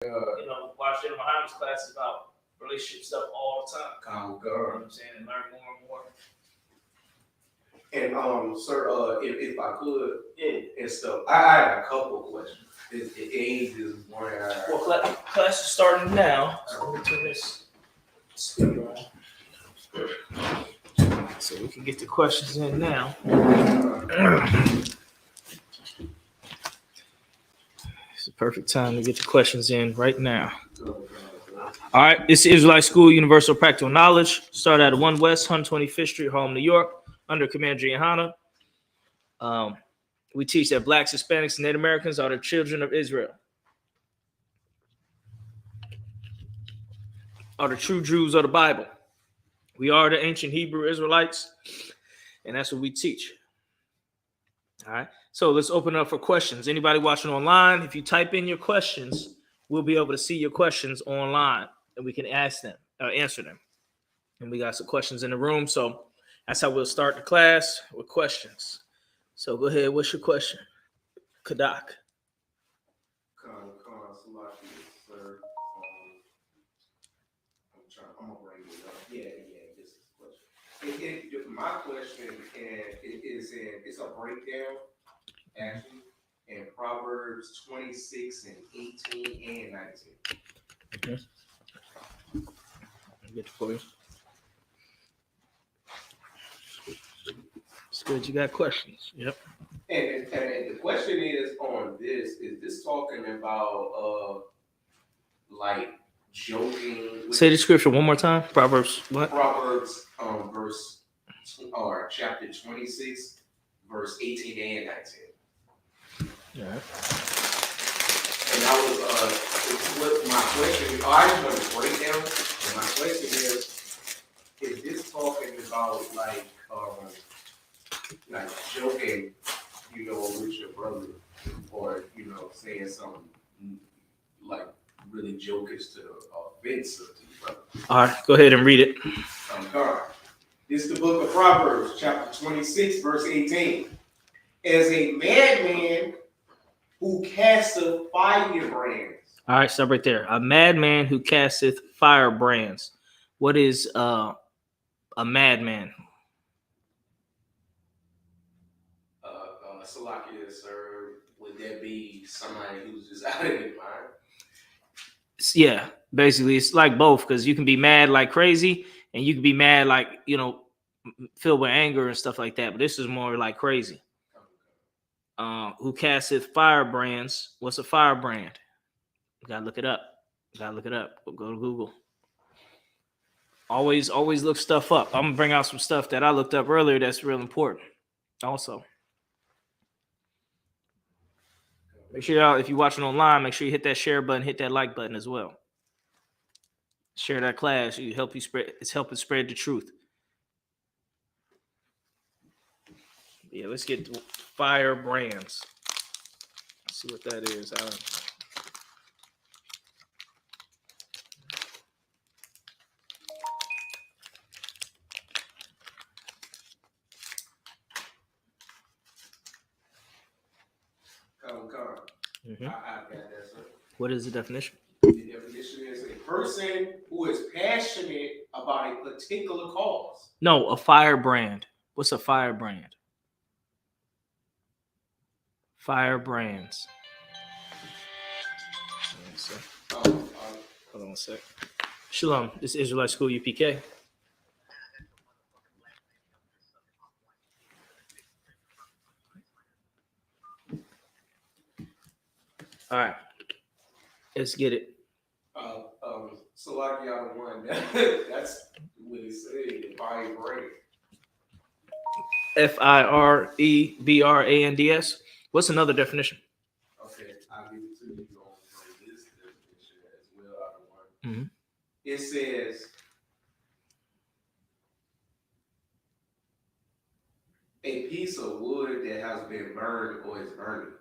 watch Muhammad's classes about relationship stuff all the time. Oh, You know God. what I'm saying? And learn more and more. And sir, if I could, Yeah. and stuff, I had a couple of questions. It ain't just one. Well, class is starting now. So let me turn this speaker on. So we can get the questions in now. It's the perfect time to get the questions in right now. All right, this is Israelite School, Universal Practical Knowledge. Start at 1 West 125th Street, Harlem, New York, under Commander Gianna. We teach that Blacks, Hispanics, and Native Americans are the children of Israel, are the true Jews of the Bible. We are the ancient Hebrew Israelites, and that's what we teach. All right, so let's open up for questions. Anybody watching online, if you type in your questions, we'll be able to see your questions online, and we can ask them, answer them. And we got some questions in the room, so that's how we'll start the class with questions. So go ahead. What's your question, Kadak? Sir. I'm gonna bring it up. Yeah. This is a question. My question it's a breakdown actually in Proverbs 26 and 18 and 19. Okay. I'll get it for you. It's good. You got questions. Yep. And the question is on this: is this talking about like joking? Say the scripture one more time. Proverbs what? Proverbs verse or chapter 26, verse 18 and 19. All right. And that was what my question. I just want to break down. And my question is this talking about like joking, with your brother, or saying something like really jokish to offensive to your brother? All right, go ahead and read it. God. This is the book of Proverbs, chapter 26, verse 18. As a madman who casteth firebrands. All right, stop right there. A madman who casteth firebrands. What is a madman? Salakia, sir, would that be somebody who's just out of their mind? Yeah, basically, it's like both, because you can be mad like crazy, and you can be mad like, filled with anger and stuff like that. But this is more like crazy. Who casteth firebrands? What's a firebrand? You gotta look it up. Go to Google. Always look stuff up. I'm gonna bring out some stuff that I looked up earlier that's real important. Also, make sure y'all, if you're watching online, make sure you hit that share button, hit that like button as well. Share that class. It's helping spread the truth. Yeah, let's get to firebrands. Let's see what that is. I got that, sir. What is the definition? The definition is a person who is passionate about a particular cause. No, a firebrand. What's a firebrand? Firebrands. Hold on a sec. Shalom. This is Israelite School UPK. All right, let's get it. Salakia one. That's what he said. Firebrand. Firebrands. What's another definition? Okay, I'll give it to you on this definition as well. Mm-hmm. It says a piece of wood that has been burned or is burning.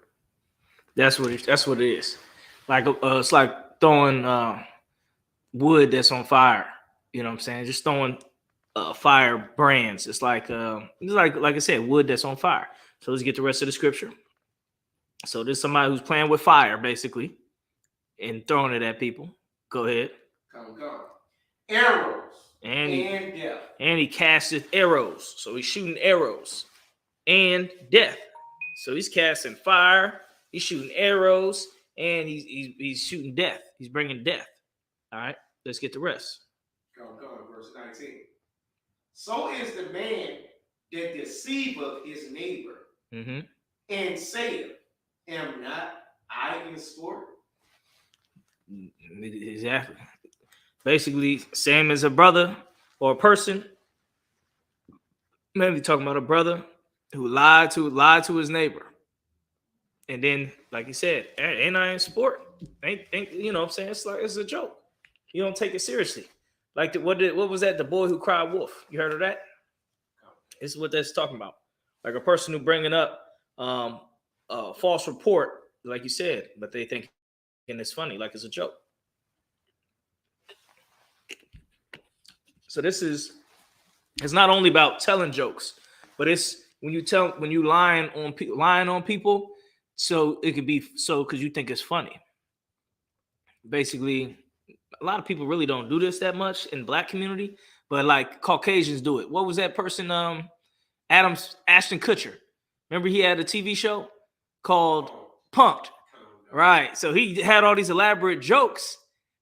That's what it is. Like it's like throwing wood that's on fire. You know what I'm saying? Just throwing firebrands. It's like I said, wood that's on fire. So let's get the rest of the scripture. So there's somebody who's playing with fire, basically, and throwing it at people. Go ahead. Come. Arrows And death. And he casteth arrows. So he's shooting arrows and death. So he's casting fire, he's shooting arrows, and he's shooting death. He's bringing death. All right, let's get the rest. Come, verse 19. So is the man that deceiveth his neighbor and saith, am not I in sport? Exactly. Basically, same as a brother or a person. Maybe talking about a brother who lied to his neighbor. And then, like he said, ain't I in sport? Ain't you know what I'm saying? It's like it's a joke. You don't take it seriously. Like what was that? The boy who cried wolf. You heard of that? This is what that's talking about. Like a person who bringing up a false report, like you said, but they think it's funny, like it's a joke. So it's not only about telling jokes, but it's when you lying on people, so it could be so because you think it's funny. Basically, a lot of people really don't do this that much in Black community, but like Caucasians do it. What was that person? Ashton Kutcher. Remember he had a TV show called Punked, right? So he had all these elaborate jokes,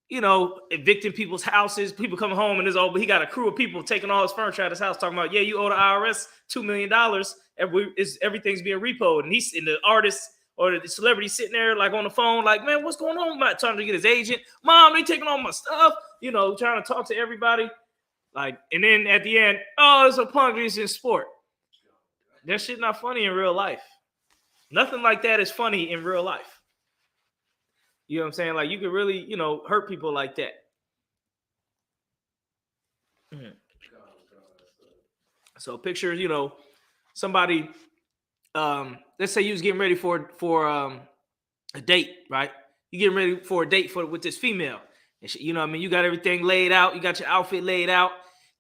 you know, evicting people's houses, people coming home and but he got a crew of people taking all his furniture out of his house, talking about, yeah, you owe the IRS $2 million, everything's being repoed, and the artist or the celebrity sitting there like on the phone, like, man, what's going on? Trying to get his agent, mom, they taking all my stuff, you know, trying to talk to everybody, like, and then at the end, oh, it's a punk, it's in sport. That shit not funny in real life. Nothing like that is funny in real life. You know what I'm saying? Like you could really, you know, hurt people like that. So picture, you know, somebody, let's say you was getting ready for a date, right? You getting ready for a date with this female, and you know what I mean? You got everything laid out, you got your outfit laid out,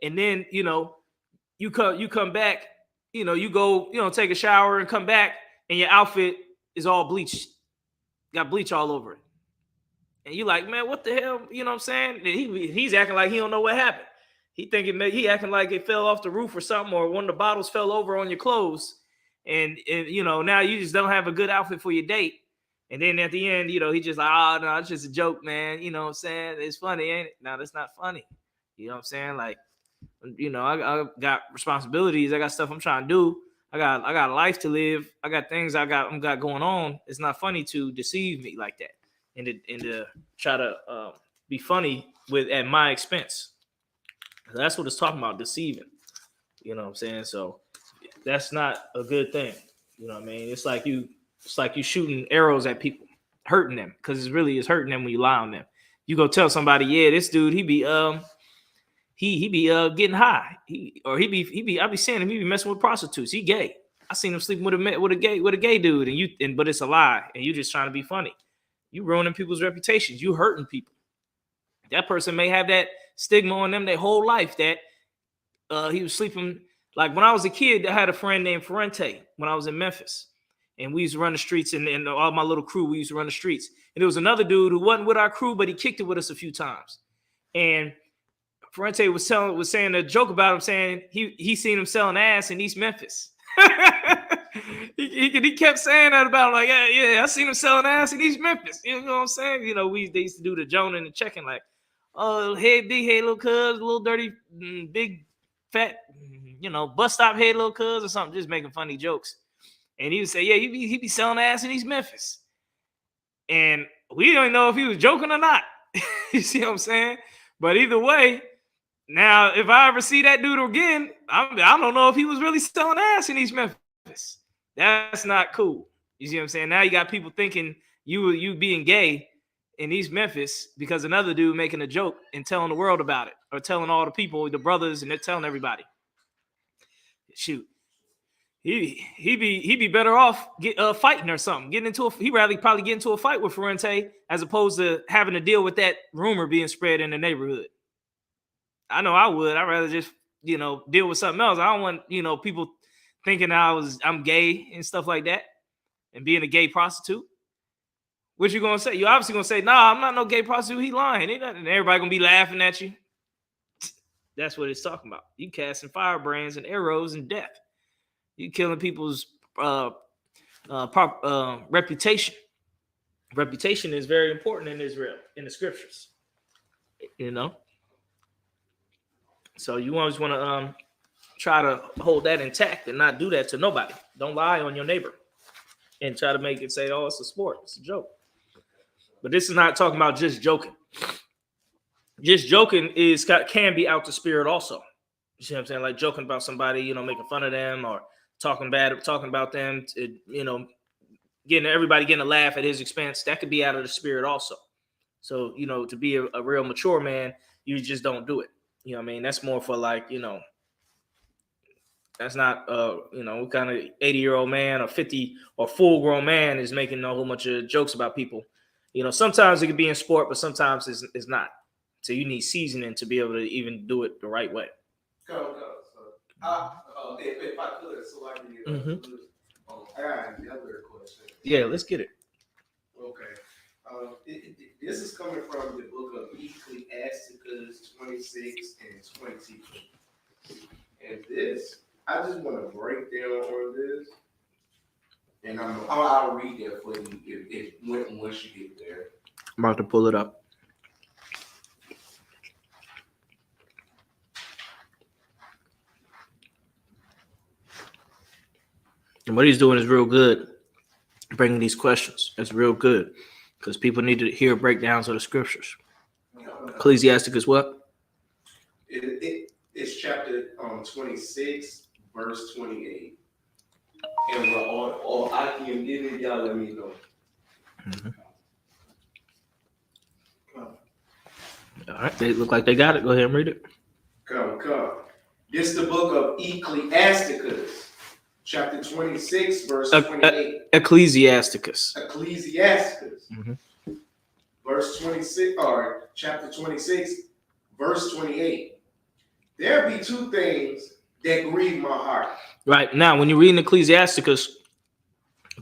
and then, you know, you come back, you know, you go, you know, take a shower and come back, and your outfit is all bleached, got bleach all over it. And you like, man, what the hell? You know what I'm saying? He's acting like he don't know what happened. He acting like it fell off the roof or something, or one of the bottles fell over on your clothes. And you know, now you just don't have a good outfit for your date. And then at the end, you know, he just like, oh, no, it's just a joke, man. You know what I'm saying? It's funny, ain't it? No, that's not funny. You know what I'm saying? Like, you know, I got responsibilities. I got stuff I'm trying to do. I got a life to live. I got things I got going on. It's not funny to deceive me like that and to try to be funny at my expense. That's what it's talking about, deceiving. You know what I'm saying? So that's not a good thing. You know what I mean? It's like you shooting arrows at people, hurting them, because it's hurting them when you lie on them. You go tell somebody, yeah, this dude, he be getting high. I be seeing him, he be messing with prostitutes. He gay. I seen him sleeping with a gay dude, but it's a lie, and you just trying to be funny. You ruining people's reputations. You hurting people. That person may have that stigma on them their whole life that he was sleeping. Like when I was a kid, I had a friend named Ferrante when I was in Memphis, and we used to run the streets, and all my little crew, we used to run the streets. And there was another dude who wasn't with our crew, but he kicked it with us a few times. And Ferrante was saying a joke about him, saying he seen him selling ass in East Memphis. he kept saying that about him, like, yeah, I seen him selling ass in East Memphis. You know what I'm saying? You know, they used to do the Jonah and the checking, like, oh, hey, big head little cuz, little dirty, big fat, you know, bus stop head little cuz or something, just making funny jokes. And he would say, yeah, he be selling ass in East Memphis. And we don't know if he was joking or not. You see what I'm saying? But either way, now if I ever see that dude again, I don't know if he was really selling ass in East Memphis. That's not cool. You see what I'm saying? Now you got people thinking you being gay in East Memphis because another dude making a joke and telling the world about it, or telling all the people, the brothers, and they're telling everybody. Shoot, he be better off fighting or something. He'd rather probably get into a fight with Ferrante as opposed to having to deal with that rumor being spread in the neighborhood. I know I would. I'd rather just, you know, deal with something else. I don't want, you know, people thinking I'm gay and stuff like that and being a gay prostitute. What you gonna say? You obviously gonna say, "Nah, I'm not no gay prostitute. He lying." Ain't nothing. And everybody gonna be laughing at you. That's what it's talking about. You casting firebrands and arrows and death. You killing people's reputation. Reputation is very important in Israel, in the scriptures. You know. So you always want to try to hold that intact and not do that to nobody. Don't lie on your neighbor and try to make it say, "Oh, it's a sport. It's a joke." But this is not talking about just joking. Just joking can be out the spirit also. You see what I'm saying? Like joking about somebody, you know, making fun of them or talking about them, you know, everybody getting a laugh at his expense. That could be out of the spirit also. So, you know, to be a real mature man, you just don't do it. You know what I mean? That's more for like, you know, that's not, you know, what kind of 80-year-old man or 50 or full grown man is making a whole bunch of jokes about people. You know, sometimes it could be in sport, but sometimes it's not. So you need seasoning to be able to even do it the right way. Go. So, if I could, so I can I got another question. Yeah, let's get it. Okay. This is coming from the book of Ecclesiasticus 26 and 22. And this, I just want to break down on this. And I'll read that for you once you get there. I'm about to pull it up. And what he's doing is real good, bringing these questions. It's real good because people need to hear breakdowns of the scriptures. Ecclesiasticus what? It's chapter 26, verse 28. And all I can give it, y'all let me know. Mm-hmm. All right, they look like they got it. Go ahead and read it. Come. This is the book of Ecclesiasticus, chapter 26, verse 28. Ecclesiasticus. Mm-hmm. Verse 26, or chapter 26, verse 28. There be two things that grieve my heart. Right. Now, when you're reading Ecclesiasticus,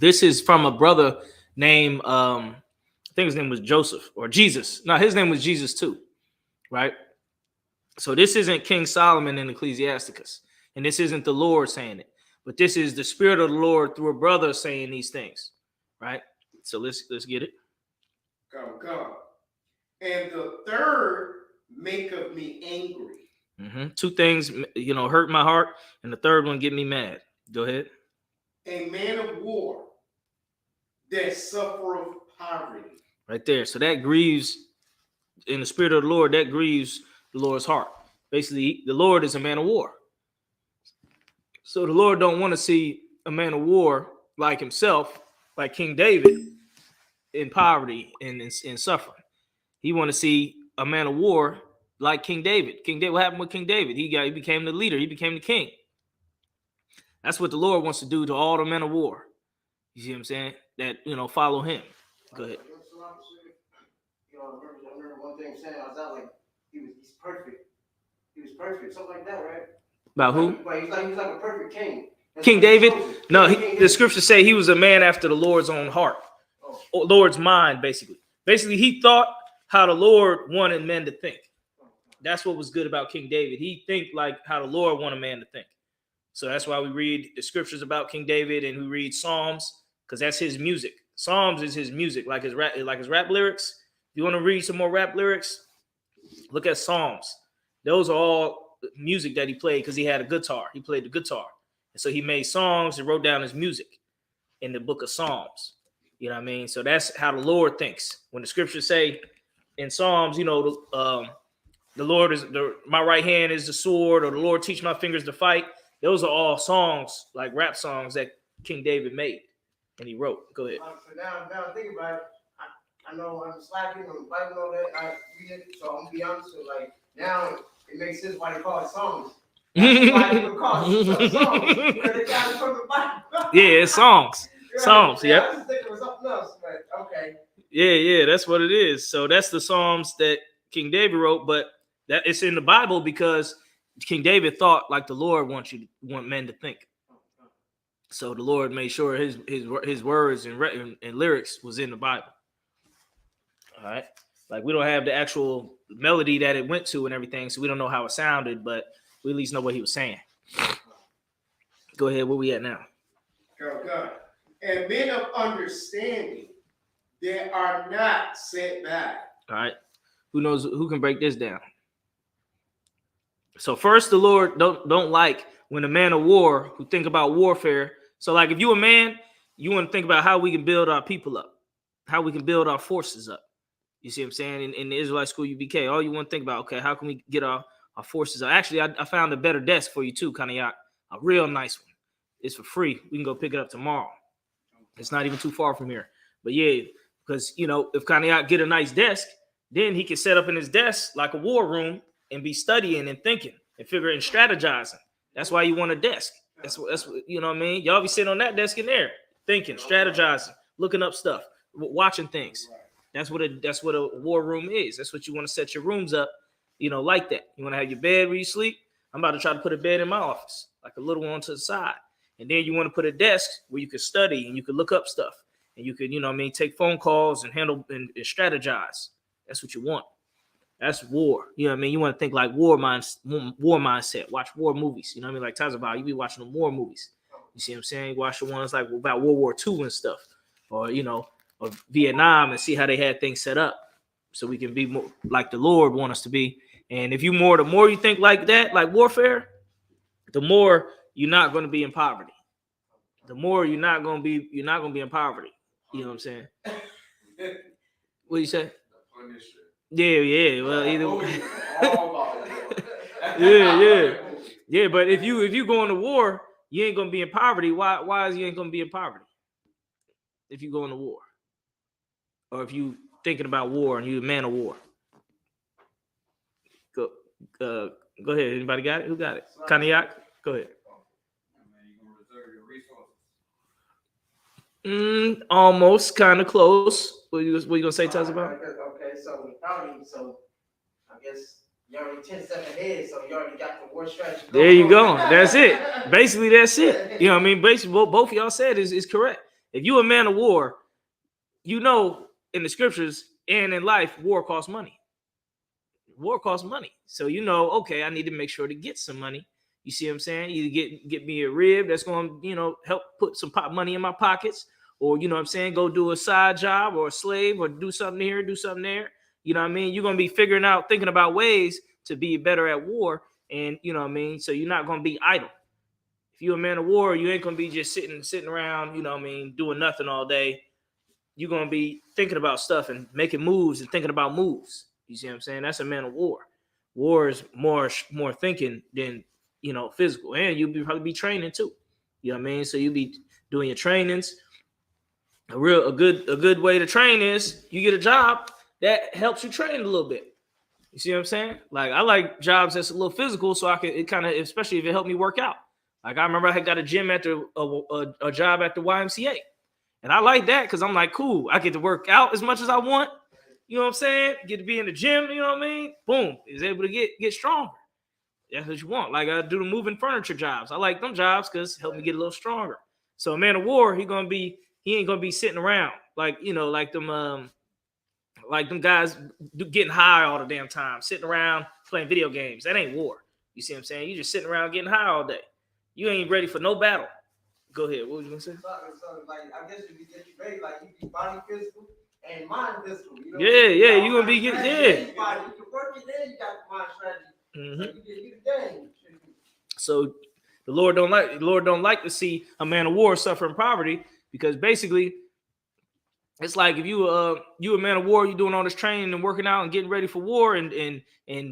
this is from a brother named, I think his name was Joseph or Jesus. No, his name was Jesus too. Right. So this isn't King Solomon in Ecclesiasticus. And this isn't the Lord saying it. But this is the Spirit of the Lord through a brother saying these things. Right. So let's get it. Come. And the third maketh me angry. Mm-hmm. Two things, you know, hurt my heart, and the third one get me mad. Go ahead. A man of war that suffereth poverty. Right there. So that grieves, in the spirit of the Lord, that grieves the Lord's heart. Basically, the Lord is a man of war. So the Lord don't want to see a man of war like himself, like King David, in poverty and in suffering. He want to see a man of war like King David. What happened with King David? He became the leader. He became the king. That's what the Lord wants to do to all the men of war. You see what I'm saying? That, you know, follow him. Go ahead. You know, I remember one thing saying, I was out like, he's perfect. He was perfect. Something like that, right? About who? But he's like a perfect king. King David? No, the scriptures say he was a man after the Lord's own heart. Or Lord's mind, basically. Basically, he thought how the Lord wanted men to think. That's what was good about King David. He think like how the Lord wanted man to think. So that's why we read the scriptures about King David and we read Psalms, because that's his music. Psalms is his music, like his rap lyrics. If you want to read some more rap lyrics, look at Psalms. Those are all music that he played because he had a guitar. He played the guitar. And so he made songs and wrote down his music in the book of Psalms. You know what I mean? So that's how the Lord thinks. When the scriptures say in Psalms, you know, the Lord is my right hand is the sword, or the Lord teach my fingers to fight. Those are all songs, like rap songs that King David made and he wrote. Go ahead. So now think about it. I know I'm slacking, I'm biting all that. I read it, so I'm gonna be honest. So like now it makes sense why they call it songs. That's why they would call it songs, because they got it from the Bible. Yeah, it's songs. Psalms. Yeah, Yep. I was thinking it was something else, but okay. Yeah, that's what it is. So that's the Psalms that King David wrote, but that it's in the Bible because King David thought like the Lord want men to think. So the Lord made sure his words and lyrics was in the Bible. All right. Like we don't have the actual melody that it went to and everything, so we don't know how it sounded, but we at least know what he was saying. Go ahead. Where we at now? Go. And men of understanding, they are not set back. All right. Who knows? Who can break this down? So first, the Lord don't like when a man of war who think about warfare. So like if you a man, you want to think about how we can build our people up, how we can build our forces up. You see what I'm saying? In the Israelite school UBK, all you want to think about, okay, how can we get our forces up? Actually, I found a better desk for you too, Kanye, a real nice one. It's for free. We can go pick it up tomorrow. It's not even too far from here. But yeah, because, you know, if Kanye get a nice desk, then he can set up in his desk like a war room and be studying and thinking and figuring and strategizing. That's why you want a desk. That's what, you know what I mean? Y'all be sitting on that desk in there, thinking, strategizing, looking up stuff, watching things. That's what a war room is. That's what you want to set your rooms up, you know, like that. You want to have your bed where you sleep. I'm about to try to put a bed in my office, like a little one to the side. And then you want to put a desk where you can study and you can look up stuff. And you can, you know what I mean, take phone calls and handle and strategize. That's what you want. That's war. You know what I mean? You want to think like war mindset. Watch war movies. You know what I mean? Like Tazabah, you be watching the war movies. You see what I'm saying? You watch the ones like about World War II and stuff. Or, you know, or Vietnam and see how they had things set up. So we can be more like the Lord want us to be. And if the more you think like that, like warfare, the more you're not going to be in poverty. The more you're not going to be in poverty. You know what I'm saying? What do you say? Yeah. Well, either way. Yeah. But if you go into war, you ain't gonna be in poverty. Why is you ain't gonna be in poverty? If you go into war, or if you thinking about war and you a man of war, go ahead. Anybody got it? Who got it? Kanye, go ahead. Almost, kind of close. What you gonna say, Taz, about? Okay, so I guess you already 10 steps ahead, so you already got the war strategy. There you go. That's it. Basically, that's it. You know what I mean? Basically, what both of y'all said is correct. If you a man of war, you know in the scriptures and in life, war costs money. War costs money. So you know, okay, I need to make sure to get some money. You see what I'm saying? Either get me a rib that's going to, you know, help put some money in my pockets, or, you know what I'm saying, go do a side job or a slave or do something here, do something there. You know what I mean? You're going to be thinking about ways to be better at war. And, you know what I mean? So you're not going to be idle. If you're a man of war, you ain't going to be just sitting around, you know what I mean, doing nothing all day. You're going to be thinking about stuff and making moves and thinking about moves. You see what I'm saying? That's a man of war. War is more thinking than, you know, physical. And you'll probably be training too. You know what I mean? So you'll be doing your trainings. A good way to train is you get a job that helps you train a little bit. You see what I'm saying? Like I like jobs that's a little physical, so I can especially if it helped me work out. Like I remember I had got a gym after a job at the YMCA, and I like that because I'm like, cool, I get to work out as much as I want. You know what I'm saying? Get to be in the gym. You know what I mean? Boom, is able to get stronger. That's what you want. Like I do the moving furniture jobs. I like them jobs because help me get a little stronger. So a man of war, he ain't gonna be sitting around like, you know, like them guys getting high all the damn time, sitting around playing video games. That ain't war. You see what I'm saying? You just sitting around getting high all day. You ain't ready for no battle. Go ahead. What was you gonna say? So like I guess you get you ready, like you be body physical and mind physical. You know Yeah, you gonna be getting you can work it in, you got the mind strategy. So the Lord don't like to see a man of war suffering poverty, because basically it's like if you a man of war, you're doing all this training and working out and getting ready for war and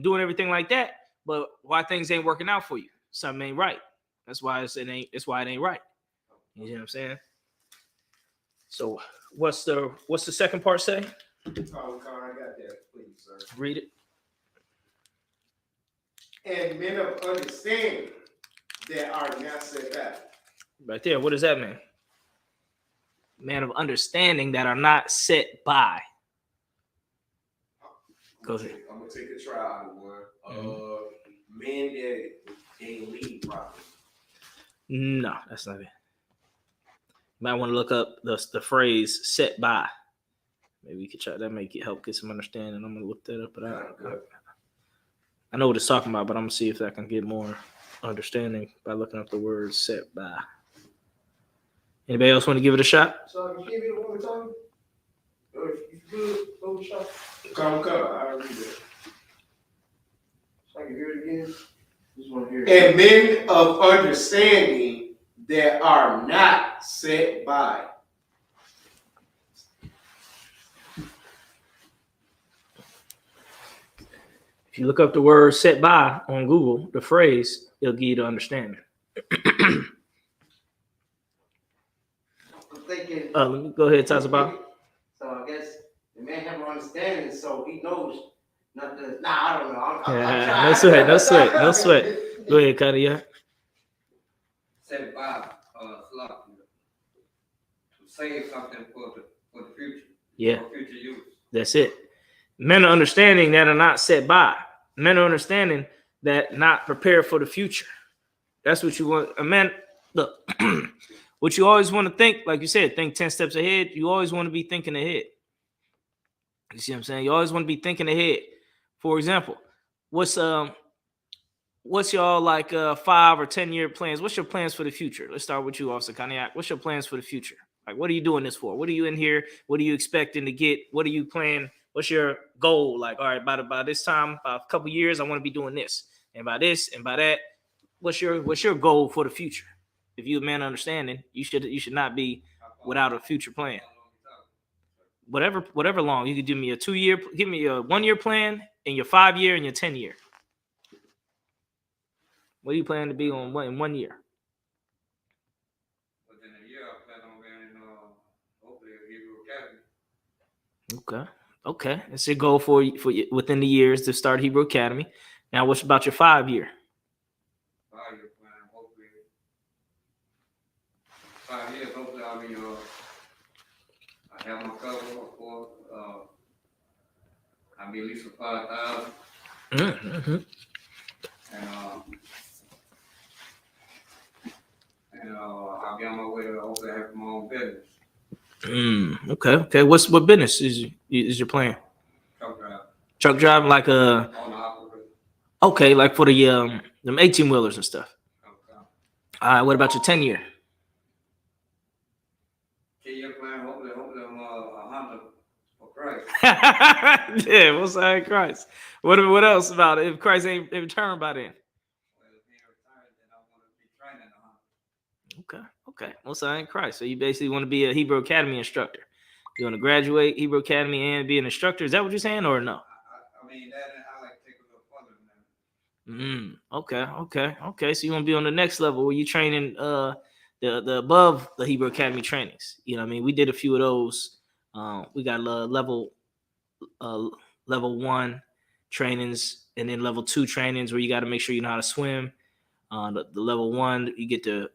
doing everything like that, but why things ain't working out for you? Something ain't right. That's why it ain't right. You know what I'm saying? So what's the second part say? I got that, please, sir. Read it. And men of understanding that are not set back. Right there. What does that mean? Man of understanding that are not set by. Go ahead. I'm gonna take a try out of one. Men that ain't lead properly. No, that's not it. You might want to look up the phrase set by. Maybe we could try that. Make it help get some understanding. I'm gonna look that up, but Good. I know what it's talking about, but I'm gonna see if I can get more understanding by looking up the word set by. Anybody else want to give it a shot? So you give me the one more time? Or if you could, go with shot. Come. I'll read it. So I can hear it again. Just want to hear it. And men of understanding that are not set by. If you look up the word set by on Google, the phrase, it'll give you the understanding. I'm thinking. Let me go ahead, talk about. So I guess the man have an understanding, so he knows not to. Nah, I don't know. I'm trying. No sweat. Go ahead, Kanye. Set by to save something for the future. Yeah. For future use. That's it. Men are understanding that are not set by. Men are understanding that not prepared for the future. That's what you want. A man, look, what you always want to think, like you said, think 10 steps ahead. You always want to be thinking ahead. You see what I'm saying? You always want to be thinking ahead. For example, what's y'all like 5 or 10 year plans? What's your plans for the future? Let's start with you, Officer Kanye. What's your plans for the future? Like, what are you doing this for? What are you in here? What are you expecting to get? What are you planning? What's your goal? Like, all right, by this time, by a couple years, I want to be doing this, and by this, and by that. What's your goal for the future? If you're a man understanding, you should not be without a future plan. Whatever long. You could give me a 2 year, give me a 1 year plan, and your 5 year, and your 10 year. What do you plan to be on in 1 year? Within a year, I plan on being in hopefully a Hebrew Academy. Okay. That's your goal for within the years to start Hebrew Academy. Now, what's about your 5 year? 5 year plan, hopefully 5 years. Hopefully, I'll be I have my cover for I'll be at least 5,000. Mm-hmm. And I'll be on my way to hopefully have my own business. Okay. What business is your plan? Truck drive. Truck driving, like On the operator. okay, like for the them 18 wheelers and stuff. Okay. All right. What about your 10 year? 10-year plan. Hopefully I'm a hunter for Christ. Yeah, what's that, Christ? What else about it? If Christ ain't returned by then? Well, if he retired, then I want to be training a hunter. Okay. What's that in Christ? So you basically want to be a Hebrew Academy instructor. You want to graduate Hebrew Academy and be an instructor? Is that what you're saying, or no? I mean that, and I like to take a little further than that. Okay. So you want to be on the next level where you training the above the Hebrew Academy trainings. You know what I mean? We did a few of those. We got level 1 trainings, and then level 2 trainings where you got to make sure you know how to swim. The level 1, you get to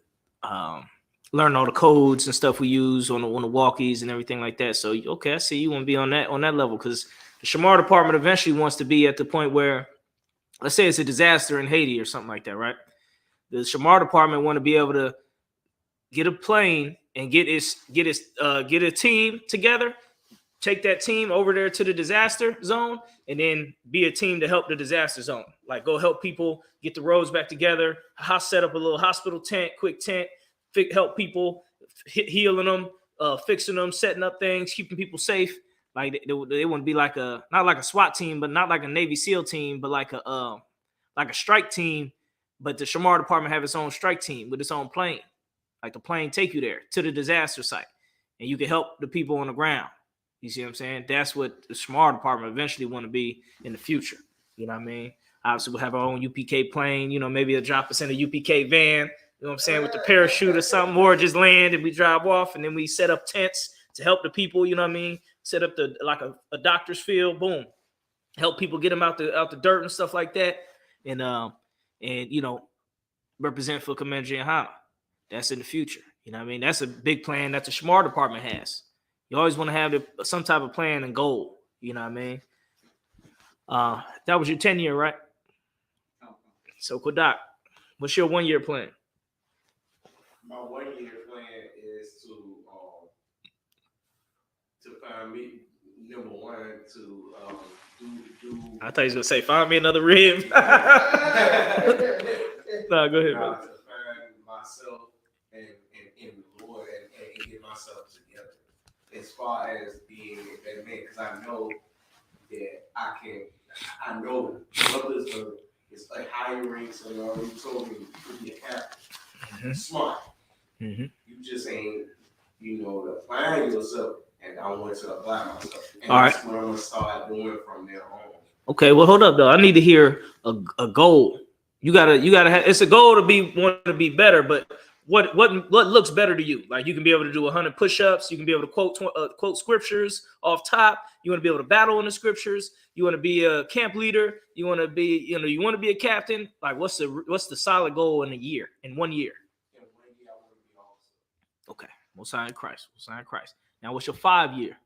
learn all the codes and stuff we use on the walkies and everything like that. So okay, I see you want to be on that level, because the Shamar department eventually wants to be at the point where, let's say it's a disaster in Haiti or something like that, right? The Shamar department want to be able to get a plane and get a team together, take that team over there to the disaster zone, and then be a team to help the disaster zone. Like, go help people get the roads back together, set up a little hospital tent, quick tent, help people, healing them, fixing them, setting up things, keeping people safe. Like they wouldn't be like not like a SWAT team, but not like a Navy SEAL team, but like a strike team. But the Shamar department have its own strike team with its own plane. Like the plane take you there to the disaster site, and you can help the people on the ground. You see what I'm saying? That's what the Shamar department eventually want to be in the future. You know what I mean? Obviously, we'll have our own UPK plane. You know, maybe they'll drop us in a UPK van. You know what I'm saying? With the parachute or something, or just land and we drive off, and then we set up tents to help the people. You know what I mean? Set up like a doctor's field. Boom, help people get them out the dirt and stuff like that, and you know, represent for Commander Jehana. That's in the future. You know what I mean? That's a big plan that the Shamar department has. You always want to have some type of plan and goal. You know what I mean? That was your 10 year, right? So, Kodak, what's your 1 year plan? My 1 year plan is to find me number one to do. I thought he was gonna say, "Find me another rib." No, go ahead, brother. To find myself and in the Lord and get myself together as far as being a better man, because I know that I know brothers is like higher ranks and you told me you could be a captain. Smart. Mm-hmm. You just ain't, applying yourself, and I want to apply myself. And all that's right. what I'm gonna start doing from there on. Okay, well, hold up though. I need to hear a goal. You gotta have. It's a goal to want to be better, but what looks better to you? Like you can be able to do 100 push-ups. You can be able to quote scriptures off top. You want to be able to battle in the scriptures. You want to be a camp leader. You want to be, you want to be a captain. Like what's the solid goal in 1 year? In 1 year, I want to be officer. Okay, we'll sign Christ. Now, what's your 5 year?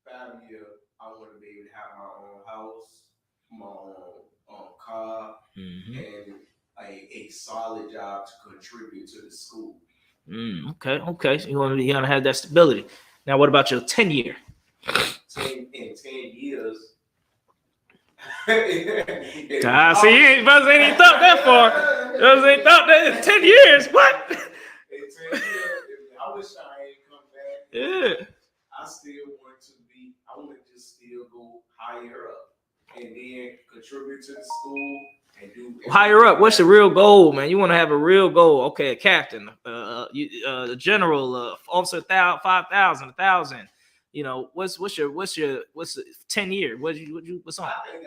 5 year, I want to be able to have my own house, my own car, and a solid job to contribute to the school. Okay. So you want to have that stability. Now, what about your 10 year? 10 years. See, brothers ain't even thought that far. Brothers ain't thought that 10 years. What? In 10 years, I wish I ain't come back. Yeah. I want to just still go higher up and then contribute to the school and do higher up. What's the real goal, man? You want to have a real goal. Okay, a captain, a general, officer, 5,000, 1,000. What's the 10 year? What's on? I think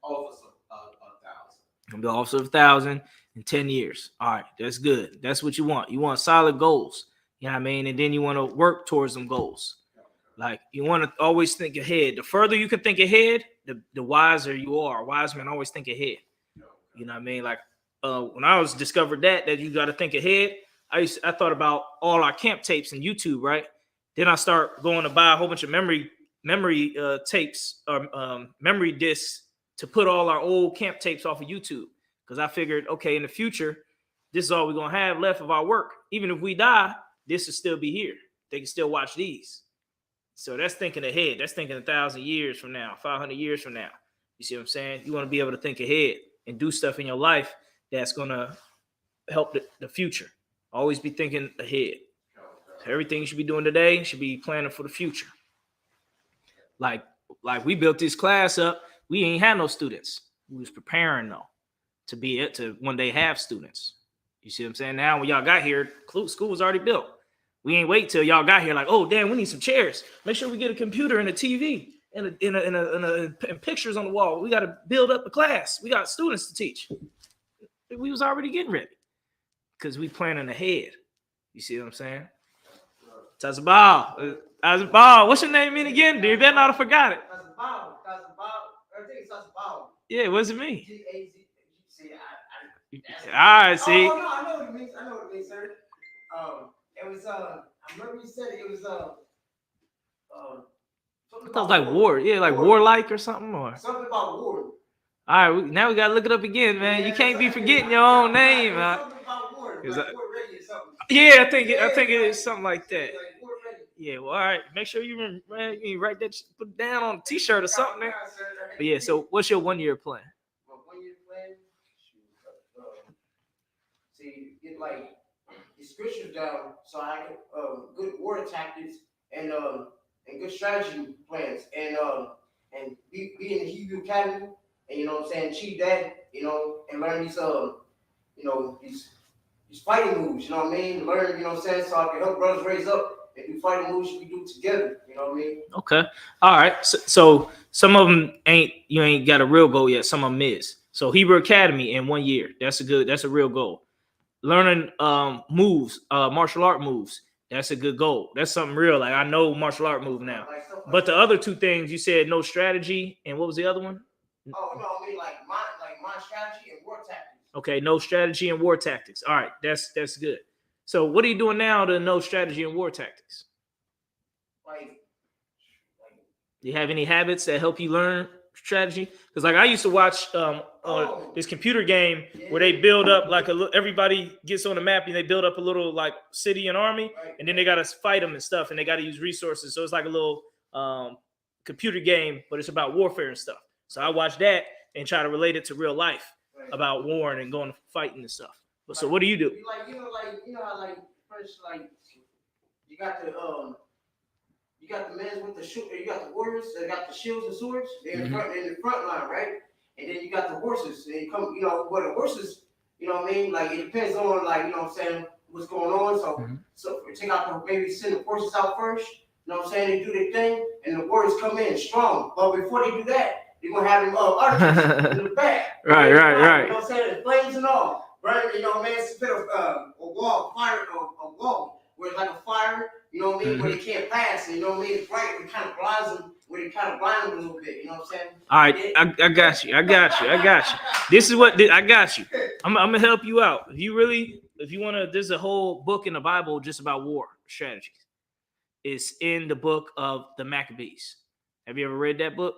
officer of 1,000. I'm the officer of 1,000 in 10 years. All right, that's good. That's what you want. You want solid goals. You know what I mean? And then you want to work towards them goals. Like you want to always think ahead. The further you can think ahead, the wiser you are. Wise men always think ahead. You know what I mean? Like when I was discovered that you got to think ahead, I thought about all our camp tapes and YouTube, right? Then I start going to buy a whole bunch of memory tapes or memory discs to put all our old camp tapes off of YouTube. Because I figured, okay, in the future, this is all we're going to have left of our work. Even if we die, this will still be here. They can still watch these. So that's thinking ahead. That's thinking 1,000 years from now, 500 years from now. You see what I'm saying? You want to be able to think ahead and do stuff in your life that's going to help the future. Always be thinking ahead. So everything you should be doing today should be planning for the future. Like we built this class up. We ain't had no students. We was preparing though to one day have students. You see what I'm saying? Now when y'all got here, school was already built. We ain't wait till y'all got here like, oh damn, we need some chairs. Make sure we get a computer and a TV and pictures on the wall. We got to build up the class. We got students to teach. We was already getting ready because we planning ahead. You see what I'm saying? Tazabal. What's your name again? Dude, you better not have forgot it. Tazabal. I think it's Tazabal. Yeah, what does it mean? See, all right, see. Oh, no, I know what it means, sir. It was I remember you said it was I thought it was like war. Yeah, like warlike or something or something about war. All right, now we gotta look it up again, man. You can't be forgetting your own name. Something about war. Like war ready or something. Yeah, I think it is something like that. Like war ready. Yeah, well, all right. Make sure you write that, put it down on a T-shirt or something. Man. But yeah, so what's your 1 year plan? My 1 year plan? See, get like the scriptures down so I can good war tactics and good strategy plans and be in the Hebrew Academy and you know what I'm saying, achieve that, and learn these fighting moves, you know what I mean? Learn, you know what I'm saying, so I can help brothers raise up and do fighting moves we do together, you know what I mean? Okay. All right. So some of them you ain't got a real goal yet. Some of them is. So Hebrew Academy in 1 year. That's a real goal. Learning moves, martial art moves. That's a good goal. That's something real. Like I know martial art move now. But the other two things you said, no strategy, and what was the other one? Oh no, I mean like my strategy and war tactics. Okay, no strategy and war tactics. All right, that's good. So what are you doing now to know strategy and war tactics? Like do you have any habits that help you learn strategy? Because like I used to watch this computer game where they build up like everybody gets on the map and they build up a little like city and army, and then they got to fight them and stuff, and they got to use resources. So it's like a little computer game, but it's about warfare and stuff. So I watch that and try to relate it to real life about war and going fighting and stuff. But so what do you do? You know how like first like you got the men with the shoot, you got the warriors that got the shields and swords. They're in the front line, right? And then you got the horses. They come, where the horses, you know what I mean? Like it depends on like, you know what I'm saying, what's going on. So take out maybe send the horses out first. You know what I'm saying? They do their thing, and the warriors come in strong. But before they do that, they're gonna have them archers in the back. Right. You know what I'm saying? The flames and all. Right? You know, man, it's a wall, a wall where it's like a fire. You know what I mean? Where they can't pass. And, you know what I mean? It's right. It kind of blinds them. Where they kind of blind them a little bit. You know what I'm saying? All right, I got you. This is what I got you. I'm gonna help you out. If you want to, there's a whole book in the Bible just about war strategies. It's in the book of the Maccabees. Have you ever read that book?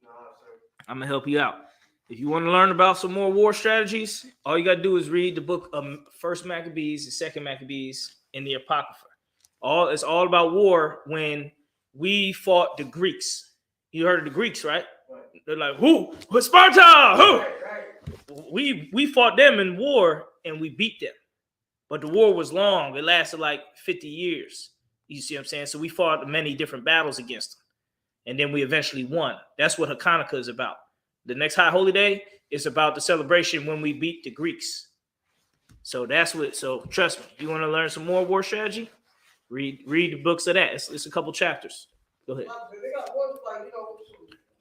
No, sir. I'm gonna help you out. If you want to learn about some more war strategies, all you gotta do is read the book of First Maccabees and Second Maccabees in the Apocrypha. It's all about war when we fought the Greeks. You heard of the Greeks, right? They're like, who? Sparta! Who? Right. We fought them in war and we beat them. But the war was long. It lasted like 50 years. You see what I'm saying? So we fought many different battles against them. And then we eventually won. That's what Hanukkah is about. The next High Holy Day is about the celebration when we beat the Greeks. So trust me, you want to learn some more war strategy? Read the books of that. It's a couple chapters. Go ahead. They got ones like,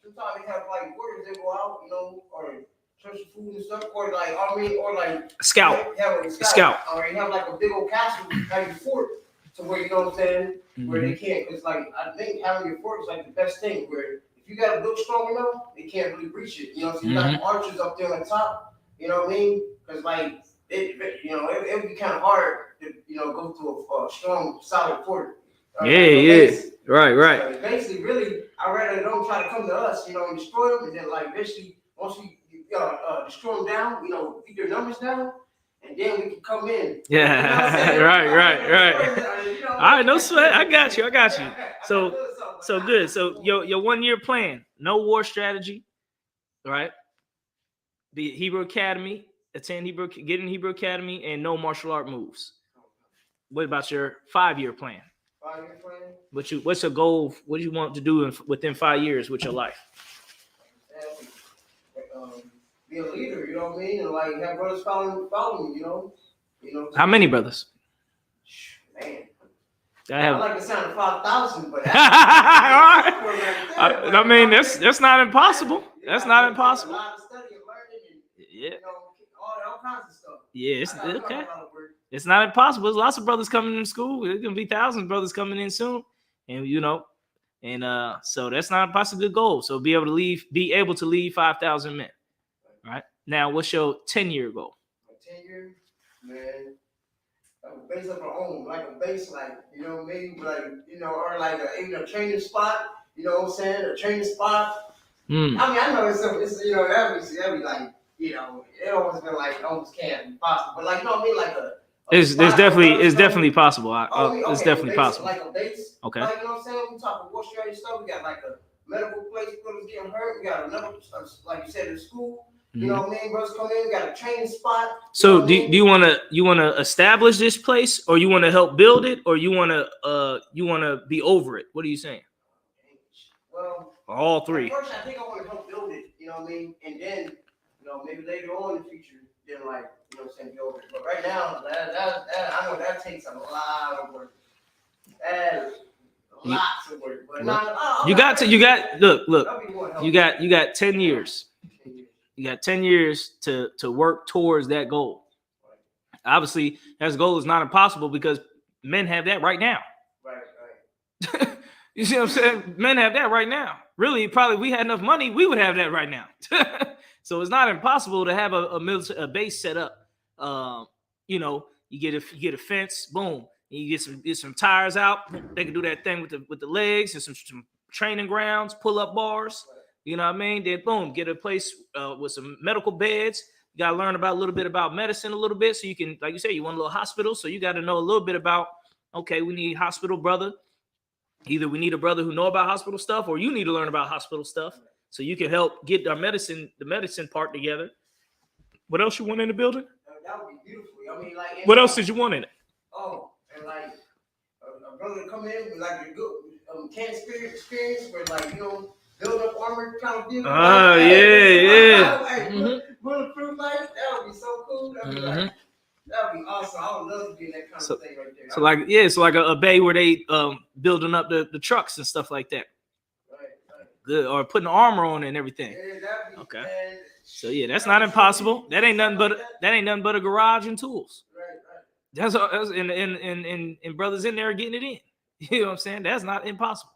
sometimes they have like warriors that go out, or church food and stuff, or like army, or like Scout. A scout. Or you have like a big old castle, like a fort, to where, you know what I'm saying, where they can't. It's like, I think having your fort is like the best thing, where if you got a build strong enough, they can't really reach it. So you got archers up there on top, you know what I mean? Because like, it would be kind of hard to, go to a strong, solid fort. Right. So basically, really, I'd rather don't try to come to us, and destroy them, and then like basically, once we destroy them down, keep their numbers down, and then we can come in. Yeah, right. All right, no sweat. I got you. So good. So your 1 year plan, no war strategy, right? Be Hebrew Academy, get in Hebrew Academy, and no martial art moves. What about your 5 year plan? 5 year plan? What's your goal? What do you want to do within 5 years with your life? Be a leader, you know what I mean? And like have brothers follow me, How many brothers? Man. I like the sound of 5,000, but I mean that's not impossible. That's not impossible. A lot of study and learning and all kinds of stuff. Yeah, it's okay. It's not impossible. There's lots of brothers coming in school. There's gonna be thousands of brothers coming in soon, and so that's not a possible goal. So be able to lead 5,000 men. Right now, what's your 10-year goal? 10 years, man. A base of our own, like a base, like you know what I mean, like or like even a training spot. You know what I'm saying? A training spot. I mean, I know it's that'd be like it always been like almost can't be possible, but like what I mean, like it's definitely possible. It's definitely possible. Like a base. Okay. Like, you know what I'm saying? We talk about war strategy stuff. We got like a medical place, brothers getting hurt. We got another, like you said, in school. You know what I mean? Brothers come in. We got a training spot. So do you want to establish this place, or you want to help build it, or you want to be over it? What are you saying? Well, all three. First, I think I want to help build it. You know what I mean? And then, maybe later on in the future, then like, you know what I'm saying, be over it. But right now, that I know that takes a lot of work. Lots of work. But you got 10 years. You got 10 years to work towards that goal. Obviously, that goal is not impossible because men have that right now. Right. You see what I'm saying? Men have that right now. Really, probably we had enough money, we would have that right now. So it's not impossible to have a base set up. You get a fence, boom. You get some tires out. They can do that thing with the legs and some training grounds, pull-up bars. You know what I mean? Then boom, get a place with some medical beds. You got to learn about a little bit about medicine a little bit. So you can, like you said, you want a little hospital. So you got to know a little bit about, okay, we need hospital brother. Either we need a brother who know about hospital stuff, or you need to learn about hospital stuff so you can help get the medicine part together. What else you want in the building? That would be beautiful. I mean, like. What else did you want in it? Oh, and like a brother to come in with like a good camp experience where like, you know, build up armor kind of deal. Oh, yeah. Bulletproof life, that would be so cool. That would be like, that would be awesome. I would love to be in that kind of thing right there. So like, yeah, it's like a bay where they building up the trucks and stuff like that. Right. Good, or putting armor on and everything. Yeah, that'd be, okay. Man, so yeah, that's not impossible. That ain't nothing but a garage and tools. Right. That's and brothers in there getting it in. You know what I'm saying? That's not impossible.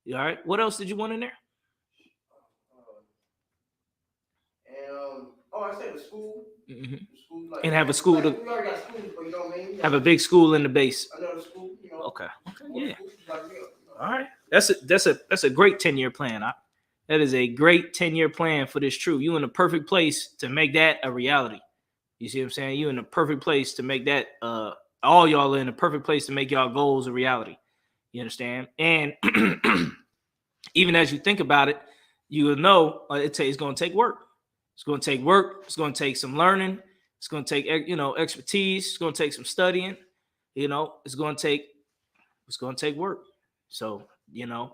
You all right? What else did you want in there? I said the school. Mm-hmm. The school like, and have a school like, to. We already got schools, but you know what I mean? Have a big school in the base. Another school, you know. Okay. Yeah. Schools, All right. That's a great 10-year plan. That is a great 10-year plan for this truth. You in the perfect place to make that a reality. You see what I'm saying? You in the perfect place to make that all y'all are in the perfect place to make y'all goals a reality. You understand? And even as you think about it, you will know it's going to take work. It's going to take work. It's going to take some learning. It's going to take, expertise. It's going to take some studying. It's going to take work. So,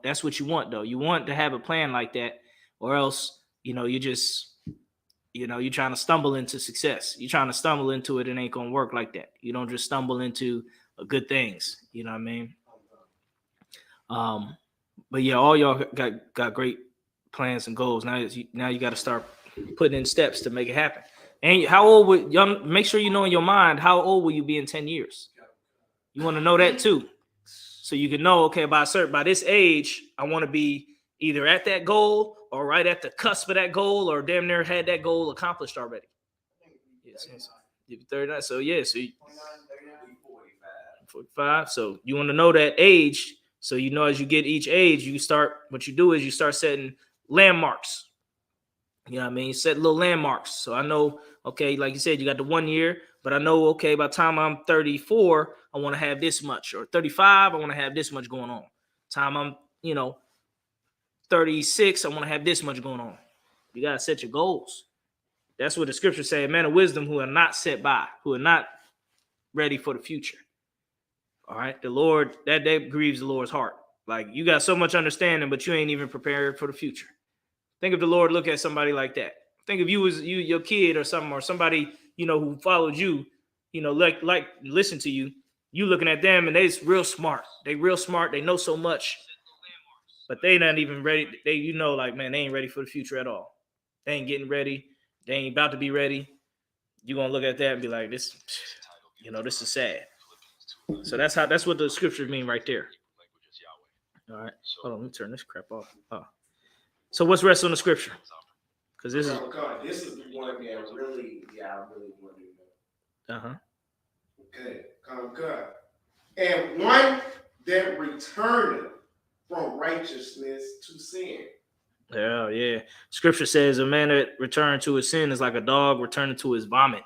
that's what you want, though. You want to have a plan like that, or else, you just, you're trying to stumble into success. You're trying to stumble into it. It ain't going to work like that. You don't just stumble into good things. You know what I mean? But yeah, all y'all got great plans and goals. Now you got to start putting in steps to make it happen. And how old would y'all make sure you know in your mind, how old will you be in 10 years? You want to know that too. So you can know, okay, by this age, I want to be either at that goal or right at the cusp of that goal, or damn near had that goal accomplished already. Yes. 39. So yeah, so 45. So you want to know that age. So as you get each age, you start setting landmarks. You know what I mean? Set little landmarks. So I know, okay, like you said, you got the 1 year, but I know, okay, by the time I'm 34, I want to have this much, or 35, I want to have this much going on. Time I'm, 36, I want to have this much going on. You got to set your goals. That's what the scripture say, men of wisdom who are not set by, who are not ready for the future. All right. The Lord, that day grieves the Lord's heart. Like, you got so much understanding, but you ain't even prepared for the future. Think if the Lord look at somebody like that. Think if you was your kid or something, or somebody, who followed you, like listen to you, you looking at them and they're real smart. They real smart. They know so much, but they not even ready. They, like, man, they ain't ready for the future at all. They ain't getting ready. They ain't about to be ready. You're going to look at that and be like, this is sad. So that's what the scriptures mean right there. All right. Hold on. Let me turn this crap off. Oh. So what's rest on the scripture? Because this is the one that I really want to know. Uh-huh. Okay, good. And one that returneth from righteousness to sin. Yeah. Scripture says a man that returned to his sin is like a dog returning to his vomit.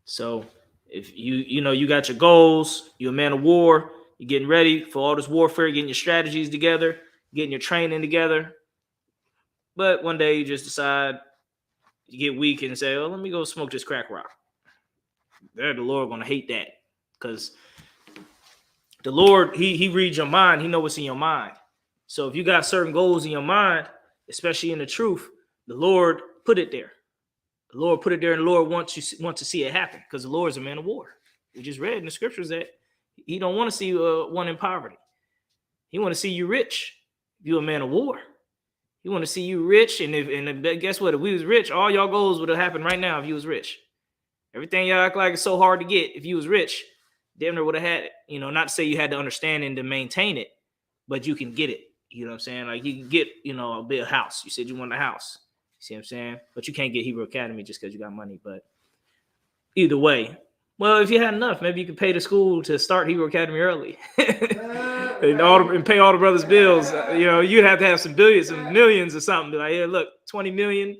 So if you got your goals, you're a man of war, you're getting ready for all this warfare, getting your strategies together, getting your training together. But one day you just decide, you get weak and say, oh, let me go smoke this crack rock. The Lord going to hate that, because the Lord, he reads your mind. He knows what's in your mind. So if you got certain goals in your mind, especially in the truth, the Lord put it there. The Lord put it there, and the Lord wants to see it happen, because the Lord is a man of war. We just read in the scriptures that he don't want to see one in poverty. He want to see you rich. You're a man of war. He want to see you rich, and guess what? If we was rich, all y'all goals would have happened right now if you was rich. Everything y'all act like it's so hard to get, if you was rich, damn near would have had it. Not to say you had to understand and to maintain it, but you can get it. You know what I'm saying? Like, you can get, a big house. You said you want a house. You see what I'm saying? But you can't get Hebrew Academy just because you got money. But either way, Well, if you had enough, maybe you could pay the school to start Hebrew Academy early, and pay all the brothers' bills. You'd have to have some billions, some millions, or something. Be like, yeah, look, 20 million.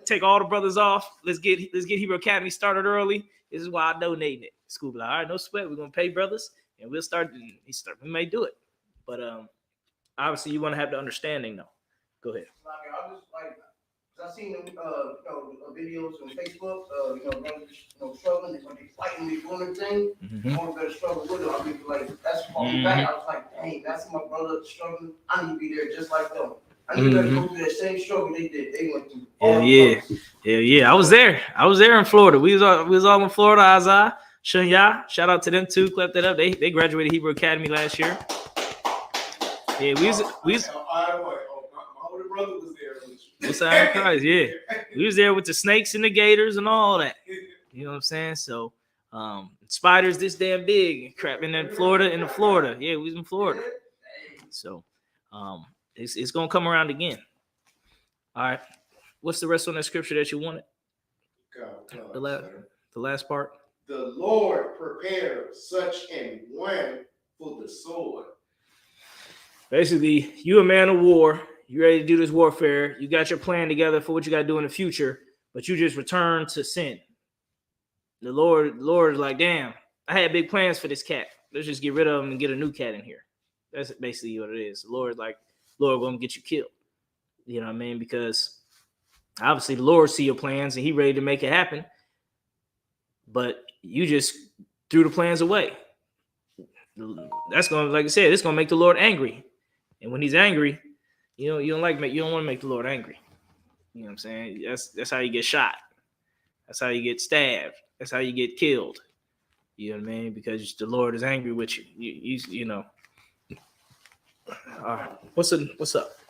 Take all the brothers off. Let's get Hebrew Academy started early. This is why I donated it. School be like, all right, no sweat. We're gonna pay brothers, and we'll start. We may do it, but obviously you want to have the understanding though. Go ahead. I just like. I seen them, videos on Facebook, brothers, struggling, they fighting, they doing their thing. One better struggle with it. I mean, like, that's called me back. I was like, dang, that's my brother struggling. I need to be there just like them. I need to go through that same struggle they did. They went through. Yeah. I was there in Florida. We was all in Florida. Isaiah, Shunya, shout out to them too. Clap that up. They graduated Hebrew Academy last year. Yeah, we was. My older brother was there. What's up, Christ? Yeah, we was there with the snakes and the gators and all that. You know what I'm saying? So, spiders this damn big and crap in Florida. Yeah, we was in Florida. So, it's gonna come around again. All right. What's the rest on that scripture that you wanted? The last part. The Lord prepared such an one for the sword. Basically, you a man of war. You ready to do this warfare. You got your plan together for what you got to do in the future, but you just return to sin. The Lord is like, damn, I had big plans for this cat. Let's just get rid of him and get a new cat in here. That's basically what it is. The Lord gonna get you killed. You know what I mean? Because obviously the Lord see your plans and he ready to make it happen. But you just threw the plans away. That's gonna, like I said, it's gonna make the Lord angry. And when he's angry, you don't want to make the Lord angry. You know what I'm saying? That's how you get shot. That's how you get stabbed. That's how you get killed. You know what I mean? Because the Lord is angry with you. You know. All right. What's up?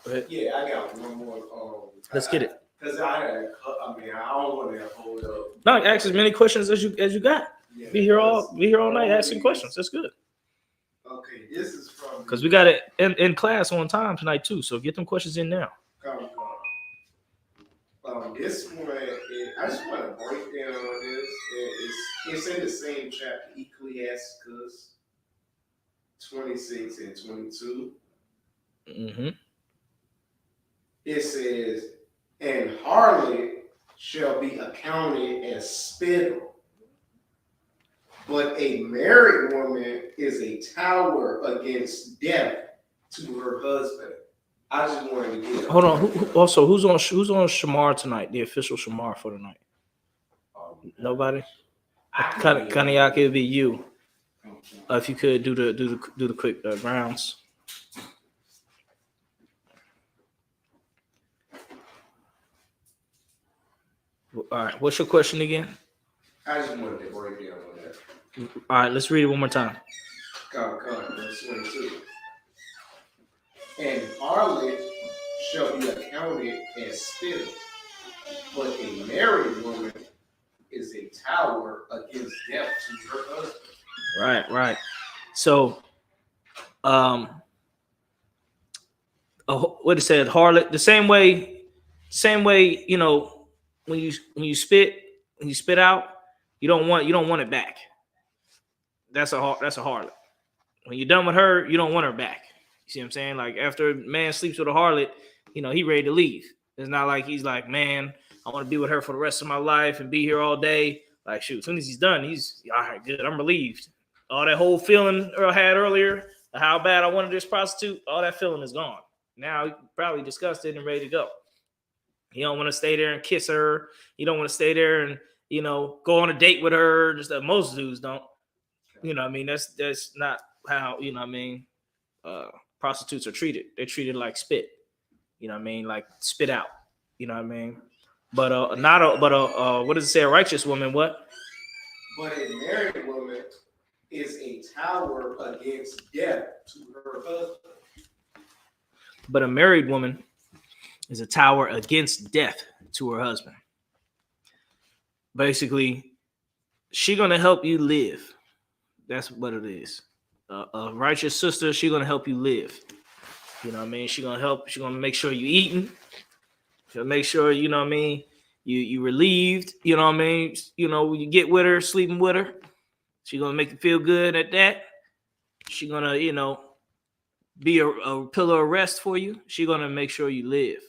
Go ahead. Yeah, I got one more. Let's get it. Because I don't want to hold up. No, ask as many questions as you got. Yeah, be here all night asking questions. That's good. Okay, this is from because we got it in class on time tonight too. So get them questions in now. This one, I just want to break down on this. It's in the same chapter, Ecclesiasticus 26 and 22. Mm-hmm. It says, "And harlot shall be accounted as spittle, but a married woman is a tower against death to her husband." I just wanted to get. Hold on. Who's on Shamar tonight? The official Shamar for tonight. Nobody. Kanye, it'd be you. If you could do the quick rounds. All right. What's your question again? I just wanted to break down on that. All right. Let's read it one more time. Verse 22. "And harlot shall be accounted as spittle, but a married woman is a tower against death to her husband." Right. So, what it said, harlot. The same way. You know, when you spit out, you don't want it back. That's a harlot. When you're done with her, you don't want her back. You see what I'm saying? Like after a man sleeps with a harlot, you know, he ready to leave. It's not like he's like, man, I want to be with her for the rest of my life and be here all day. Like, shoot, as soon as he's done, he's all right, good. I'm relieved. All that whole feeling I had earlier, how bad I wanted this prostitute, all that feeling is gone. Now he's probably disgusted and ready to go. He don't want to stay there and kiss her. He don't want to stay there and, you know, go on a date with her. Just that most dudes don't. You know what I mean? That's not how, you know what I mean, prostitutes are treated. They're treated like spit. You know what I mean? Like spit out. You know what I mean? But what does it say? A righteous woman, what? But a married woman is a tower against death to her husband. But a married woman is a tower against death to her husband. Basically, she gonna help you live. That's what it is. A righteous sister, she gonna help you live. You know what I mean? She gonna make sure you eating. She'll make sure, you know what I mean, you relieved, you know what I mean? You know, when you get with her, sleeping with her, She's gonna make you feel good at that. She's gonna, be a pillar of rest for you. She's gonna make sure you live.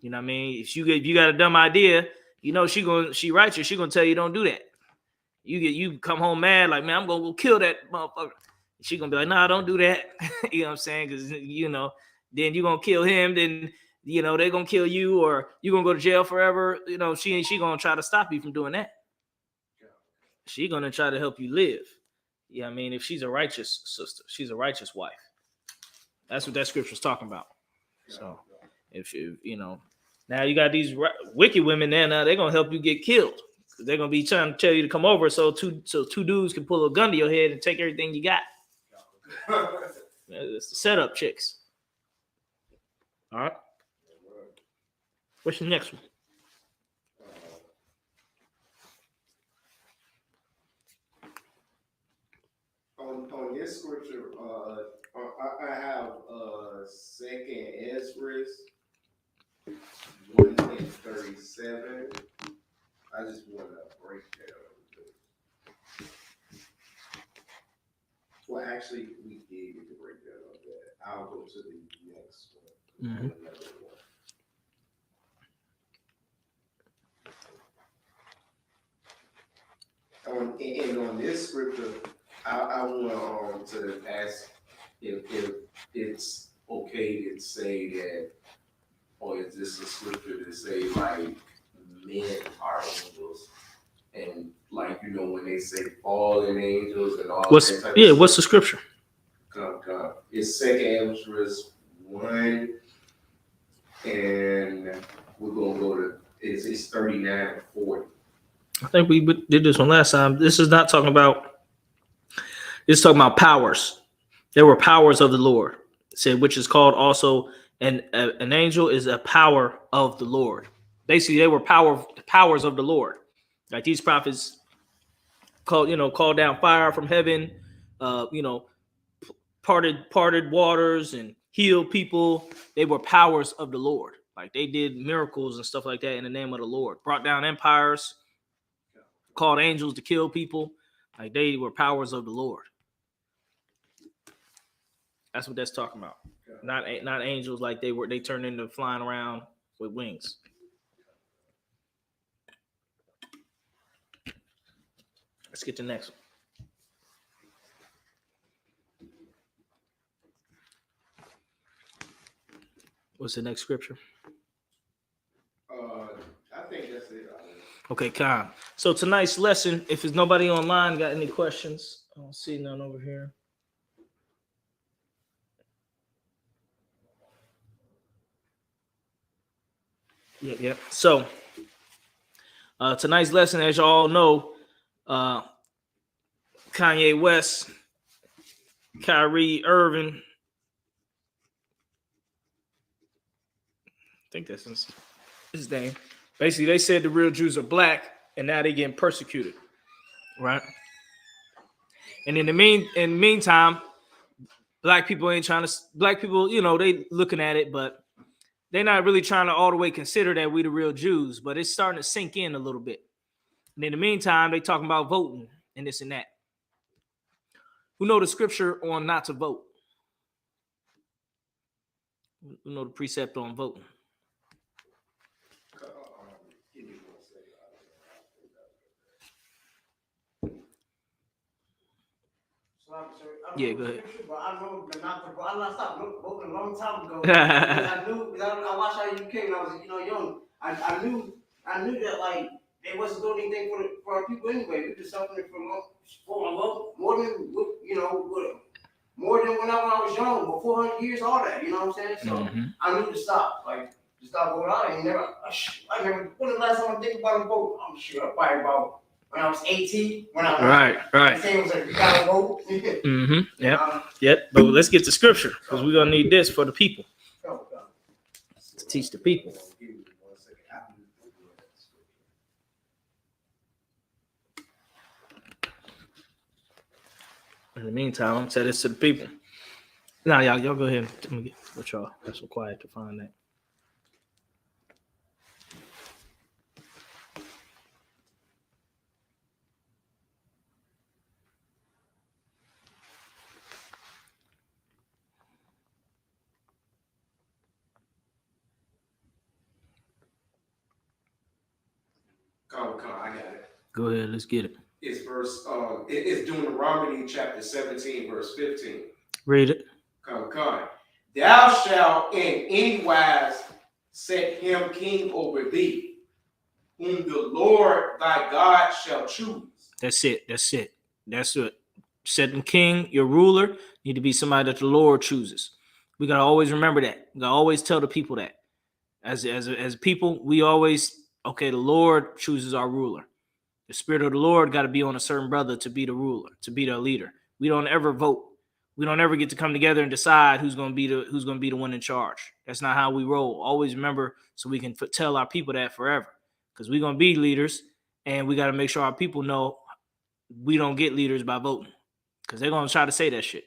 You know what I mean? If you got a dumb idea, she righteous. She gonna tell you don't do that. You come home mad like, man, I'm gonna go kill that motherfucker. She gonna be like, nah, don't do that. You know what I'm saying? Because then you gonna kill him. Then they're gonna kill you, or you gonna go to jail forever. She gonna try to stop you from doing that. She gonna try to help you live. Yeah, I mean, if she's a righteous sister, she's a righteous wife. That's what that scripture's talking about. So, if now you got these wicked women there, now they're gonna help you get killed. They're gonna be trying to tell you to come over, so two dudes can pull a gun to your head and take everything you got. It's the setup chicks. All right. What's the next one? On this scripture, I have Second Ezra 1:37. I just want to break that up. Well, actually, we did get to break that up. I'll go to the next one. Mm-hmm. Another one. And on this scripture, I want to ask if it's okay to say that, or is this a scripture to say like men are angels, and like when they say fallen angels and all that type of stuff. What's the scripture? Come. It's Second Ezra 1, and we're gonna go to it's 39 and 40. I think we did this one last time. This is not talking about. It's talking about powers. There were powers of the Lord. It said, which is called also an angel is a power of the Lord. Basically, they were powers of the Lord. Like these prophets called down fire from heaven, parted waters and healed people. They were powers of the Lord. Like they did miracles and stuff like that in the name of the Lord. Brought down empires, called angels to kill people. Like they were powers of the Lord. That's what that's talking about. Not angels like they turned into flying around with wings. Let's get to the next one. What's the next scripture? I think that's it. Okay, Khan. So tonight's lesson, if there's nobody online got any questions, I don't see none over here. Yep. So tonight's lesson, as you all know, Kanye West, Kyrie Irving. I think that's his name. Basically, they said the real Jews are black, and now they're getting persecuted, right? And in the meantime, black people, they looking at it, but they're not really trying to all the way consider that we the real Jews, but it's starting to sink in a little bit. And in the meantime, they talking about voting and this and that. Who know the scripture on not to vote? Who know the precept on voting? Yeah, go ahead. But I know not to vote. I stopped voting a long time ago. I watched ISUPK when I was young. I knew that like they wasn't doing anything for our people anyway. We just suffering for more than more than when I was young, for 400 years, all that. You know what I'm saying? So I knew to stop. Like to stop voting. I never. When the last time I think about a vote, I'm sure probably about. When I was 18, right. It was like, you gotta vote. Yep. But let's get to scripture because we're gonna need this for the people to teach the people. In the meantime, I'm say this to the people. Now, y'all go ahead. Let me get what y'all. That's so quiet to find that. Come, I got it. Go ahead, let's get it. It's it's Deuteronomy chapter 17, verse 15. Read it. Come. Thou shalt in any wise set him king over thee, whom the Lord thy God shall choose. That's it. That's it. Set him king, your ruler, need to be somebody that the Lord chooses. We gotta always remember that. We gotta always tell the people that. As people, we always, okay, the Lord chooses our ruler. The spirit of the Lord got to be on a certain brother to be the ruler, to be the leader. We don't ever vote. We don't ever get to come together and decide who's going to be the one in charge. That's not how we roll. Always remember, so we can tell our people that forever, because we're going to be leaders, and we got to make sure our people know we don't get leaders by voting, because they're going to try to say that shit.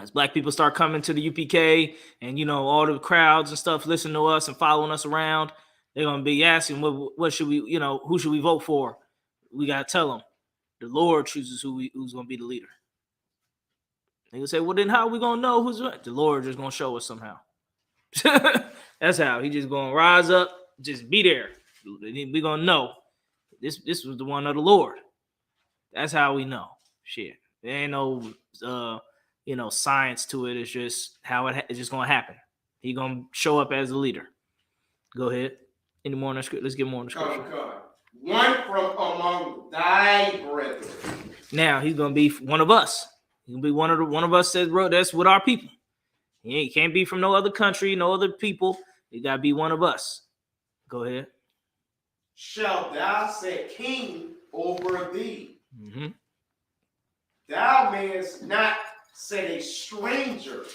As black people start coming to the UPK and, all the crowds and stuff listen to us and following us around, they're going to be asking, what should we, who should we vote for? We got to tell them the Lord chooses who's going to be the leader. They can say, well, then how are we going to know who's right? The Lord just going to show us somehow. That's how. He just going to rise up, just be there. We're going to know this was the one of the Lord. That's how we know. Shit. There ain't no, science to it. It's just how it's just going to happen. He going to show up as the leader. Go ahead. Any more in the script? Let's get more in the scripture. Come. One from among thy brethren. Now he's gonna be one of us. He'll be one of us. Says, bro, that's with our people. He can't be from no other country, no other people. He gotta be one of us. Go ahead. Shall thou set king over thee? Mm-hmm. Thou mayest not set a stranger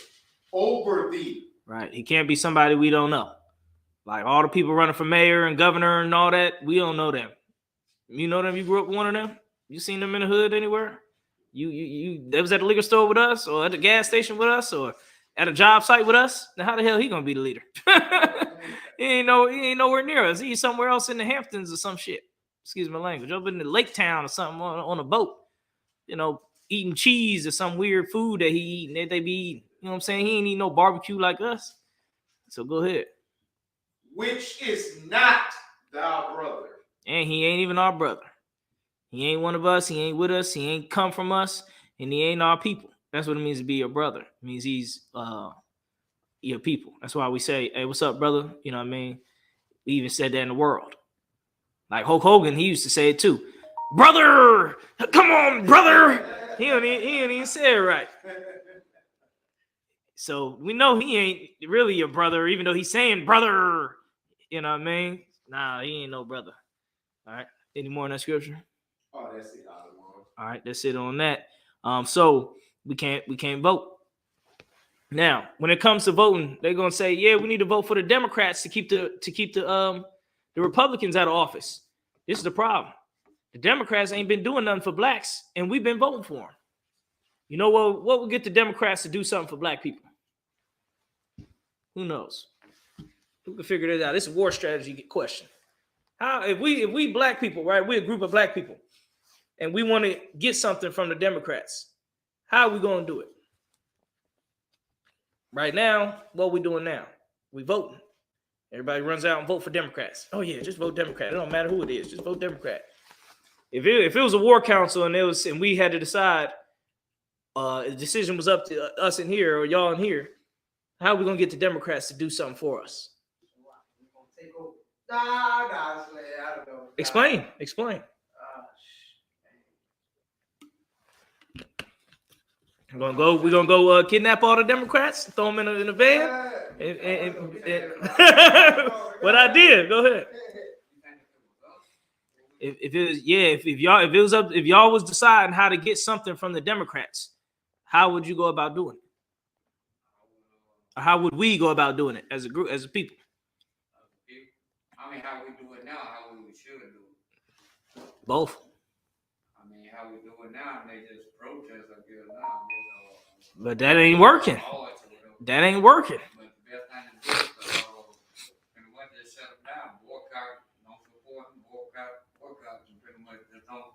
over thee. Right. He can't be somebody we don't know. Like all the people running for mayor and governor and all that, we don't know them. You know them? You grew up with one of them? You seen them in the hood anywhere? They was at the liquor store with us, or at the gas station with us, or at a job site with us? Then how the hell he gonna be the leader? He ain't nowhere near us. He's somewhere else in the Hamptons or some shit. Excuse my language. Up in the Lake Town or something on a boat. Eating cheese or some weird food that he eating that they be eating. You know what I'm saying? He ain't eating no barbecue like us. So go ahead. Which is not thy brother. And he ain't even our brother. He ain't one of us. He ain't with us. He ain't come from us. And he ain't our people. That's what it means to be your brother. It means he's your people. That's why we say, hey, what's up, brother? You know what I mean? We even said that in the world. Like Hulk Hogan, he used to say it too. Brother! Come on, brother! He don't even say it right. So we know he ain't really your brother, even though he's saying brother. You know what I mean? Nah, he ain't no brother. All right. Any more in that scripture? Oh, that's it. All right, that's it on that. So we can't vote. Now, when it comes to voting, they're gonna say, yeah, we need to vote for the Democrats to keep the Republicans out of office. This is the problem. The Democrats ain't been doing nothing for blacks, and we've been voting for them. You know what will get the Democrats to do something for black people? Who knows? Who can figure this out? This is a war strategy question. How if we black people, right? We're a group of black people, and we want to get something from the Democrats. How are we going to do it? Right now, what we doing now? We voting. Everybody runs out and vote for Democrats. Oh yeah, just vote Democrat. It don't matter who it is, just vote Democrat. If it was a war council and we had to decide, the decision was up to us in here or y'all in here, how are we gonna get the Democrats to do something for us? I don't know. Explain. We're gonna go kidnap all the Democrats, throw them in a van. What I did, go ahead. If y'all was deciding how to get something from the Democrats, how would you go about doing it? Or how would we go about doing it as a group, as a people? I mean, how we do it now, how we should do it. Both. I mean, how we do it now, they just protest up here now. But that ain't working. That ain't working. But the best thing to do is pretty much just shut them down, boycott, don't support them, boycott, and pretty much just don't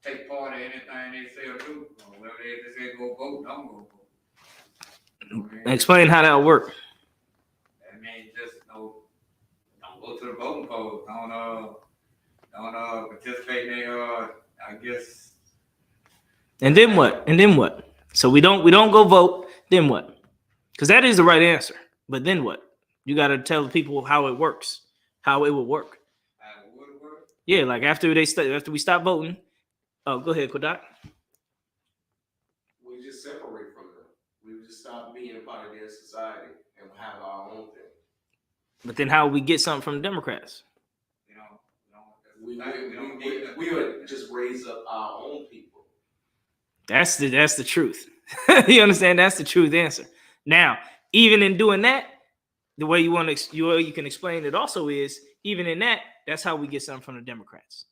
take part in anything they say or do. Or whatever they say, go vote, don't go vote. Explain how that work. That means just don't go to the voting polls. don't participate in I guess. And then what? And then what? So we don't go vote. Then what? Because that is the right answer. But then what? You got to tell people how it works, how it would work. Would work. Yeah, like after we stop voting. Oh, go ahead, Kodak. We just separate from them. We would just stop being a part of their society and have our own thing. But then how would we get something from the Democrats? You know, We would just raise up our own people. That's the truth. You understand? That's the truth answer. Now, even in doing that, the way you can explain it also is even in that, that's how we get something from the Democrats.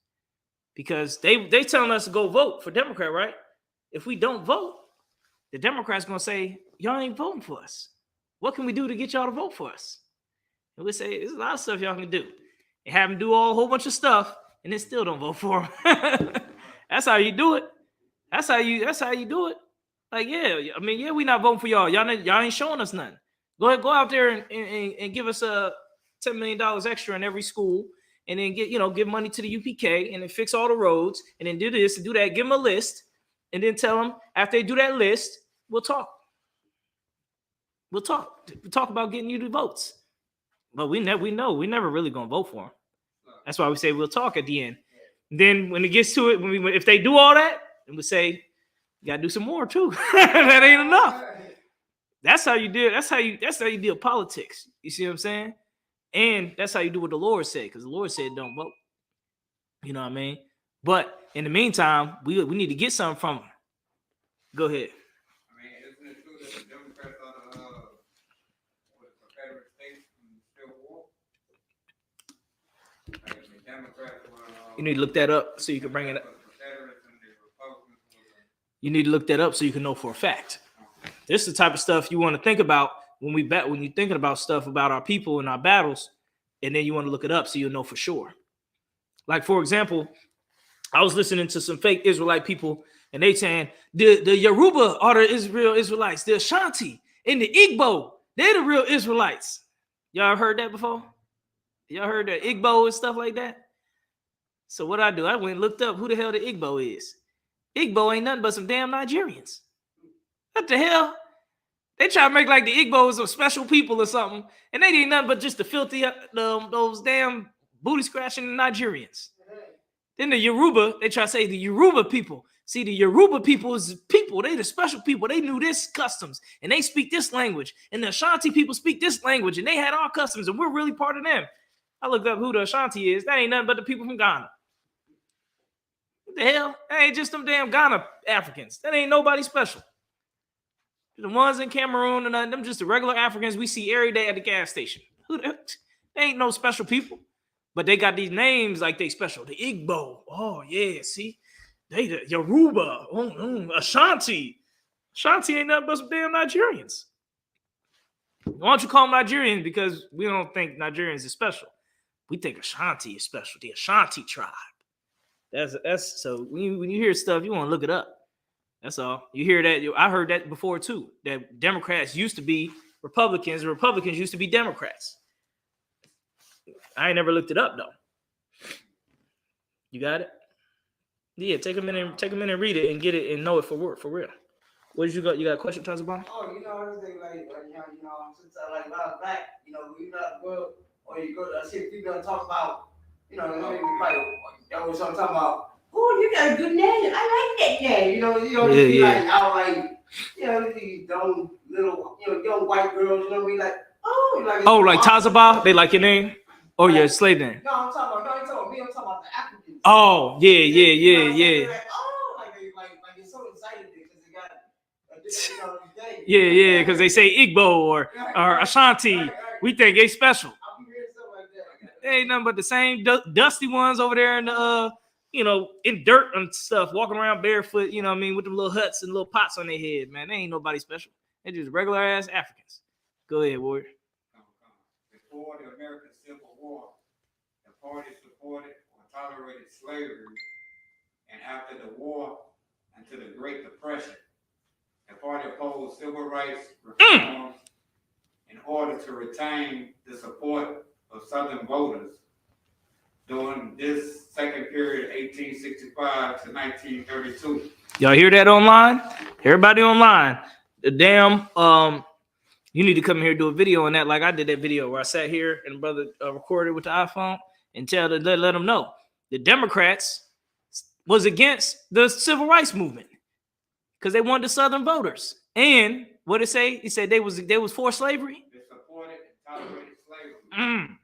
Because they telling us to go vote for Democrat, right? If we don't vote, the Democrats gonna say, y'all ain't voting for us. What can we do to get y'all to vote for us? And we say, there's a lot of stuff y'all can do. And have them do a whole bunch of stuff, and then still don't vote for them. That's how you do it. That's how you do it. Like, yeah, I mean, yeah, we not voting for y'all. Y'all ain't showing us nothing. Go ahead, go out there and give us $10 million extra in every school, and then give money to the UPK, and then fix all the roads, and then do this and do that. Give them a list, and then tell them after they do that list, we'll talk. We'll talk about getting you the votes. But we never really gonna vote for them. That's why we say we'll talk at the end. Then when it gets to it, if they do all that, then we say you gotta do some more too. That ain't enough. That's how you do it. That's how you deal politics. You see what I'm saying? And that's how you do what the Lord said, because the Lord said don't vote. You know what I mean? But in the meantime, we need to get something from them. Go ahead. I mean, isn't it true that the Democrats are the Confederate States in the Civil War? Like the Democrats were. You need to look that up so you can bring it up. Confederates and the Republicans were. You need to look that up so you can know for a fact. This is the type of stuff you want to think about when you're thinking about stuff about our people and our battles, and then you want to look it up so you'll know for sure. Like, for example, I was listening to some fake Israelite people, and they saying the Yoruba are the real Israelites, the Ashanti and the Igbo, they're the real Israelites. Y'all heard that before? Y'all heard the Igbo and stuff like that? So what I do, I went and looked up who the hell the Igbo is. Igbo ain't nothing but some damn Nigerians. What the hell? They try to make like the Igbos are special people or something, and they ain't nothing but just the filthy, those damn booty scratching Nigerians. Then the Yoruba, they try to say the Yoruba people. See, the Yoruba people is people. They the special people. They knew this customs, and they speak this language. And the Ashanti people speak this language, and they had our customs, and we're really part of them. I looked up who the Ashanti is. That ain't nothing but the people from Ghana. What the hell? That ain't just them damn Ghana Africans. That ain't nobody special. The ones in Cameroon and them just the regular Africans we see every day at the gas station. They ain't no special people. But they got these names like they special. The Igbo. Oh, yeah, see? They the Yoruba. Ashanti. Ashanti ain't nothing but some damn Nigerians. Why don't you call them Nigerians? Because we don't think Nigerians is special. We think Ashanti is special. The Ashanti tribe. That's so when you hear stuff, you want to look it up. That's all. You hear that? I heard that before too. That Democrats used to be Republicans, and Republicans used to be Democrats. I ain't never looked it up though. You got it? Yeah, take a minute and read it and get it and know it for real. What did you got? You got a question, Tazabon? Oh, I was thinking since I like a while back, we not go or you go. I see people talk about, that was something talking about. Oh, you got a good name. I like that name. Like out like, these dumb little, young white girls. Like, like Tazabah, they like your name or your slave name? No, I'm talking about me. I'm talking about the Africans. Oh, yeah. Like, like they're so excited because they got a Yeah, because they say Igbo or Ashanti. Right. We think they special. I'll be hearing stuff like that. They ain't nothing but the same dusty ones over there in the in dirt and stuff, walking around barefoot, with them little huts and little pots on their head, man. They ain't nobody special. They're just regular ass Africans. Go ahead, Warrior. Before the American Civil War, the party supported or tolerated slavery, and after the war and to the Great Depression, the party opposed civil rights reforms in order to retain the support of Southern voters during this second period, 1865 to 1932. Y'all hear that online? Everybody online. The damn you need to come here and do a video on that, like I did that video where I sat here and brother recorded with the iPhone and let them know the Democrats was against the civil rights movement because they wanted the Southern voters. And what did it say? He said they was for slavery. They supported and tolerated slavery.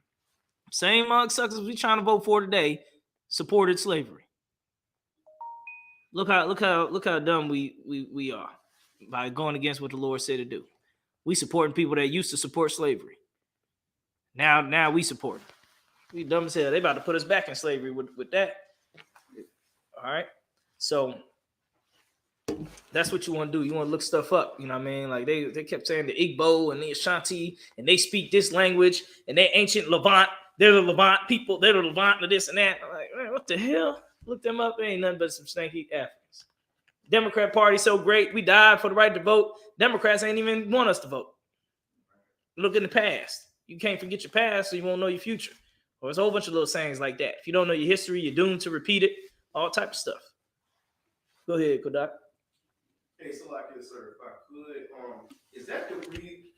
Same mug suckers we trying to vote for today supported slavery. Look how dumb we are by going against what the Lord said to do. We supporting people that used to support slavery. Now we support them. We dumb as hell. They about to put us back in slavery with that. All right. So that's what you want to do. You want to look stuff up. You know what I mean? Like they kept saying the Igbo and the Ashanti, and they speak this language, and they ancient Levant. They're the Levant people. They're the Levant of this and that. I'm like, man, what the hell? Look them up. They ain't nothing but some stanky Africans. Democrat Party so great. We died for the right to vote. Democrats ain't even want us to vote. Look in the past. You can't forget your past, so you won't know your future. Or there's a whole bunch of little sayings like that. If you don't know your history, you're doomed to repeat it. All type of stuff. Go ahead, Kodak. Hey, so like this, sir, if I could, is that the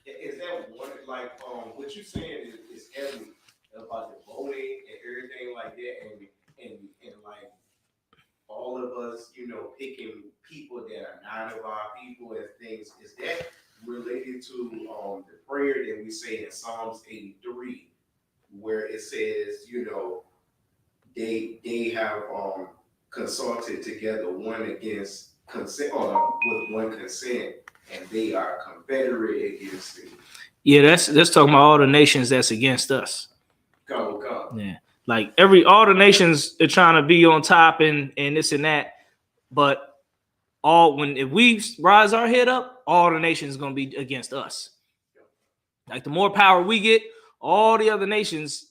is that one, like, what you saying is heavy about the voting and everything like that, and like all of us, you know, picking people that are not of our people and things, is that related to the prayer that we say in Psalms 83, where it says, you know, they have consulted together one against consent or with one consent, and they are confederate against it. Yeah, that's talking about all the nations that's against us. Go. Yeah, like all the nations are trying to be on top and this and that, but if we rise our head up, all the nations gonna be against us. Like the more power we get, all the other nations,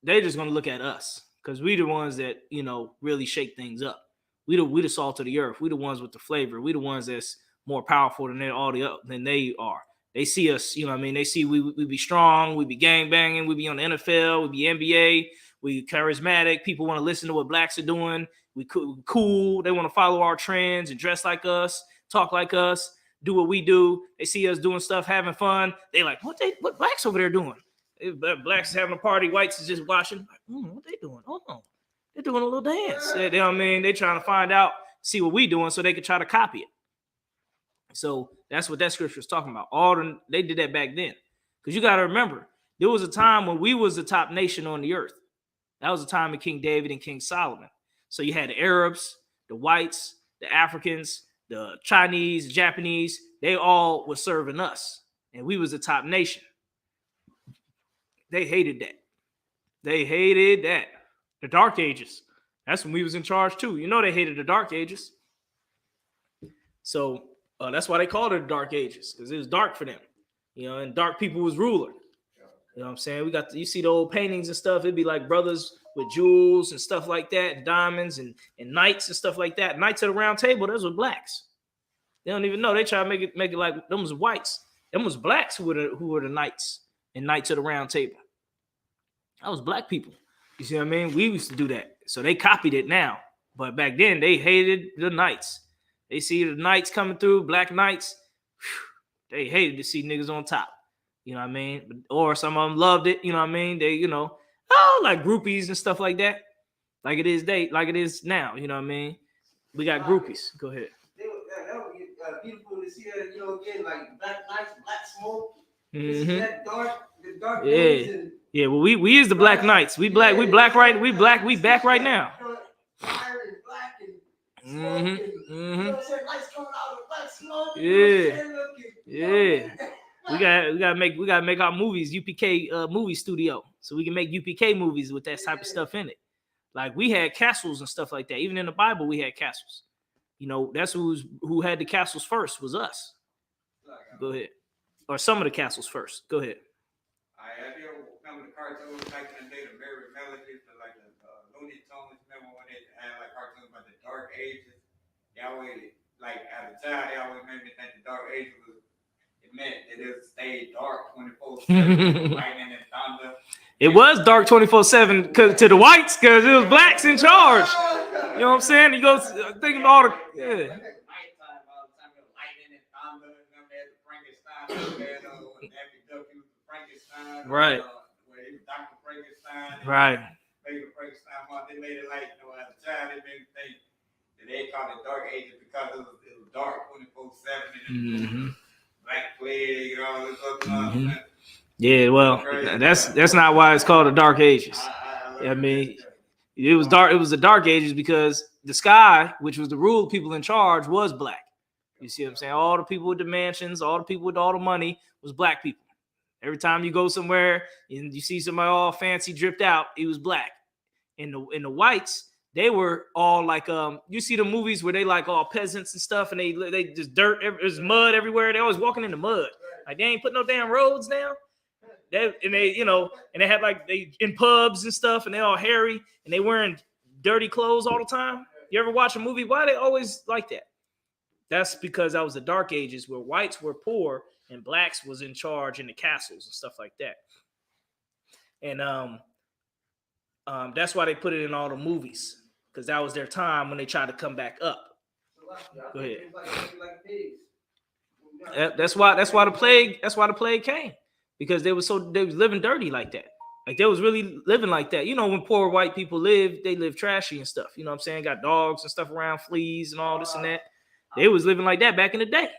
they're just gonna look at us because we the ones that, you know, really shake things up. We the salt of the earth. We the ones with the flavor. We the ones that's more powerful than they are. They see us, you know what I mean? They see we be strong, we be gang banging, we be on the NFL, we be NBA, we charismatic. People want to listen to what blacks are doing. We cool. They want to follow our trends and dress like us, talk like us, do what we do. They see us doing stuff, having fun. They like, what blacks over there doing? Blacks is having a party, whites is just watching. Like, what they doing? Hold on. They're doing a little dance. You know what I mean? They're trying to find out, see what we doing so they can try to copy it. So that's what that scripture is talking about. They did that back then. Because you got to remember, there was a time when we was the top nation on the earth. That was the time of King David and King Solomon. So you had the Arabs, the whites, the Africans, the Chinese, the Japanese. They all were serving us. And we was the top nation. They hated that. The Dark Ages. That's when we was in charge too. You know they hated the Dark Ages. So that's why they called it the Dark Ages, because it was dark for them. You know, and dark people was ruler. You know what I'm saying? You see the old paintings and stuff. It'd be like brothers with jewels and stuff like that, diamonds and knights and stuff like that. Knights of the Round Table, those were blacks. They don't even know. They try to make it like them was whites. Them was blacks who were the knights and Knights of the Round Table. That was black people. You see what I mean? We used to do that. So they copied it now. But back then, they hated the knights. They see the knights coming through, black knights. They hated to see niggas on top. You know what I mean? Or some of them loved it. You know what I mean? They, like groupies and stuff like that. Like it is now. You know what I mean? We got groupies. Go ahead. That would be beautiful to see that, again, like black nights, black smoke. Mm-hmm. That the dark Yeah. days and Yeah, well, we is the black knights. We black right. We back right now. Fire and black and smoke Mm-hmm. and, Mm-hmm. lights coming out of black smoke. Yeah. We gotta make our movies UPK movie studio, so we can make UPK movies with that type of stuff in it. Like we had castles and stuff like that. Even in the Bible, we had castles. That's who had the castles first was us. Go ahead. Or some of the castles first. Go ahead. I do remember the cartoons back in the day, the Merry Melodies, like the Looney Tunes. Remember when they had like cartoons about the Dark Ages? They always, like as a child, they always made me think the Dark Ages it meant that it stayed dark 24/7, lightning and thunder. It was dark 24/7 to the whites because it was blacks in charge. You know what I'm saying? He goes thinking all the Nighttime, all the time, lightning and thunder, and them had the Frankenstein, when Daffy Duck used the Frankenstein, Right. Where he was Dr. Frankenstein, right. made the Frankenstein month. They made it like, at the time, they made it think that they called it Dark Ages because it was dark 24/7 and Black Plague and all this other nonsense. Yeah, well, that's not why it's called the Dark Ages. I mean, it was dark. It was the Dark Ages because the sky, which was the rule people in charge, was black. You see what I'm saying? All the people with the mansions, all the people with all the money was black people. Every time you go somewhere and you see somebody all fancy dripped out, he was black. And the whites, they were all like you see the movies where they like all peasants and stuff, and they just dirt, there's mud everywhere. They always walking in the mud. Like they ain't put no damn roads down. They had like they in pubs and stuff, and they all hairy and they wearing dirty clothes all the time. You ever watch a movie? Why they always like that? That's because that was the Dark Ages where whites were poor and blacks was in charge in the castles and stuff like that. And that's why they put it in all the movies because that was their time when they tried to come back up. Go ahead. That's why the plague came. Because they was living dirty like that. Like they was really living like that. You know, when poor white people live, they live trashy and stuff. You know what I'm saying? Got dogs and stuff around, fleas and all this and that. They was living like that back in the day.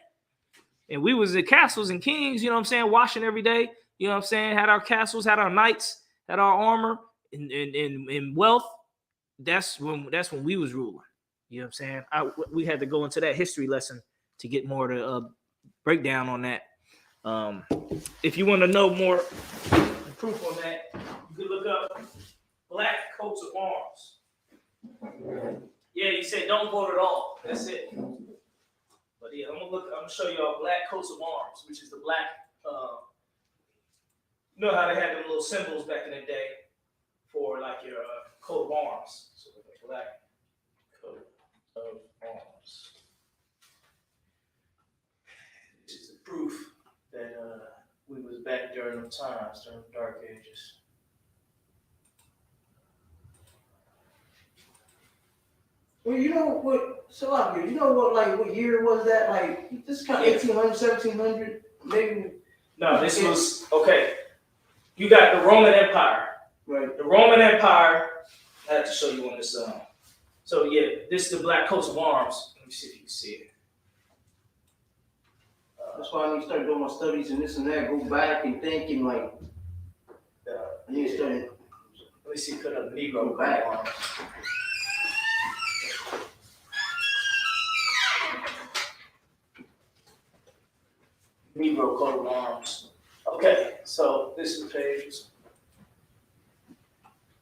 And we was at castles and kings, you know what I'm saying, washing every day. You know what I'm saying? Had our castles, had our knights, had our armor and wealth. That's when we was ruling. You know what I'm saying? We had to go into that history lesson to get more to break down on that. If you want to know more proof on that, you can look up black coats of arms. Yeah, he said don't vote at all. That's it. But yeah, I'm gonna show y'all black coats of arms, which is the black. You know how they had them little symbols back in the day for like your coat of arms. So the black coat of arms. This is the proof that we was back during the times, during the Dark Ages. Well, you know what, Salaki, you know what year was that? Like, this kind of 1800, 1700, maybe? No, this was, okay. You got the Roman Empire. Right. The Roman Empire, I have to show you on this. So, yeah, this is the black coats of arms. Let me see if you can see it. That's why I need to start doing my studies and this and that, go back and think and like, I need to start. Let me see, put up Negro back arms. Negro coat of arms. Okay, so this is the pages.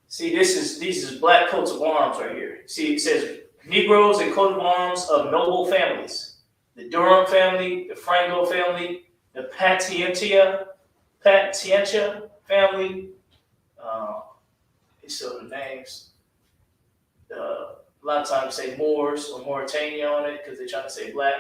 See, these is black coats of arms right here. See, it says Negroes and coat of arms of noble families. The Durham family, the Franco family, the Patientia family. So the names. A lot of times say Moors or Mauritania on it because they're trying to say black.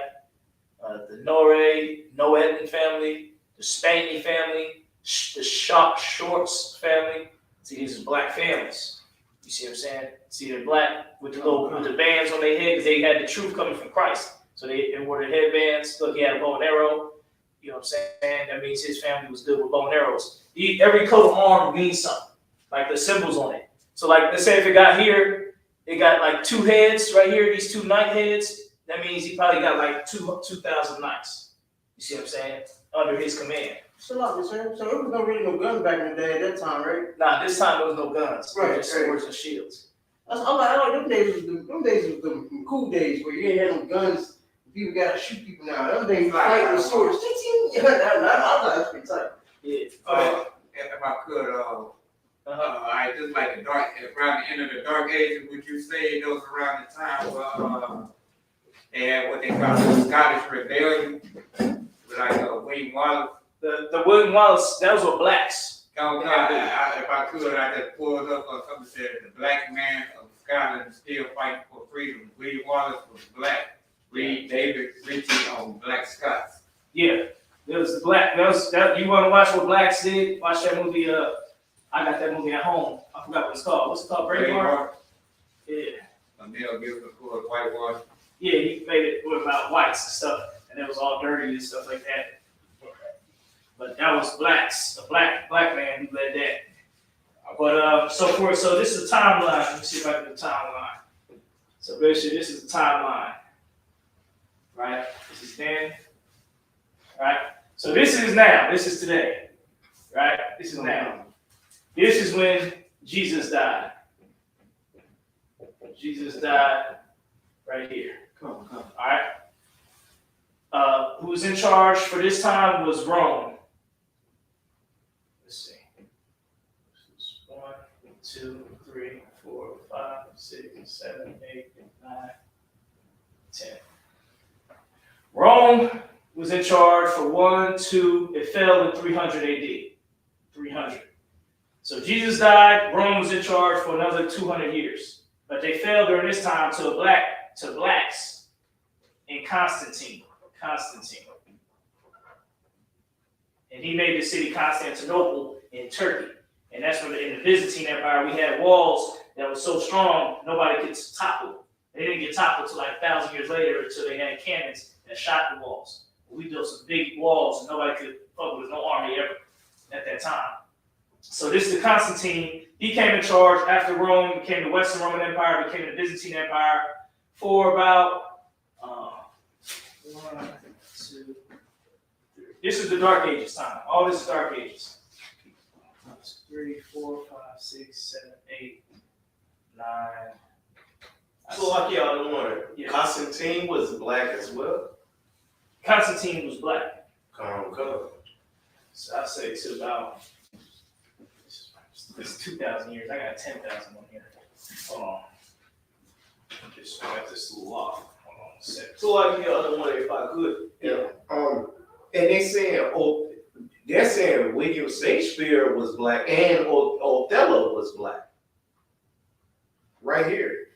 The Noedan family, the Spaney family, the Shorts family. See, these are black families. You see what I'm saying? See, they're black with the bands on their head because they had the truth coming from Christ. So they wore the headbands. Look, he had a bow and arrow. You know what I'm saying? That means his family was good with bow and arrows. Every coat of arms means something, like the symbols on it. So, like, let's say if it got here, it got like two heads right here, these two knight heads. That means he probably got like 2,000 knights. You see what I'm saying? Under his command. So it was no really no guns back in the day at that time, right? Nah, this time there was no guns. Right, Just swords and shields. I like them days was the cool days where you ain't had no guns. People gotta shoot people now. Them days fight with swords. I thought that's pretty tight. Yeah. If I could, I just like around the end of the Dark Ages, would you say those around the time where they had what they call the Scottish Rebellion, with like William Wallace? The William Wallace, those were blacks. If I could, I just pulled up on something that said the black man of Scotland still fighting for freedom. William Wallace was black. Read David Ritchie on Black Scots. Yeah, there was black. You want to watch what blacks did? Watch that movie. I got that movie at home. I forgot what it's called. What's it called? Braveheart? Yeah. Mel Gibson for whitewash. Yeah, he made it about whites and stuff, and it was all dirty and stuff like that. But that was blacks, a black man who led that. But so this is a timeline. Let me see if I can do a timeline. So basically, this is the timeline, right? This is then, right? So this is now. This is today, right? This is now. This is when Jesus died. Jesus died right here. Come. All right. Who was in charge for this time was Rome. Let's see. This is 1, 2, 3, 4, 5, 6, 7, 8, 9, 10. Rome was in charge for 1, 2. It fell in 300 AD. 300. So Jesus died. Rome was in charge for another 200 years, but they fell during this time to blacks in Constantine. And he made the city Constantinople in Turkey. And that's when in the Byzantine Empire, we had walls that were so strong, nobody could topple. They didn't get toppled until like 1,000 years later until they had cannons that shot the walls. We built some big walls and nobody could fuck with no army ever at that time. So this is the Constantine. He came in charge after Rome, became the Western Roman Empire, became the Byzantine Empire for about 1, 2, 3. This is the Dark Ages time. All this is Dark Ages. 3, 4, 5, 6, 7, 8, 9. So like y'all don't wonder, Yeah. Constantine was black as well. Constantine was black. Come. So I'll say to about this 2,000 years. I got 10,000 on here. Hold on. Just got this little off. Hold on a second. So like the other one, if I could. Yeah. And they're saying William Shakespeare was black and Othello was black. Right here.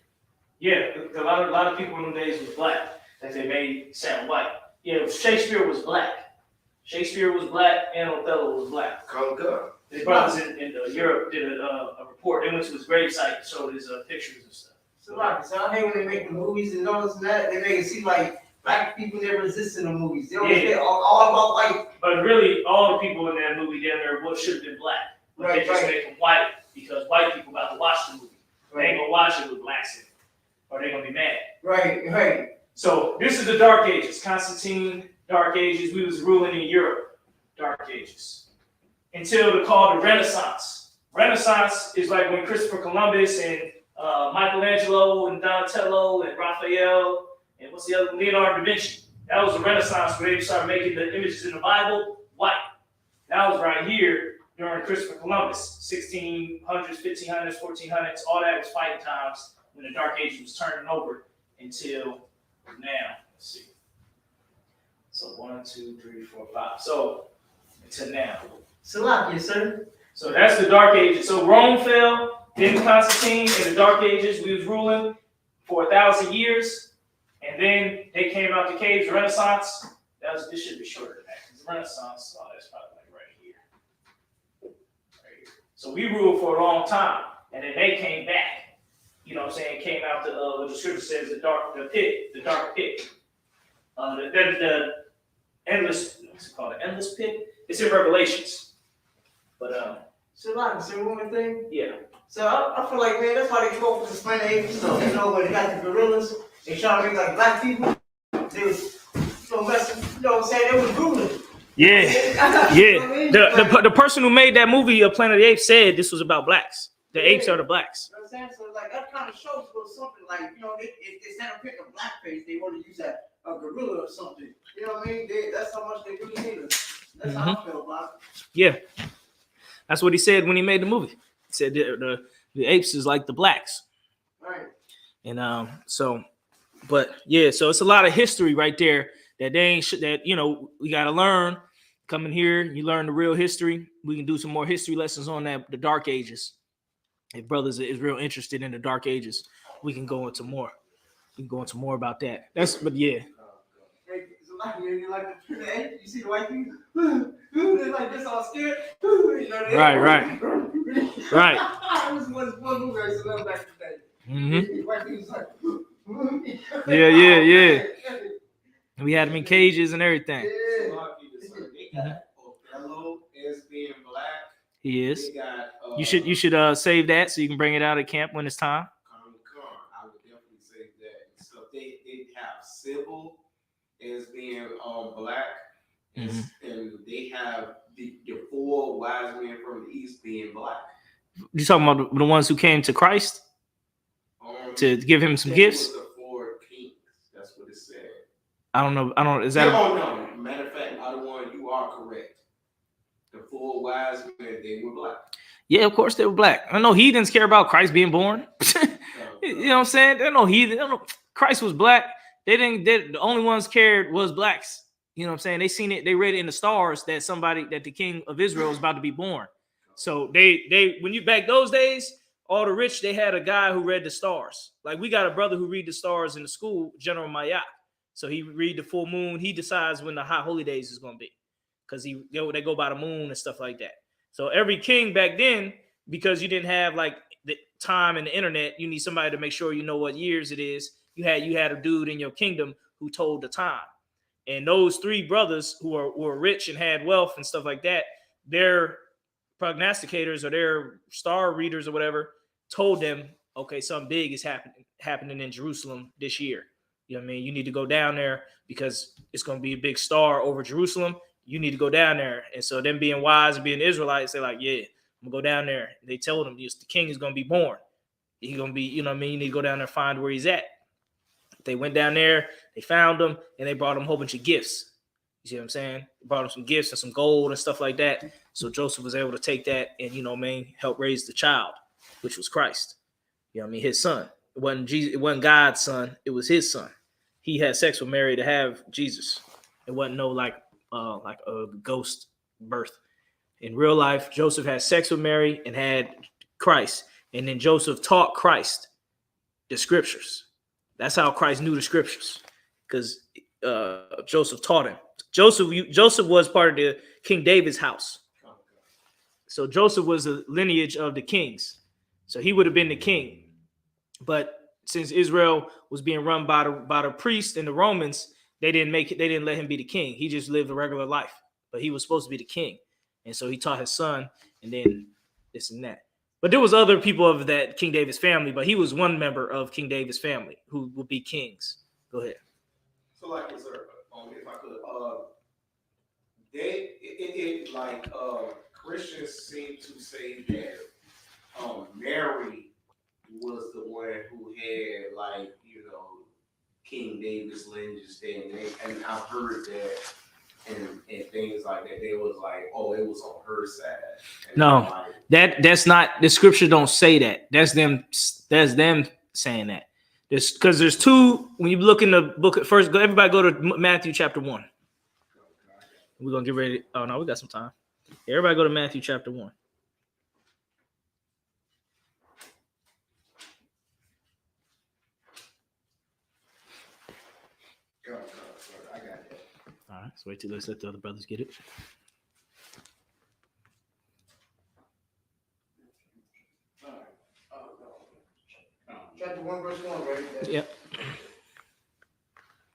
Yeah, a lot of people in them days was black. That they made sound white. Yeah, Shakespeare was black. Shakespeare was black and Othello was black. Come. The brothers in Europe did a report. They went to his gravesite and showed his pictures and stuff. So I hate when they make the movies and all this and that. They make it seem like black people never exist in the movies. They always get all about white. But really, all the people in that movie down there should have been black. But they just make them white because white people about to watch the movie. They ain't gonna watch it with blacks in it, or they gonna be mad. Right. So this is the Dark Ages. Constantine, Dark Ages. We was ruling in Europe. Dark Ages. Until they're called the Renaissance. Renaissance is like when Christopher Columbus and Michelangelo and Donatello and Raphael and what's the other, Leonardo da Vinci. That was the Renaissance where they started making the images in the Bible white. That was right here during Christopher Columbus, 1600s, 1500s, 1400s. All that was fighting times when the Dark Ages was turning over until now. Let's see. So 1, 2, 3, 4, 5. So until now. Salakia, sir. So that's the Dark Ages. So Rome fell, then Constantine in the Dark Ages. We was ruling for 1,000 years, and then they came out the caves. Renaissance. This should be shorter than that because Renaissance. Oh, that's probably like right here. Right here. So we ruled for a long time, and then they came back. You know what I'm saying? Came out to what the scripture says, the dark pit. The endless. What's it called? The endless pit. It's in Revelations. But Salakia, sir. One more thing. yeah. So I feel like, man, that's why they go for the Planet Apes stuff. You know, when they got the gorillas, they try to make like black people. They was messing. You know what I'm saying? They was ruling. Yeah. The person who made that movie, Planet of the Apes, said this was about blacks. The apes are the blacks. You know what I'm saying? So like that kind of shows something like, you know, if they instead of picking a blackface, they want to use a gorilla or something. You know what I mean? That's how much they really need us. That's how I feel about it. Yeah. That's what he said when he made the movie. He said the apes is like the blacks. Right. And so it's a lot of history right there that they ain't that, you know, we got to learn. Coming here, you learn the real history. We can do some more history lessons on the Dark Ages. If brothers is real interested in the Dark Ages, we can go into more. We can go into more about that. Yeah. Hey, you like the Ape? You see the white people? They're like this all scared. You know, Right. Right. I was one movie I used to love back in the day. Mm-hmm. White people was like, Yeah. We had them in cages and everything. Yeah. They got Othello as being black. He They is. got You should save that so you can bring it out at camp when it's time. I would definitely say that. So they have Sybil as being black, and they have the 4 wise men from the east being black. You talking about the ones who came to Christ to give him some gifts? Was the 4 kings. That's what it said. I don't know. Is that? No. Matter of fact, out of one, you are correct. The 4 wise men, they were black. Yeah, of course they were black. I know heathens care about Christ being born. You know what I'm saying? They don't know heathen. They don't know Christ was black. The only ones cared was blacks. You know what I'm saying? They seen it. They read it in the stars that the king of Israel was about to be born. So they when you back those days, all the rich, they had a guy who read the stars. Like we got a brother who read the stars in the school, General Mayak. So he read the full moon. He decides when the high holy days is going to be, because they go by the moon and stuff like that. So every king back then, because you didn't have like the time and the internet, you need somebody to make sure you know what years it is. You had a dude in your kingdom who told the time. And those 3 brothers who were rich and had wealth and stuff like that, their prognosticators or their star readers or whatever told them, okay, something big is happening in Jerusalem this year. You know what I mean? You need to go down there because it's going to be a big star over Jerusalem. You need to go down there. And so them being wise and being Israelites, they're like, yeah, I'm going to go down there. They told him the king is going to be born. He's going to be, you know what I mean? You need to go down there and find where he's at. They went down there, they found him, and they brought him a whole bunch of gifts. You see what I'm saying? They brought him some gifts and some gold and stuff like that. So Joseph was able to take that and, you know what I mean, help raise the child, which was Christ. You know what I mean? His son. It wasn't God's son. It was his son. He had sex with Mary to have Jesus. It wasn't no like a ghost birth. In real life, Joseph had sex with Mary and had Christ. And then Joseph taught Christ the scriptures. That's how Christ knew the scriptures, because Joseph taught him. Joseph was part of the King David's house. So Joseph was a lineage of the kings. So he would have been the king. But since Israel was being run by the priests and the Romans, they didn't let him be the king. He just lived a regular life. But he was supposed to be the king. And so he taught his son, and then this and that. But there was other people of that King David's family, but he was one member of King David's family who would be kings. Go ahead. So like, sir, if I could, Christians seem to say that Mary was the one who had, like, you know, King David's lineage there, and I've heard that. And things like that, they was like, oh, it was on her side. And no, that's not, the scripture don't say that. That's them saying that. Because there's 2, when you look in the book, first, everybody go to Matthew chapter 1. We're going to get ready. Oh, no, we got some time. Everybody go to Matthew chapter 1. I got it. All right, so let's let the other brothers get it. Chapter 1, verse 1, right? Yep.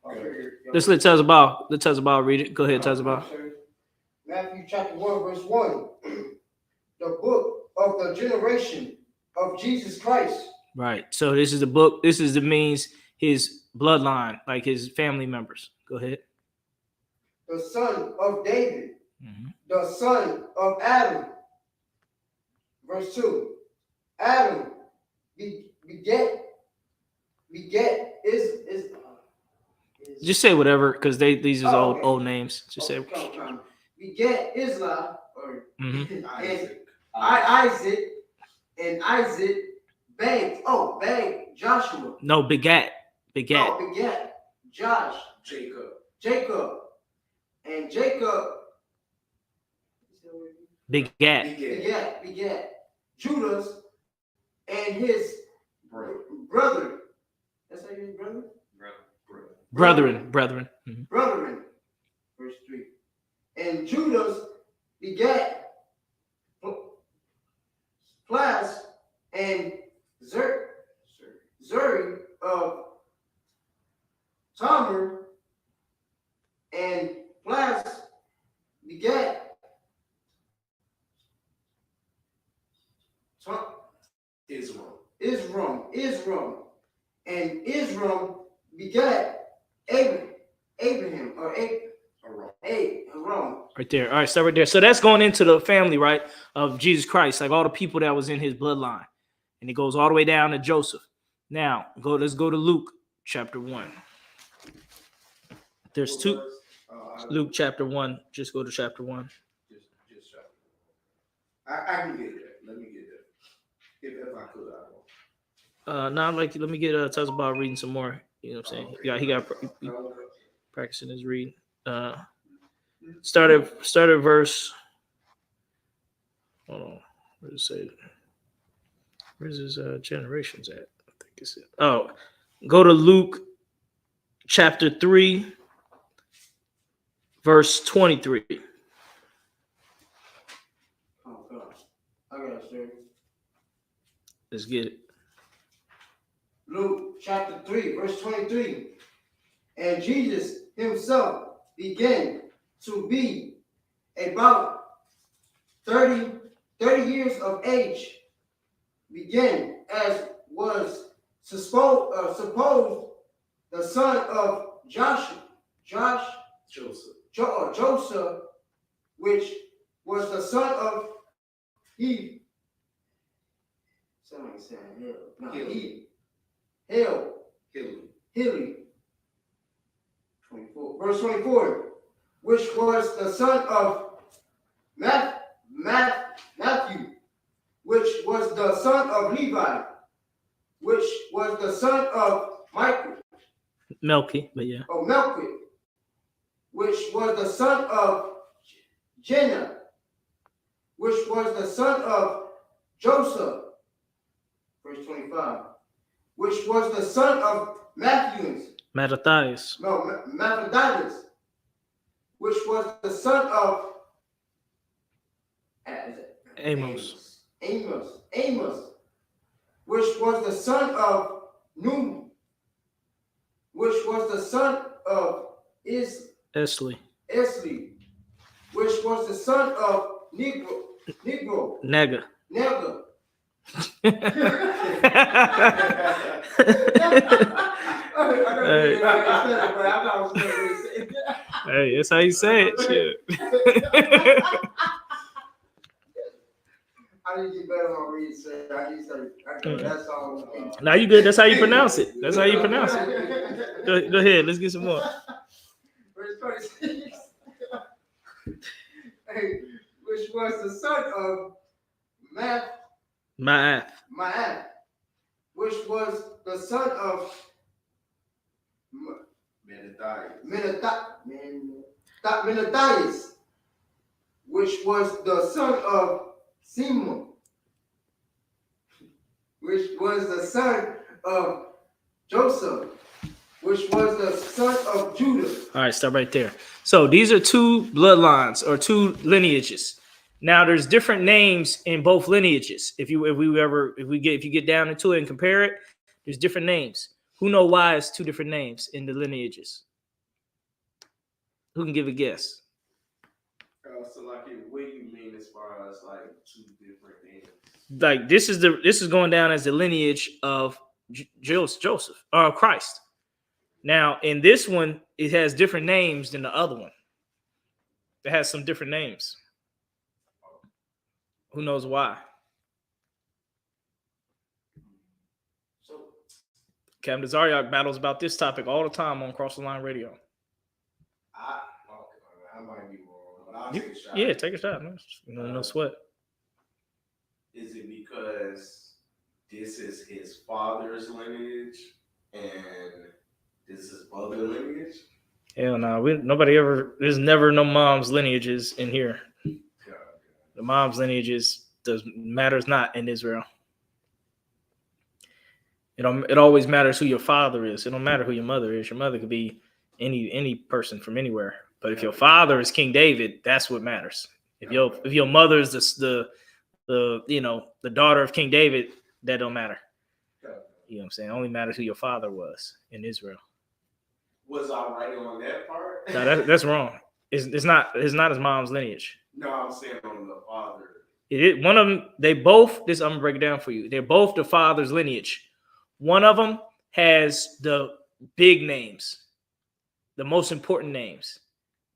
Okay. Let's let Tazabal read it. Go ahead, Tazabal. Matthew chapter 1, verse 1. The book of the generation of Jesus Christ. Right. So this is the book. This is the means his bloodline, like his family members. Go ahead. The son of David. Mm-hmm. The son of Adam. Verse 2. Adam beget is Just say whatever, because these is okay. old names. Just say. Beget Isla or Mm-hmm. Isaac, and Isaac banged Joshua. No, begat. Oh, beget Josh. Jacob. And Jacob beget Judas and his brother. That's how you brother? Brethren. Mm-hmm. Brethren. Verse 3. And Judas begat Plas and Zuri of Tamar, and Plas begat Isram, and Isram begat Abraham or Aram. Right there. All right, start right there. So that's going into the family, right, of Jesus Christ, like all the people that was in his bloodline. And it goes all the way down to Joseph. Now, let's go to Luke chapter 1. There's two. Luke chapter 1. Just go to chapter 1. Just chapter 1. I can get that. Let me get that. If I could, I will. Now, like, let me get tells about reading some more. You know what I'm saying? Yeah, he got practicing his reading. Start at verse. Hold on. Where does it say? Where's his generations at? I think it's it. Oh, go to Luke chapter 3, verse 23. Oh God, I got it, sir. Let's get it. Luke chapter 3, verse 23. And Jesus himself began to be about 30 years of age, began as was supposed the son of Joseph, which was the son of Hilly. Hilly. 24. Verse 24. Which was the son of Matthew, which was the son of Levi, which was the son of Melchi, but yeah. Melchi, which was the son of Jenna, which was the son of Joseph. Verse 25. Which was the son of Mattathias, which was the son of Amos, which was the son of Nun, which was the son of Esli, which was the son of Nega. Hey, that's how you say it. Shit. I need to get better on reading. I need to say that's all. Now you good. That's how you pronounce it. That's how you pronounce it. Go ahead. Let's get some more. Verse 26. Hey, which was the son of Ma'ath, which was the son of Menathias, which was the son of Simon, which was the son of Joseph, which was the son of Judah. All right, stop right there. So these are two bloodlines or two lineages. Now there's different names in both lineages. If you get down into it and compare it, there's different names. Who know why it's two different names in the lineages? Who can give a guess? So like, what do you mean as far as like two different names? Like this is going down as the lineage of Joseph or Christ. Now in this one, it has different names than the other one. It has some different names. Who knows why? Captain Zaryak battles about this topic all the time on Cross the Line Radio. I might be wrong, but I'll take a shot. Yeah, take a shot. No sweat. Is it because this is his father's lineage and this is mother lineage? Hell no. There's never no mom's lineages in here. The mom's lineages matters not in Israel. It always matters who your father is. It don't matter who your mother is. Your mother could be any person from anywhere. But if your father is King David, that's what matters. If your mother is the the daughter of King David, that don't matter. Okay. You know what I'm saying? It only matters who your father was in Israel. Was I right on that part? No, that's wrong. It's not his mom's lineage. No, I'm saying on the father. One of them, they both, I'm gonna break it down for you. They're both the father's lineage. One of them has the big names, the most important names.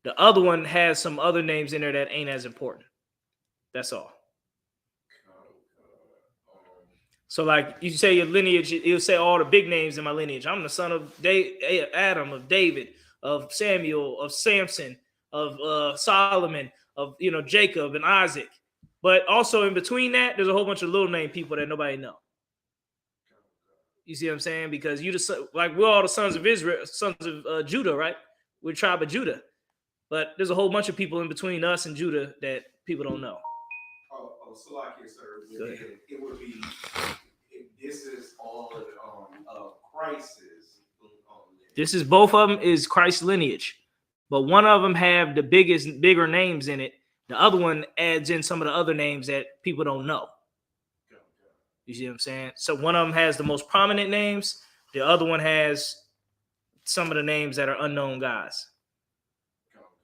The other one has some other names in there that ain't as important. That's all. So, like you say your lineage, you'll say all the big names in my lineage. I'm the son of Adam, of David, of Samuel, of Samson, of Solomon, of Jacob and Isaac. But also in between that, there's a whole bunch of little name people that nobody know. You see what I'm saying? Because we're all the sons of Israel, sons of Judah, right? We're the tribe of Judah. But there's a whole bunch of people in between us and Judah that people don't know. So like it, sir. It would be. This is all of Christ's. This is both of them is Christ's lineage, but one of them have the bigger names in it. The other one adds in some of the other names that people don't know. You see what I'm saying? So one of them has the most prominent names. The other one has some of the names that are unknown guys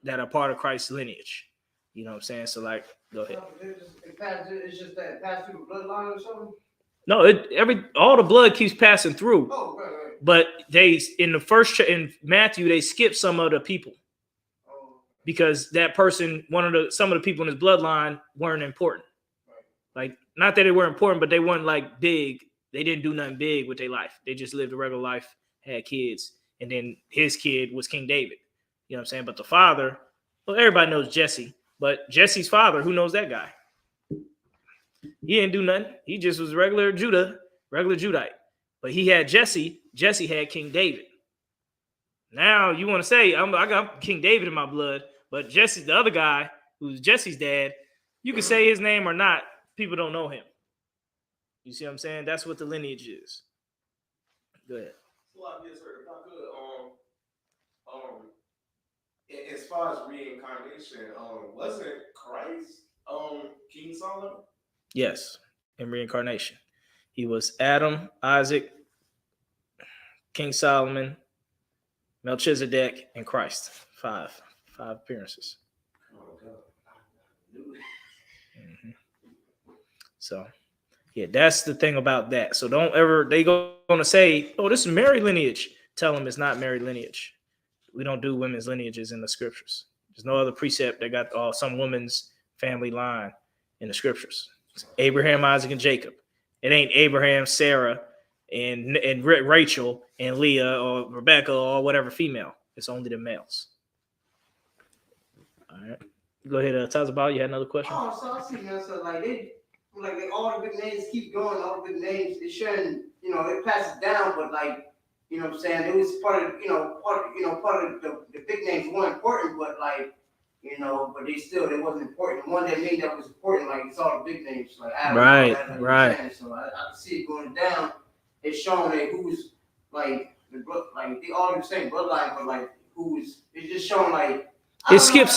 that are part of Christ's lineage. You know what I'm saying? So like, go ahead. It's just that it passed through the bloodline or something? No, all the blood keeps passing through. Oh, right. But in Matthew, they skip some of the people. Because that person, some of the people in his bloodline weren't important. Right. Like, not that they were important, but they weren't like big. They didn't do nothing big with their life. They just lived a regular life, had kids, and then his kid was King David. You know what I'm saying? But the father, well, everybody knows Jesse, but Jesse's father, who knows that guy? He didn't do nothing. He just was regular Judite. But he had Jesse. Jesse had King David. Now you want to say I got King David in my blood, but Jesse, the other guy, who's Jesse's dad, you can say his name or not. People don't know him. You see what I'm saying? That's what the lineage is. Go ahead. Well, yes, sir. If I could, as far as reincarnation, wasn't Christ King Solomon? Yes, in reincarnation. He was Adam, Isaac, King Solomon, Melchizedek, and Christ. Five appearances. Oh, God. Mm-hmm. So, yeah, that's the thing about that. So don't ever, they going to say, oh, this is Mary lineage. Tell them it's not Mary lineage. We don't do women's lineages in the scriptures. There's no other precept that got some woman's family line in the scriptures. It's Abraham, Isaac, and Jacob. It ain't Abraham, Sarah, and Rachel, and Leah, or Rebecca, or whatever female. It's only the males. All right. Go ahead, Tazabal. You had another question? Oh, so I see now. So they all the big names keep going. All the big names, it shouldn't, it passes down. But you know what I'm saying? It was part of the big names weren't important, but but they wasn't important. One that made that was important, it's all the big names, like Adam. Right. So I can see it going down. It's showing that who's they all the same bloodline, but it's just showing It skips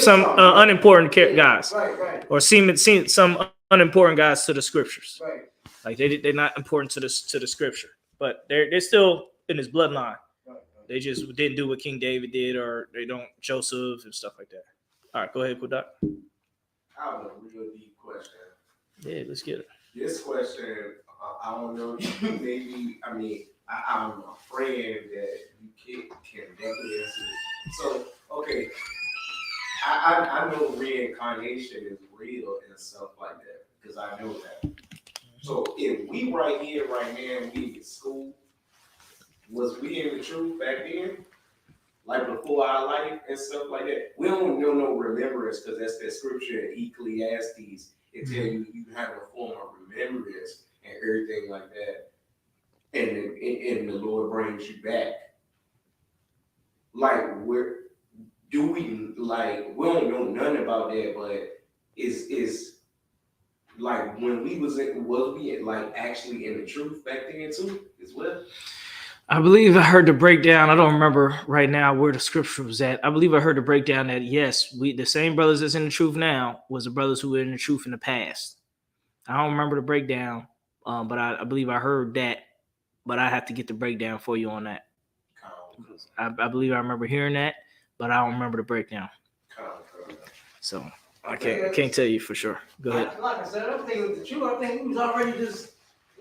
some unimportant guys. Right. Or seem some unimportant guys to the scriptures. Right. They're not important to the scripture, but they're still in his bloodline. Right. They just didn't do what King David did, or they don't Joseph and stuff like that. All right, go ahead, Kudak. I have a real deep question. Yeah, let's get it. This question, I don't know. Maybe I'm a friend that you can definitely answer. So, okay, I know reincarnation is real and stuff like that because I know that. So if we right here, right now, we in school, was we in the truth back then? Like before our life and stuff like that? We don't know no remembrance because that's that scripture in Ecclesiastes. It tell you have a form of remembrance and everything like that. And the Lord brings you back. We don't know nothing about that, but is when we was we actually in the truth back then too as well? I believe I heard the breakdown. I don't remember right now where the scripture was at. I believe I heard the breakdown that yes, the same brothers that's in the truth now was the brothers who were in the truth in the past. I don't remember the breakdown, but I believe I heard that. But I have to get the breakdown for you on that. I believe I remember hearing that, but I don't remember the breakdown. So I can't tell you for sure. Go ahead. Like I said, I don't think it was the truth. I think we was already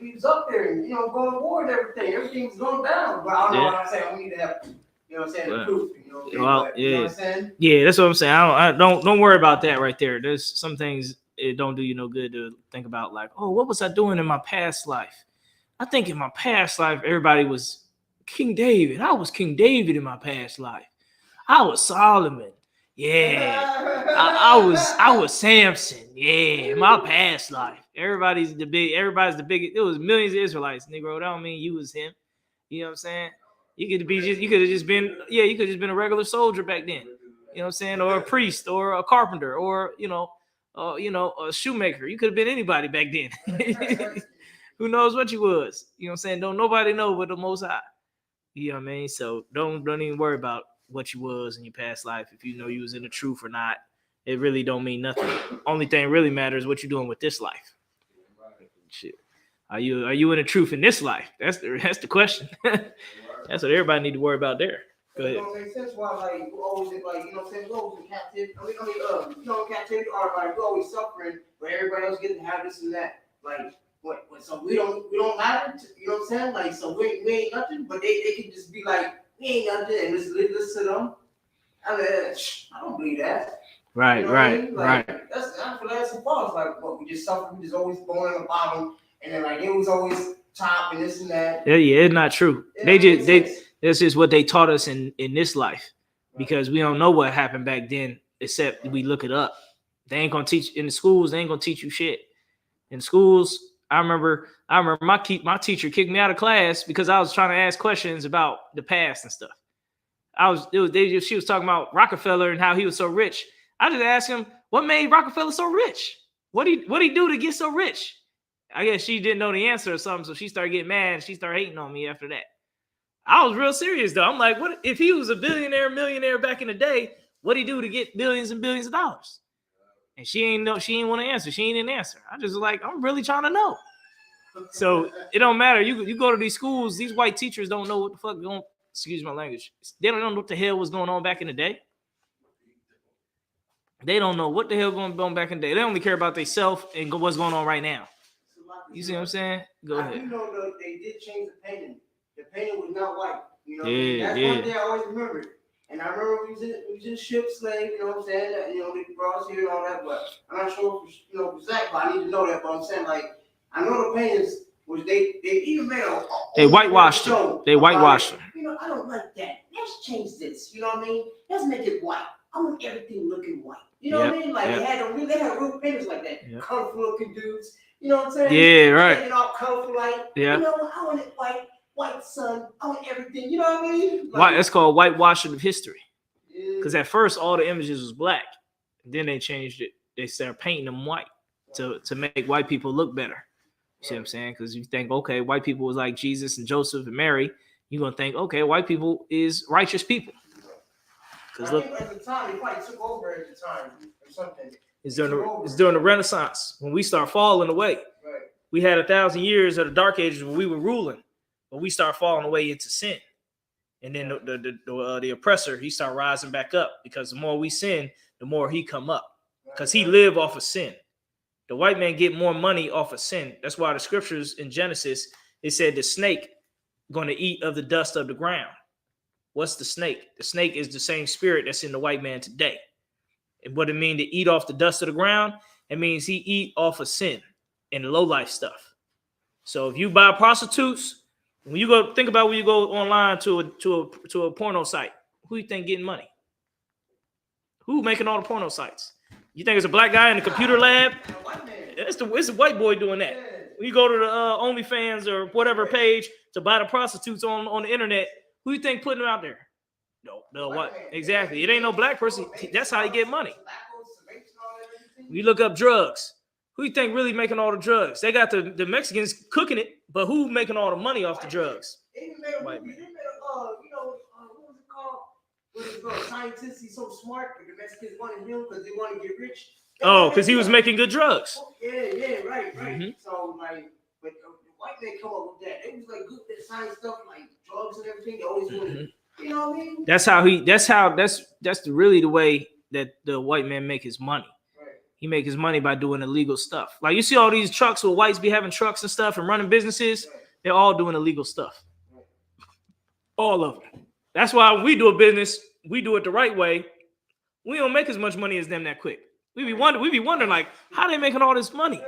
we was up there and, going forward, everything. Everything was going down. But I don't know what I'm saying. We need to have, what I'm saying, the proof. Well, but, you know what I'm saying? Yeah, that's what I'm saying. I don't worry about that right there. There's some things it don't do you no good to think about, like, oh, what was I doing in my past life? I think in my past life, everybody was King David. I was King David in my past life. I was Solomon. Yeah. I was Samson. Yeah, in my past life. Everybody's the biggest. It was millions of Israelites, Negro. That don't mean you was him. You know what I'm saying? You could have just been a regular soldier back then. You know what I'm saying? Or a priest or a carpenter or a shoemaker. You could have been anybody back then. Who knows what you was? You know what I'm saying? Don't nobody know but the Most High. You know what I mean? So don't even worry about what you was in your past life. If you know you was in the truth or not, it really don't mean nothing. Only thing really matters is what you're doing with this life. Shit. Are you in the truth in this life? That's the question. That's what everybody need to worry about there. Go ahead. It don't make sense why, like, we always, like, you know what I'm saying, we always in captivity. Captivity, or like, we always suffering, but everybody else getting to have this and that. Like, what? So we don't matter. You know what I'm saying? Like, so we ain't nothing, but they can just be like, we ain't nothing, and listen to them. I mean, I don't believe that. Right, you know right, I mean? Like, right. I feel that's false. Like, what, we just suffer, we just always going on the bottom, and then like it was always top and this and that. Yeah, it's not true. That's just what they taught us in this life, because we don't know what happened back then except we look it up. They ain't gonna teach in the schools. They ain't gonna teach you shit. In schools, I remember my teacher kicked me out of class because I was trying to ask questions about the past and stuff. She was talking about Rockefeller and how he was so rich. I just asked him, what made Rockefeller so rich? What he do to get so rich? I guess she didn't know the answer or something, so she started getting mad and she started hating on me after that. I was real serious though. I'm like, what if he was a millionaire back in the day? What'd he do to get billions and billions of dollars? And she ain't want to answer. She ain't answer. I just like, I'm really trying to know. So it don't matter. You go to these schools, these white teachers don't know what the fuck going. Excuse my language. They don't know what the hell was going on back in the day. They don't know what the hell going on back in the day. They only care about themselves and what's going on right now. You see what I'm saying? Go ahead. You know, they did change the painting. The painting was not white. You know, Yeah, that's one thing I always remember. And I remember we was in ship slave. You know what I'm saying? That, they brought us here and all that. But I'm not sure if exactly. I need to know that. But I'm saying, like, I know the paintings was they even made a they whitewashed them. They whitewashed them. I don't like that. Let's change this. You know what I mean? Let's make it white. I want everything looking white. You know what I mean? Like they had real painters like that. Yep. Colorful looking dudes. You know what I'm saying? Yeah, right. Painted all colorful, like, I want it white sun. I want everything. You know what I mean? Like, white. It's called whitewashing of history. Because at first all the images was black, then they changed it. They started painting them white to make white people look better. You see what I'm saying? Because you think, okay, white people was like Jesus and Joseph and Mary. You're gonna think, okay, white people is righteous people. Because look, at the time, they probably took over at the time or something. It's during the Renaissance when we start falling away. Right. We had 1,000 years of the Dark Ages when we were ruling, but we start falling away into sin. And then the oppressor, he start rising back up, because the more we sin, the more he come up, because he live off of sin. The white man get more money off of sin. That's why the scriptures in Genesis, it said the snake going to eat of the dust of the ground. What's the snake? The snake is the same spirit that's in the white man today. And what it means to eat off the dust of the ground, it means he eat off of sin and low life stuff. So if you buy prostitutes, when you go think about when you go online to a porno site, who you think getting money? Who making all the porno sites? You think it's a black guy in the computer lab? It's a white boy doing that. When you go to the OnlyFans or whatever page to buy the prostitutes on the internet, who you think putting them out there? No, what? Exactly. It ain't no black person. That's how you get money. You look up drugs. Who you think really making all the drugs? They got the Mexicans cooking it, but who making all the money off the drugs? White man. What was it called? What is scientists? He's so smart, but the Mexicans wanted him because they want to get rich. Oh, because he was making good drugs. Yeah, right. Mhm. So like, but the white man come up with that. They was like good at the science stuff, like drugs and everything. They always wanted, Mhm. you know what I mean? That's really the way that the white man make his money. Right. He make his money by doing illegal stuff. Like you see all these trucks where whites be having trucks and stuff and running businesses. Right. They're all doing illegal stuff. All of them. That's why when we do a business, we do it the right way. We don't make as much money as them that quick. We be wondering like how they making all this money.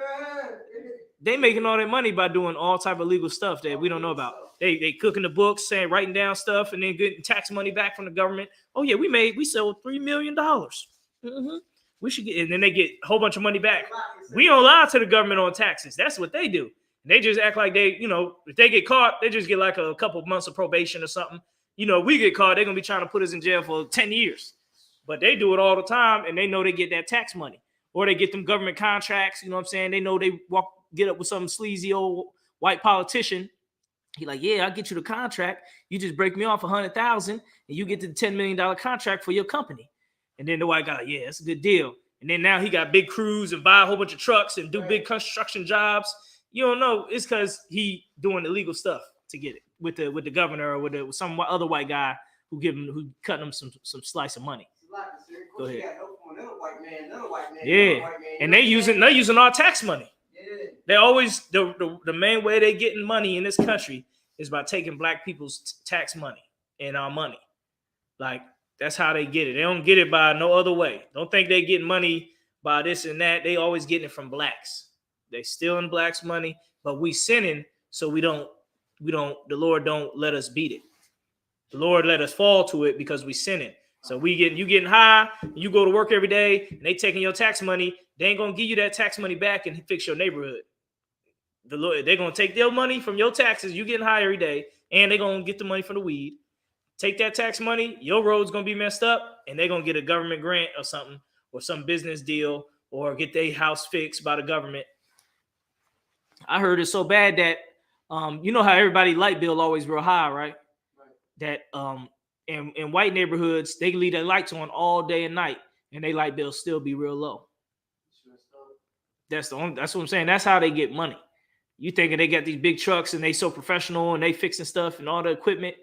They making all that money by doing all type of legal stuff that we don't know about. They cooking the books, saying writing down stuff, and then getting tax money back from the government. Oh yeah, we sold $3 million. Mm-hmm. We should get, and then they get a whole bunch of money back. We don't lie to the government on taxes. That's what they do. They just act like they, if they get caught, they just get like a couple of months of probation or something. We get caught, they're gonna be trying to put us in jail for 10 years. But they do it all the time, and they know they get that tax money. Or they get them government contracts, you know what I'm saying? They know they get up with some sleazy old white politician. He like, yeah, I'll get you the contract. You just break me off $100,000 and you get the $10 million contract for your company. And then the white guy, yeah, it's a good deal. And then now he got big crews and buy a whole bunch of trucks and do big construction jobs. You don't know. It's because he doing illegal stuff to get it with the governor or with some other white guy who cutting him some slice of money. Go ahead. Another white man. Yeah, and they using our tax money. Yeah. They always the main way they getting money in this country is by taking black people's tax money and our money. Like that's how they get it. They don't get it by no other way. Don't think they getting money by this and that. They always getting it from blacks. They stealing blacks' money, but we sinning, so we don't. The Lord don't let us beat it. The Lord let us fall to it because we sinning. So you getting high, you go to work every day, and they taking your tax money. They ain't gonna give you that tax money back and fix your neighborhood. The Lord, they're gonna take their money from your taxes. You getting high every day, and they're gonna get the money from the weed. Take that tax money, your road's gonna be messed up, and they're gonna get a government grant or something, or some business deal, or get their house fixed by the government. I heard it's so bad that you know how everybody light bill always real high, right? That in white neighborhoods, they leave their lights on all day and night, and their light bill still be real low. That's what I'm saying. That's how they get money. You thinking they got these big trucks and they so professional and they fixing stuff and all the equipment.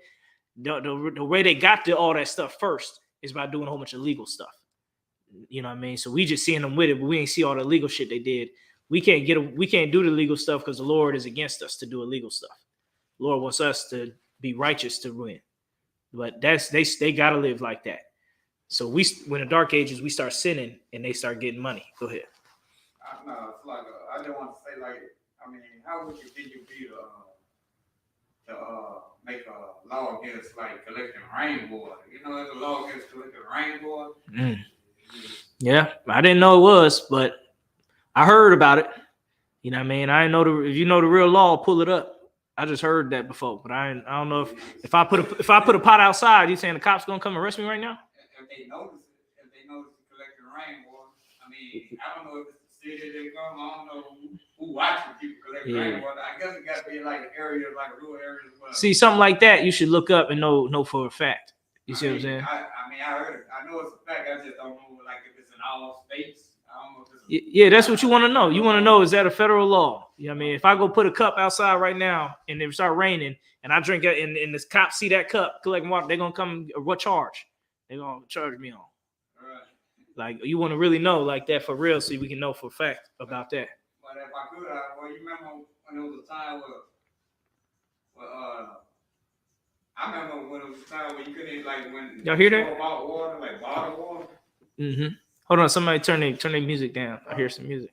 The way they got to all that stuff first is by doing a whole bunch of legal stuff. You know what I mean? So we just seeing them with it, but we ain't see all the legal shit they did. We can't do the legal stuff because the Lord is against us to do illegal stuff. The Lord wants us to be righteous to win. But they gotta live like that. So when the dark ages, we start sinning and they start getting money. Go ahead. No, it's like I just want to say, like, I mean, how would you think you'd be to make a law against like collecting rainwater? You know, there's a law against collecting rainwater. Yeah, I didn't know it was, but I heard about it. You know what I mean? I didn't know if you know the real law, pull it up. I just heard that before, but I don't know if I put a pot outside, you saying the cops gonna come arrest me right now? If they notice collecting rainwater, I mean, I don't know if it's the city they come. I don't know who watching people collecting rainwater. I guess it got to be like an area, like a rural area as well. See, something like that, you should look up and know for a fact. You see what I'm saying? I heard it. I know it's a fact. I just don't know like if it's in all states. I don't know if it's yeah, that's what you want to know. You want to know, is that a federal law? You know what I mean? If I go put a cup outside right now and it start raining and I drink it and the cops see that cup collecting water, they're going to come, what charge? They're going to charge me on. Right. Like, you want to really know like that for real so we can know for a fact about that. But if I could, you remember when there was a time where I remember when it was a time where you couldn't, like, when y'all hear that? About water, like bottled water. Mm-hmm. Hold on, somebody turn their music down. I hear some music.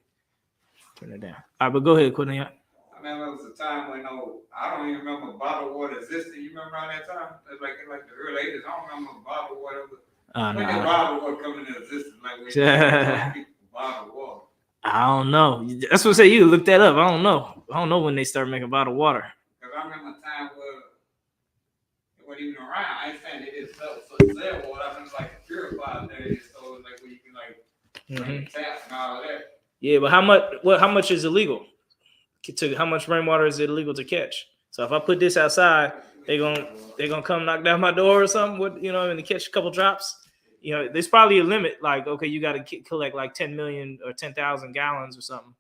Turn it down. All right, but go ahead, Quinn. I remember it was a time when I don't even remember bottled water existed. You remember around that time? It's like in the early 80s. I don't remember bottled water. When bottled water coming into existence, like when people bottled water. I don't know. That's what I say. You look that up. I don't know when they start making bottled water. Because I remember a time where it wasn't even around. I ain't saying they just sell water. I think it's like purified there. So it's like where you can like bring taps and all of that. Yeah, but how much is illegal? How much rainwater is it illegal to catch? So if I put this outside, they're gonna come knock down my door or something. And catch a couple drops. There's probably a limit. Like, okay, you got to collect like 10 million or 10,000 gallons or something.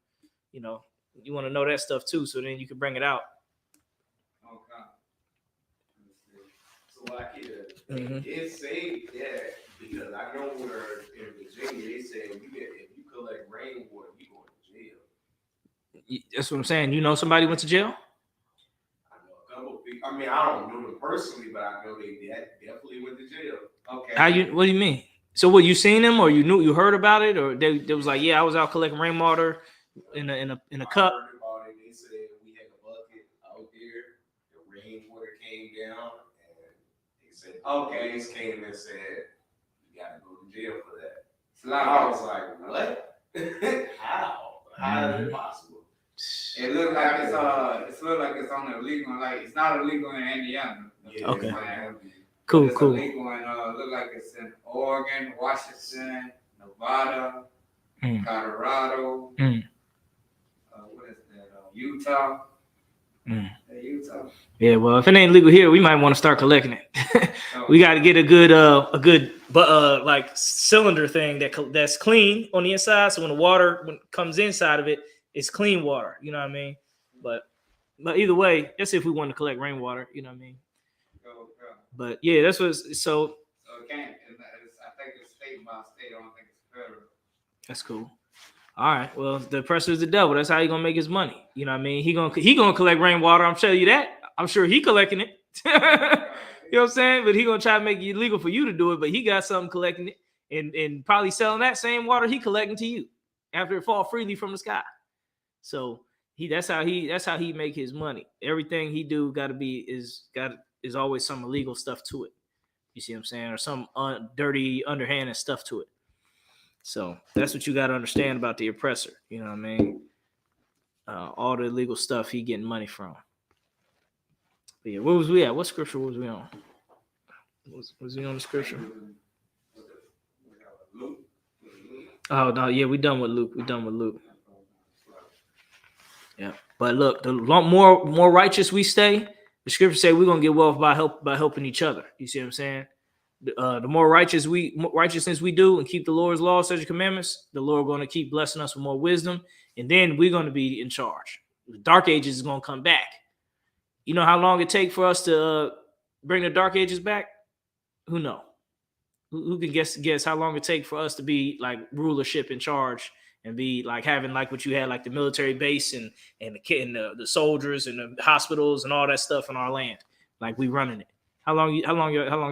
you know, you want to know that stuff too, so then you can bring it out. Okay. So like here, Mhm. it say that because I know where in Virginia they say if you collect rainwater, you going to jail. That's what I'm saying. You know somebody went to jail? I know a couple of people. I mean, I don't know them personally, but I know they definitely went to jail. Okay. What do you mean? So what, you seen them, or you heard about it, or they was like, yeah, I was out collecting rainwater in a cup? I heard about it. They said we had a bucket out there. The rainwater came down, and they said the police came and said you got to go to jail for that. It's I was like, what? How? How is it possible? It looks like it's on the illegal. Like it's not illegal in Indiana. Yeah, Okay. Miami. Cool, It's cool. illegal in look like it's in Oregon, Washington, Nevada, Colorado. What is that? Utah. Utah. Yeah, well, if it ain't legal here, we might want to start collecting it. We got to get a good like cylinder thing that's clean on the inside, so when the water comes inside of it, it's clean water. You know what I mean? But either way, that's if we want to collect rainwater. You know what I mean? But yeah, that's what. So So it can't. I think it's state by state. I don't think it's federal. that's cool. All right. Well, the oppressor is the devil. That's how he gonna make his money. You know what I mean? He gonna collect rainwater. I'm telling you that. I'm sure he collecting it. You know what I'm saying? But he gonna try to make it illegal for you to do it. But he got something collecting it and probably selling that same water he collecting to you after it fall freely from the sky. So that's how he make his money. Everything he do is always some illegal stuff to it. You see what I'm saying? Or some dirty underhanded stuff to it. So that's what you got to understand about the oppressor. You know what I mean? All the illegal stuff he getting money from. But yeah, where was we at? What scripture was we on? Was he on the scripture? Oh no, yeah, we done with Luke. Yeah, but look, the more righteous we stay, the scripture say we're gonna get wealth by helping each other. You see what I'm saying? The more righteousness we do and keep the Lord's laws, statutes, commandments, the Lord going to keep blessing us with more wisdom, and then we're going to be in charge. The dark ages is going to come back. You know how long it take for us to bring the dark ages back? Who know? Who can guess how long it take for us to be like rulership in charge and be like having like what you had, like the military base and the soldiers and the hospitals and all that stuff in our land, like we running it. How long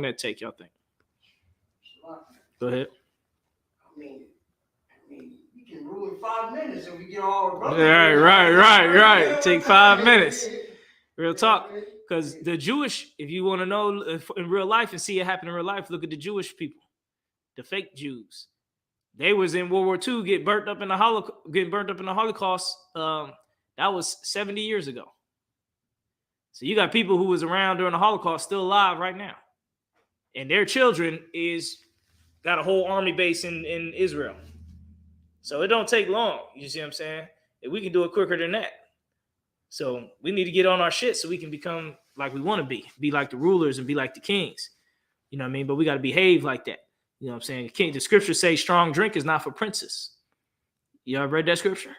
that take, y'all think? Go ahead. I mean, we can rule in 5 minutes if we get all the Right. Take 5 minutes. Real talk. Because the Jewish, if you want to know in real life and see it happen in real life, look at the Jewish people, the fake Jews. They was in World War II, getting burnt up in the Holocaust. That was 70 years ago. So you got people who was around during the Holocaust still alive right now. And their children got a whole army base in Israel. So it don't take long. You see what I'm saying? And we can do it quicker than that. So we need to get on our shit so we can become like we want to be like the rulers and be like the kings. You know what I mean? But we got to behave like that. You know what I'm saying? The scriptures say strong drink is not for princes. Y'all read that scripture?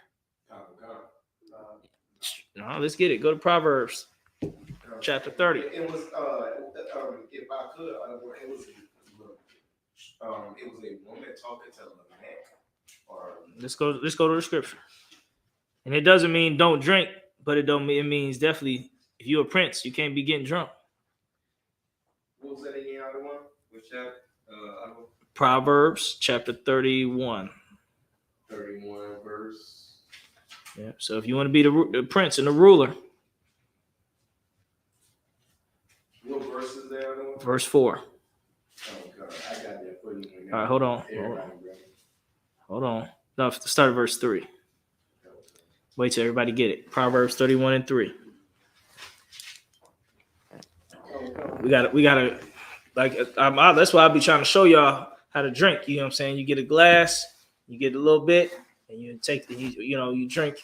No, let's get it. Go to Proverbs chapter 30. It was if I could, it was a woman talking to a man. Let's go to the scripture. And it doesn't mean don't drink, but it means definitely if you're a prince, you can't be getting drunk. What was that again, other one? Which chapter? Proverbs chapter 31. 31 verse. Yeah. So if you want to be the prince and the ruler. What verse is there? Verse 4. Oh God, I got that for you. All right, hold on. No, start at verse 3. Wait till everybody get it. Proverbs 31 and 3. We gotta like that's why I'll be trying to show y'all how to drink. You know what I'm saying? You get a glass, you get a little bit, and you take you drink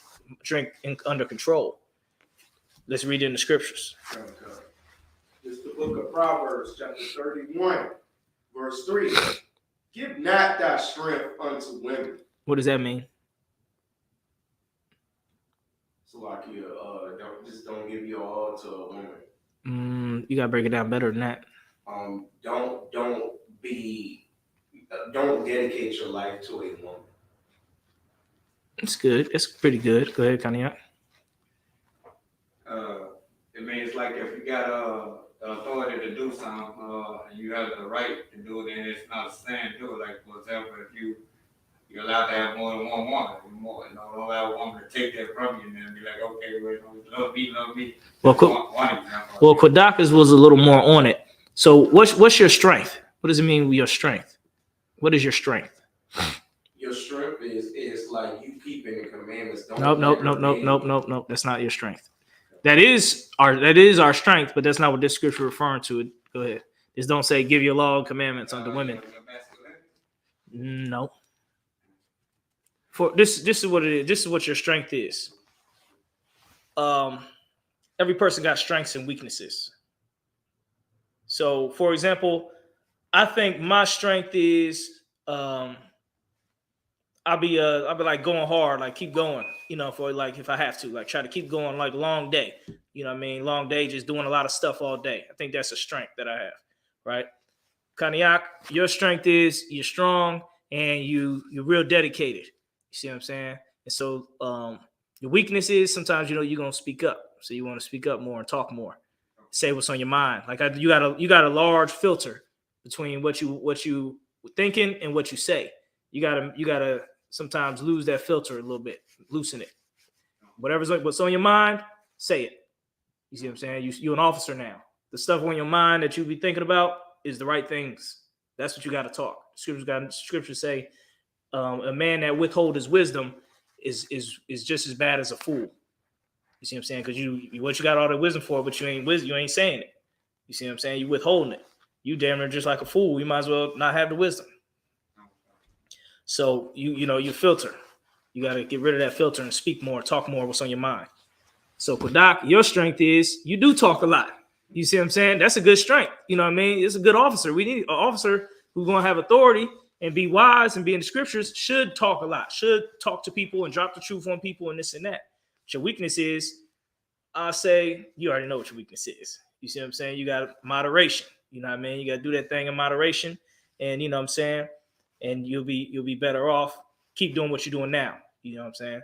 under control. Let's read it in the scriptures. It's the book of Proverbs, chapter 31, verse 3. Give not thy strength unto women. What does that mean? So like you don't give your all to a woman. You gotta break it down better than that. Don't dedicate your life to a woman. It's good. It's pretty good. Go ahead, Kanye. It means like if you got the authority to do something, and you have the right to do it, and it's not a sin to it. Like for example, if you're allowed to have more than one woman, don't allow a woman to take that from you, and then be like, okay, well, love me. Well, one example. Well, Kodaka's was a little more on it. So, what's your strength? What does it mean with your strength? What is your strength? Your strength is like you keeping the commandments. Nope. That's not your strength. That is our strength, but that's not what this scripture referring to. Go ahead. Just don't say give your law and commandments unto women. No. For this is what it is. This is what your strength is. Every person got strengths and weaknesses. So, for example, I think my strength is I'll be like going hard, like keep going, for like if I have to, like try to keep going like long day. You know what I mean? Long day, just doing a lot of stuff all day. I think that's a strength that I have, right? Kanyak, your strength is you're strong and you're real dedicated. You see what I'm saying? And so your weakness is sometimes you're gonna speak up. So you want to speak up more and talk more. Say what's on your mind. Like you got a large filter between what you thinking and what you say. You gotta sometimes lose that filter a little bit, loosen it. What's on your mind, say it. You see what I'm saying? You're an officer now. The stuff on your mind that you be thinking about is the right things. That's what you got to talk. Scriptures say a man that withhold his wisdom is just as bad as a fool. You see what I'm saying? Because you got all the wisdom for, but you ain't saying it. You see what I'm saying? You withholding it. You damn near just like a fool. You might as well not have the wisdom. So you filter. You got to get rid of that filter and speak more, talk more. What's on your mind? So Kodak, your strength is you do talk a lot. You see what I'm saying? That's a good strength. You know what I mean? It's a good officer. We need an officer who's going to have authority and be wise and be in the scriptures. Should talk a lot. Should talk to people and drop the truth on people and this and that. What your weakness is, I say you already know what your weakness is. You see what I'm saying? You got moderation. You know what I mean? You got to do that thing in moderation, and you know what I'm saying. And you'll be better off. Keep doing what you're doing now. You know what I'm saying?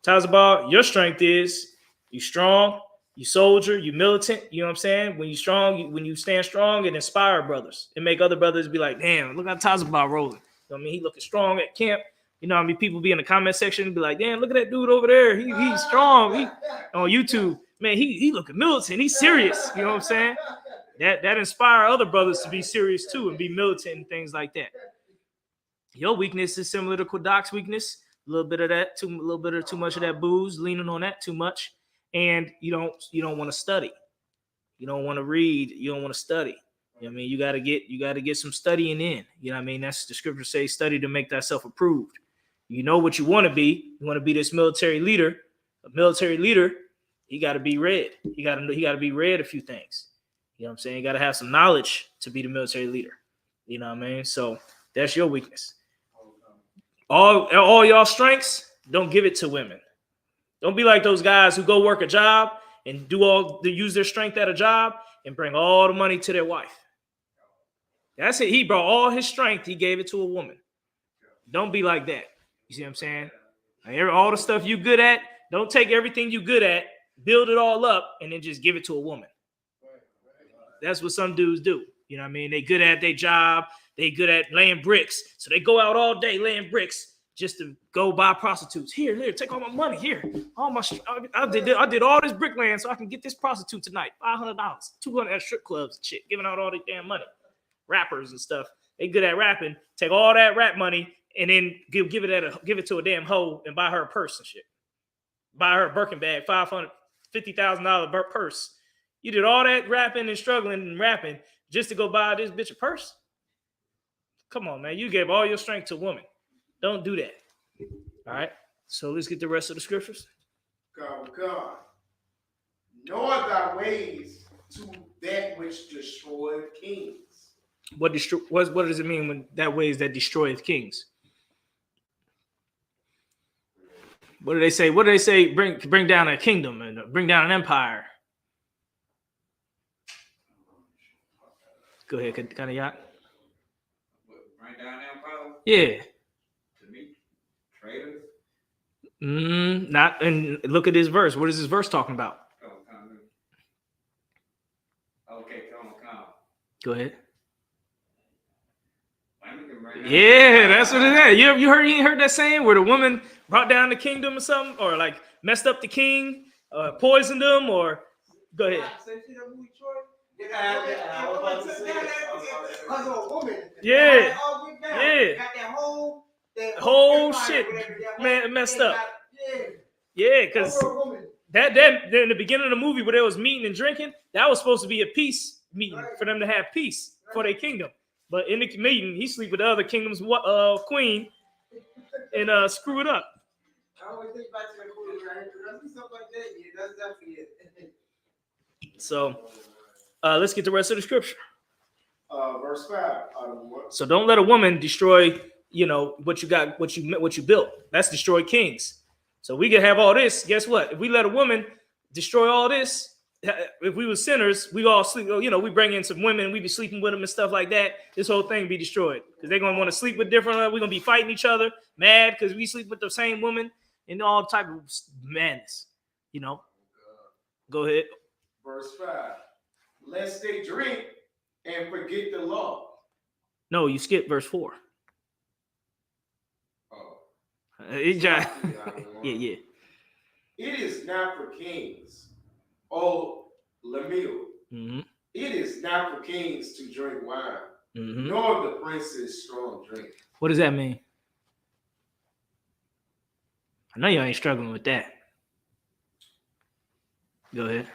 Tazabal, your strength is you strong, you soldier, you militant. You know what I'm saying? When you strong, when you stand strong, it inspire brothers. It make other brothers be like, damn, look how Tazabal rolling. You know what I mean? He looking strong at camp. You know what I mean? People be in the comment section and be like, damn, look at that dude over there. He's strong. He on YouTube. Man, he looking militant. He's serious. You know what I'm saying? That inspire other brothers to be serious too and be militant and things like that. Your weakness is similar to Kodak's weakness. A little bit of that, too much of that booze, leaning on that too much. And you don't want to study. You don't want to read. You don't want to study. You know what I mean? You gotta get some studying in. You know what I mean? That's the scripture says, study to make thyself approved. You know what you want to be. You want to be this military leader. A military leader, he got to be read. He got to be read a few things. You know what I'm saying? You got to have some knowledge to be the military leader. You know what I mean? So that's your weakness. All y'all strengths, don't give it to women. Don't be like those guys who go work a job and use their strength at a job and bring all the money to their wife. That's it. He brought all his strength. He gave it to a woman. Don't be like that. You see what I'm saying? All the stuff you good at, don't take everything you good at, build it all up, and then just give it to a woman. That's what some dudes do. You know what I mean? They good at their job. They good at laying bricks. So they go out all day laying bricks just to go buy prostitutes. Here, take all my money. Here. I did all this bricklaying so I can get this prostitute tonight. $500, $200 at strip clubs and shit, giving out all this damn money. Rappers and stuff. They good at rapping. Take all that rap money and then give it to a damn hoe and buy her a purse and shit. Buy her a Birkin bag, $50,000 purse. You did all that rapping and struggling and rapping just to go buy this bitch a purse? Come on, man. You gave all your strength to a woman. Don't do that. All right? So let's get the rest of the scriptures. God. Know thy ways to that which destroyeth kings. What does it mean when that ways that destroyeth kings? What do they say? What do they say? Bring down a kingdom and bring down an empire. Go ahead, kind of yacht. Bring down empire Yeah. to me, traitors. Not. And look at this verse. What is this verse talking about? Okay, come. Go ahead. Women can bring down Yeah, that's what it is. You ain't heard that saying where the woman brought down the kingdom or something, or like messed up the king, poisoned him, or go ahead. I was about to say that. Because of a woman. Yeah. Yeah. Yeah. Got that Whole empire, shit whatever, that man, messed up. Yeah. Yeah, because Over a woman. that in the beginning of the movie where they was meeting and drinking, that was supposed to be a peace meeting for them to have peace for their kingdom. But in the meeting, he sleep with the other kingdom's queen and screw it up. I always think back to that movie, right? That's stuff like that. Yeah, that's definitely it. So let's get the rest of the scripture. Verse 5. So don't let a woman destroy, what you got, what you built. That's destroy kings. So we can have all this. Guess what? If we let a woman destroy all this, if we were sinners, we all sleep. We bring in some women, we be sleeping with them and stuff like that. This whole thing be destroyed because they're gonna want to sleep with different. We're gonna be fighting each other, mad because we sleep with the same woman and all type of madness. Go ahead. Verse 5. Lest they drink and forget the law. No, you skip verse 4. Oh. Yeah. It is not for kings, O Lemuel. Mm-hmm. It is not for kings to drink wine, Mm-hmm. nor the prince's strong drink. What does that mean? I know you ain't struggling with that. Go ahead.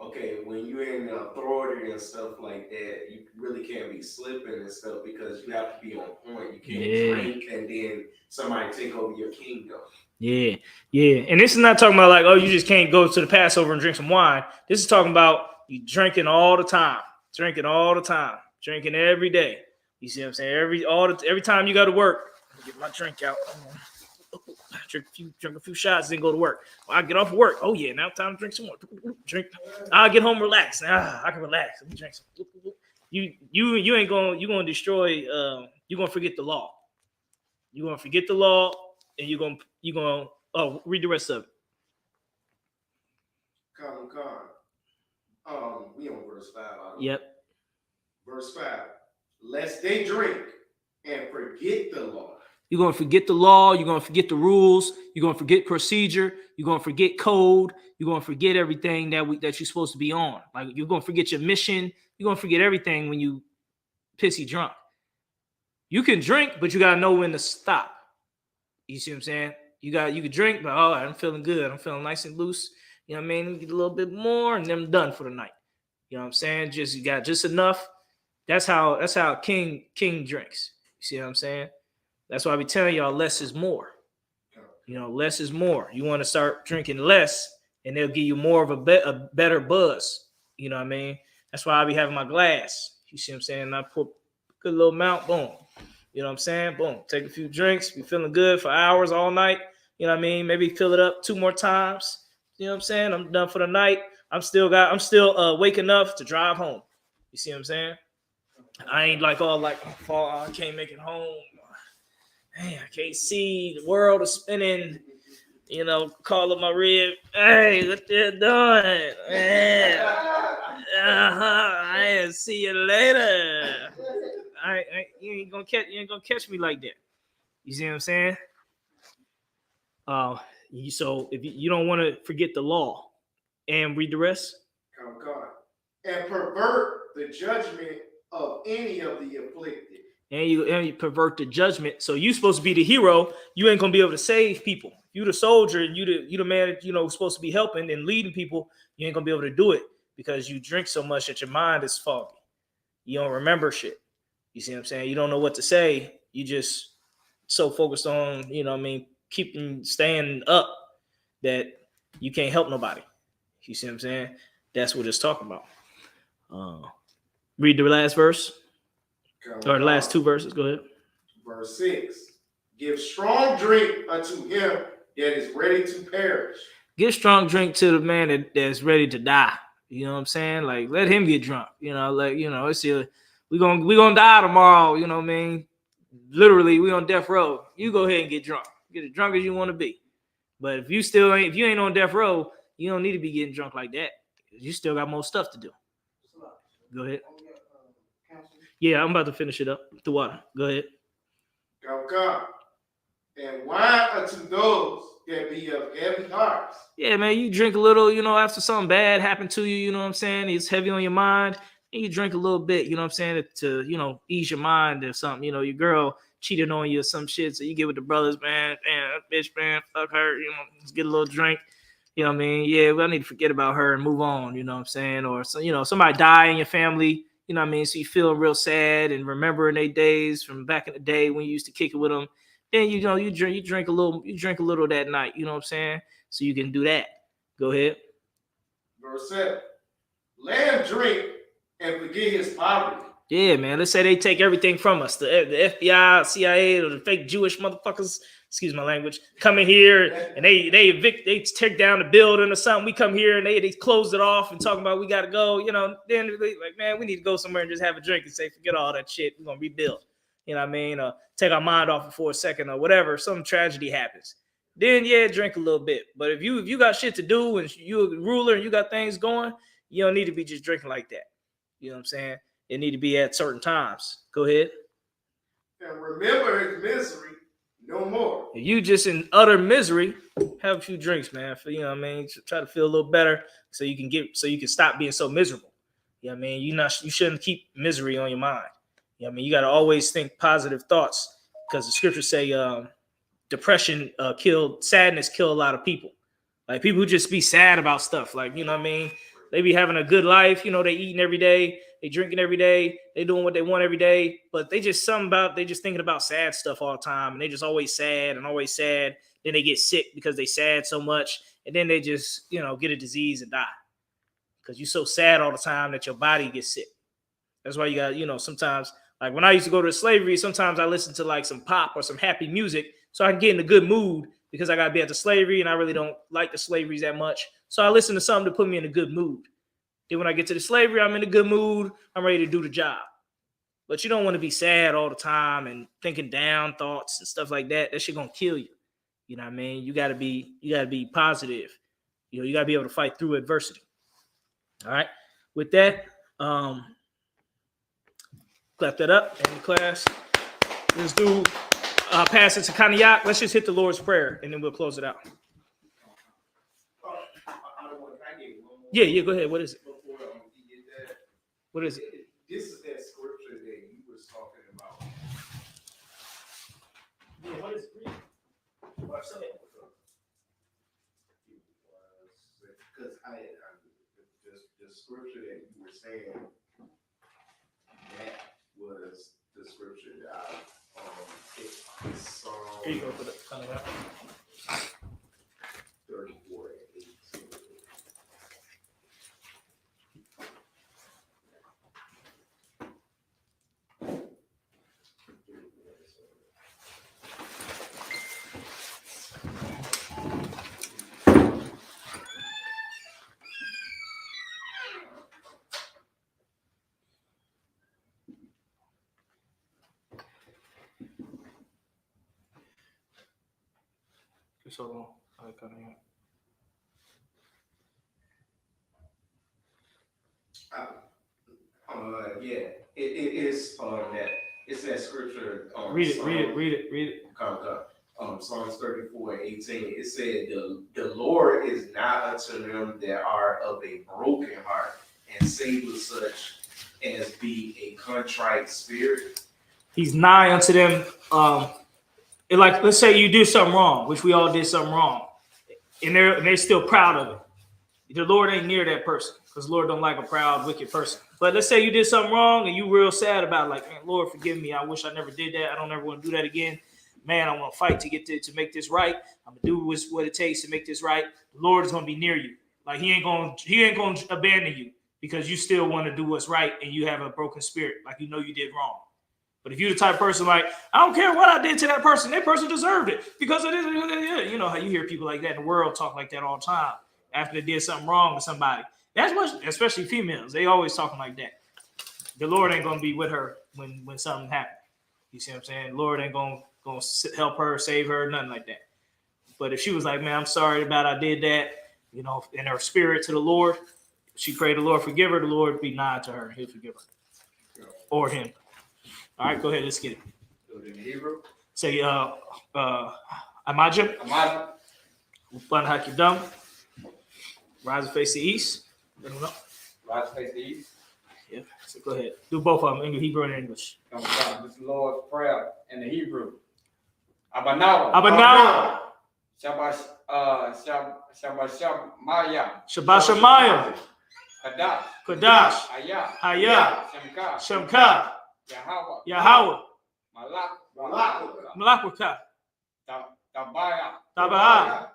Okay, when you're in authority and stuff like that, you really can't be slipping and stuff because you have to be on point. You can't drink and then somebody take over your kingdom. Yeah. And this is not talking about like, you just can't go to the Passover and drink some wine. This is talking about you drinking all the time, drinking every day. You see what I'm saying? Every time you go to work, get my drink out. Drink a few shots, then go to work. I get off work. Oh yeah, now time to drink some more. Drink. I'll get home, relax. I can relax. Let me drink some. You ain't gonna destroy. You're gonna forget the law. You're gonna forget the law, and you're gonna. Oh, read the rest of it. We on verse 5. Yep. Verse 5. Lest they drink and forget the law. You're going to forget the law. You're going to forget the rules. You're going to forget procedure. You're going to forget code. You're going to forget everything that you're supposed to be on. Like you're going to forget your mission. You're going to forget everything when you pissy drunk. You can drink, but you got to know when to stop. You see what I'm saying? You can drink, but I'm feeling good. I'm feeling nice and loose. You know what I mean? Get a little bit more and then I'm done for the night. You know what I'm saying? You got just enough. That's how king drinks. You see what I'm saying? That's why I be telling y'all less is more. Less is more. You want to start drinking less, and they'll give you more of a better buzz. You know what I mean? That's why I be having my glass. You see what I'm saying? I put a good little amount, boom. You know what I'm saying? Boom. Take a few drinks, be feeling good for hours all night. You know what I mean? Maybe fill it up 2 more times. You know what I'm saying? I'm done for the night. I'm still awake enough to drive home. You see what I'm saying? I ain't I can't make it home. Hey, I can't see. The world is spinning. Call up my rib. Hey, what you doing? Man. I see you later. You ain't gonna catch me like that. You see what I'm saying? So if you don't want to forget the law and read the rest. God. And pervert the judgment of any of the afflicted. And you pervert the judgment. So you supposed to be the hero. You ain't gonna be able to save people. You the soldier, and you the man that supposed to be helping and leading people. You ain't gonna be able to do it because you drink so much that your mind is foggy. You don't remember shit. You see what I'm saying? You don't know what to say. You just so focused on staying up that you can't help nobody. You see what I'm saying? That's what it's talking about. Read the last verse. Or the last 2 verses. Go ahead. Verse 6. Give strong drink unto him that is ready to perish. Give strong drink to the man that's ready to die. You know what I'm saying? Like, let him get drunk. You know, like, you know, it's your, we gonna die tomorrow. You know what I mean? Literally, we on death row. You go ahead and get drunk. Get as drunk as you want to be. But if you ain't on death row, you don't need to be getting drunk like that. You still got more stuff to do. Go ahead. Yeah, I'm about to finish it up. The water. Go ahead. Go God. And wine unto those that be of heavy hearts. Yeah, man, you drink a little, you know, after something bad happened to you, you know what I'm saying? It's heavy on your mind, and you drink a little bit, you know what I'm saying, to you know, ease your mind or something. You know, your girl cheated on you or some shit, so you get with the brothers, man, that bitch, man, fuck her, you know, just get a little drink. You know what I mean? Yeah, well, I need to forget about her and move on, you know what I'm saying? Or, so, you know, somebody die in your family, you know what I mean? So you feel real sad and remembering their days from back in the day when you used to kick it with them. Then, you know, you drink a little that night, you know what I'm saying? So you can do that. Go ahead. Verse 7. Let him drink and forget his poverty. Yeah, man. Let's say they take everything from us. The FBI, CIA, or the fake Jewish motherfuckers, excuse my language, come in here and they take down the building or something. We come here and they closed it off and talking about we got to go. You know, then they like, man, we need to go somewhere and just have a drink and say, forget all that shit. We're going to rebuild. You know what I mean? Take our mind off it for a second or whatever. Some tragedy happens. Then, yeah, drink a little bit. But if you got shit to do and you're a ruler and you got things going, you don't need to be just drinking like that. You know what I'm saying? It need to be at certain times. Go ahead. And remember his misery no more. If you just in utter misery, have a few drinks, man. For, you know what I mean? Try to feel a little better so you can stop being so miserable. You know what I mean? You shouldn't keep misery on your mind. You know what I mean? You got to always think positive thoughts because the scriptures say depression sadness kill a lot of people. Like people who just be sad about stuff. Like, you know what I mean? They be having a good life. You know, they eating every day. They drinking every day. They doing what they want every day. But they just thinking about sad stuff all the time. And they just always sad and always sad. Then they get sick because they sad so much. And then they just, you know, get a disease and die. Because you're so sad all the time that your body gets sick. That's why you got, you know, sometimes, like when I used to go to slavery, sometimes I listen to like some pop or some happy music so I can get in a good mood because I got to be at the slavery and I really don't like the slaveries that much. So I listen to something to put me in a good mood. Then when I get to the slavery, I'm in a good mood. I'm ready to do the job. But you don't want to be sad all the time and thinking down thoughts and stuff like that. That shit gonna kill you. You know what I mean? You gotta be positive. You know, you gotta be able to fight through adversity. All right. With that, clap that up in the class. Let's do pass it to Kanye. Let's just hit the Lord's Prayer and then we'll close it out. Yeah, go ahead. What is it? What is it? This is that scripture that you were talking about. Yeah, what is it? Because the scripture that you were saying, that was the scripture that I picked. Here you go for the kind of 34 and 18. Just hold on. I kind of Yeah, it is that. It's that scripture. read it. Psalms 34 and 18. It said, the Lord is nigh unto them that are of a broken heart, and saveth such as be a contrite spirit. He's nigh unto them. Like, let's say you do something wrong, which we all did something wrong, and they're still proud of it. The Lord ain't near that person because Lord don't like a proud, wicked person. But let's say you did something wrong and you real sad about it, like, man, Lord, forgive me. I wish I never did that. I don't ever want to do that again. Man, I want to fight to make this right. I'm gonna do what it takes to make this right. The Lord is gonna be near you. Like he ain't gonna abandon you because you still want to do what's right and you have a broken spirit, like you know you did wrong. But if you're the type of person like, I don't care what I did to that person deserved it because it is, you know how you hear people like that in the world talk like that all the time after they did something wrong to somebody. That's what, especially females, they always talking like that. The Lord ain't gonna be with her when something happens. You see what I'm saying? The Lord ain't gonna help her, save her, nothing like that. But if she was like, man, I'm sorry about I did that, you know, in her spirit to the Lord, she prayed the Lord forgive her, the Lord be nigh to her, he'll forgive her. Or him. All right, go ahead, let's get it. Do it in Hebrew. Say, Amajim, Amad. Upan Hakidam, rise and face the east. Right face the east. Yeah, so go ahead. Do both of them, in Hebrew and English. Come on, this is the Lord's prayer in the Hebrew. Abanawa. Abanawa, Shabashamaya. Shabashamayim, Kadash. Kadash, Ayah. Hayah, Shemka. Shemka, Yahweh. Yahweh, Malak. Malakwaka, Tabaya. Tabaa,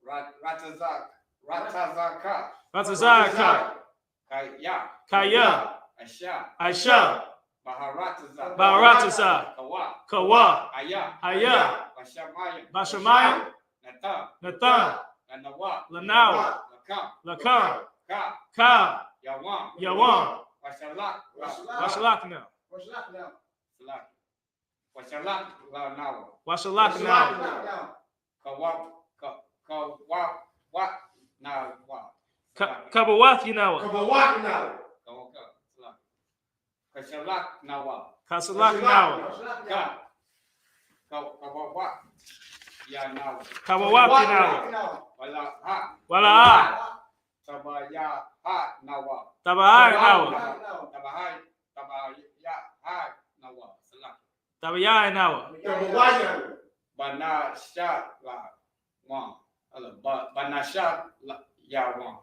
Ratazaka. Ratazaka, Kaya. Kaya, Asha. Aisha, Baharataza. Barataza, Kawa. Kawa, Ayah. Hayah, Bashamaya. Bashamayim, Natan. Nathan, Lanawa. Lanawa, Lakam. Lakam, Ka. Ka, Yawan. Yawan, Washalak. Washalakna, Salak. Washalak. Lanawa. Washalakna, Kawab. Kawab. What? Now what? Kabawath Yanawa, Kashalak Nawa. Kasalaknawa, Ka. Kawab. Ya Nawa. Kabawath Yanawa, Wala ha. Wala, Tabaya ha Nawa. Tabahai Nawa, Tabahai. Tabaya ha Nawa. Salak. Tabayai Nawa, Bana sha la wan. Bana sha la ya wan.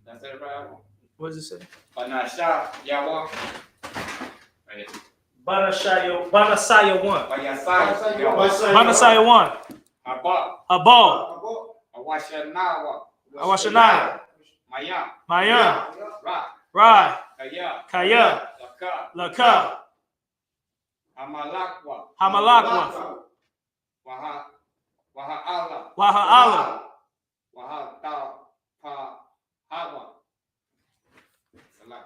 That's it, right? what does it say? Bana sha ya wan. Right. Banasaya 1, Bayasai ya wan. Banasaya 1, Abba. Abal, Awashanawa. Awashanaya, Maya. Maya, Ra. Rai, Kaya. Kaya, Laka. Laka, Hamalakwa. Hamalakwa, Waha Allah. Waha'ala, Waha ta pa hawa. Salak.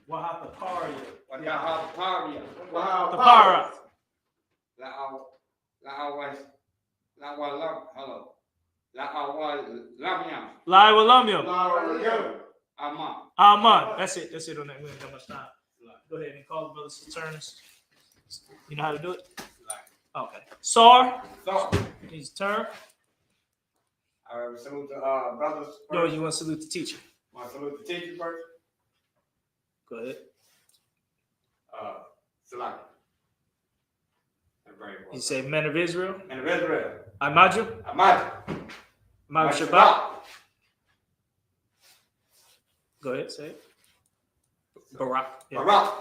Wahapakaria, Waha paria. Tapara, Hello. Lamia. Laiwalamyam, Ama. Aman. That's it on that. We ain't got much time. Go ahead and call the brothers to turns. You know how to do it? Okay. Sar, So, needs a turn. I salute the brothers first. No, you want to salute the teacher. Want to salute the teacher first? Go ahead. Salak. You say men of Israel. Men of Israel. Imagine. Amad. Shabbat. Go ahead, say it. Barak. Yeah. Barak.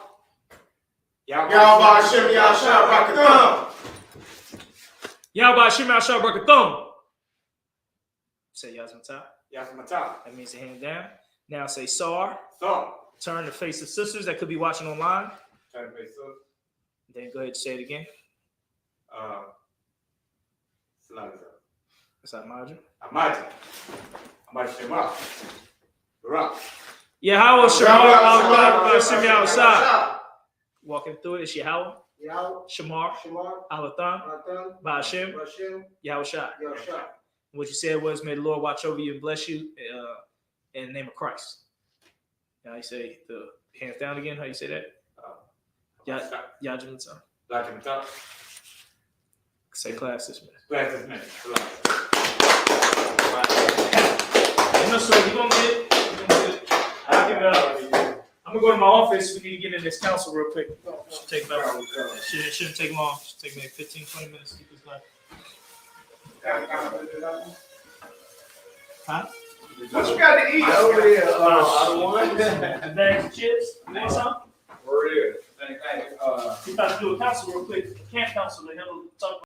Yahweh Hashem Yahshua Barakatam. Yahweh Hashem Yahshua Barakatam. Say Yazmatah. Yasmata. That means a hand down. Now say Sar. So, Turn to face the sisters that could be watching online. try to face up. Then go ahead and say it again. Salak. That's Imagine. Amad. Amad Shema. Barak. Yahweh Shamar Allah Hashem Yahshua. Walking through it, it's Yahweh, Shamar, Alathan, Ba'ashem, Yahushua. What you said was, may the Lord watch over you and bless you in the name of Christ. Now you say the hands down again. How you say that? Yajimata. Yajimata. Say class dismissed. Class dismissed. No, so you're gonna get it. I'm gonna go to my office. We need to get in this council real quick. Should take about. Shouldn't take long. Should take maybe 15, 20 minutes to get this done. Huh? What you got to eat over there? Bags of chips. You want some? Where it is? We about to do a council real quick. Camp council. They have to talk.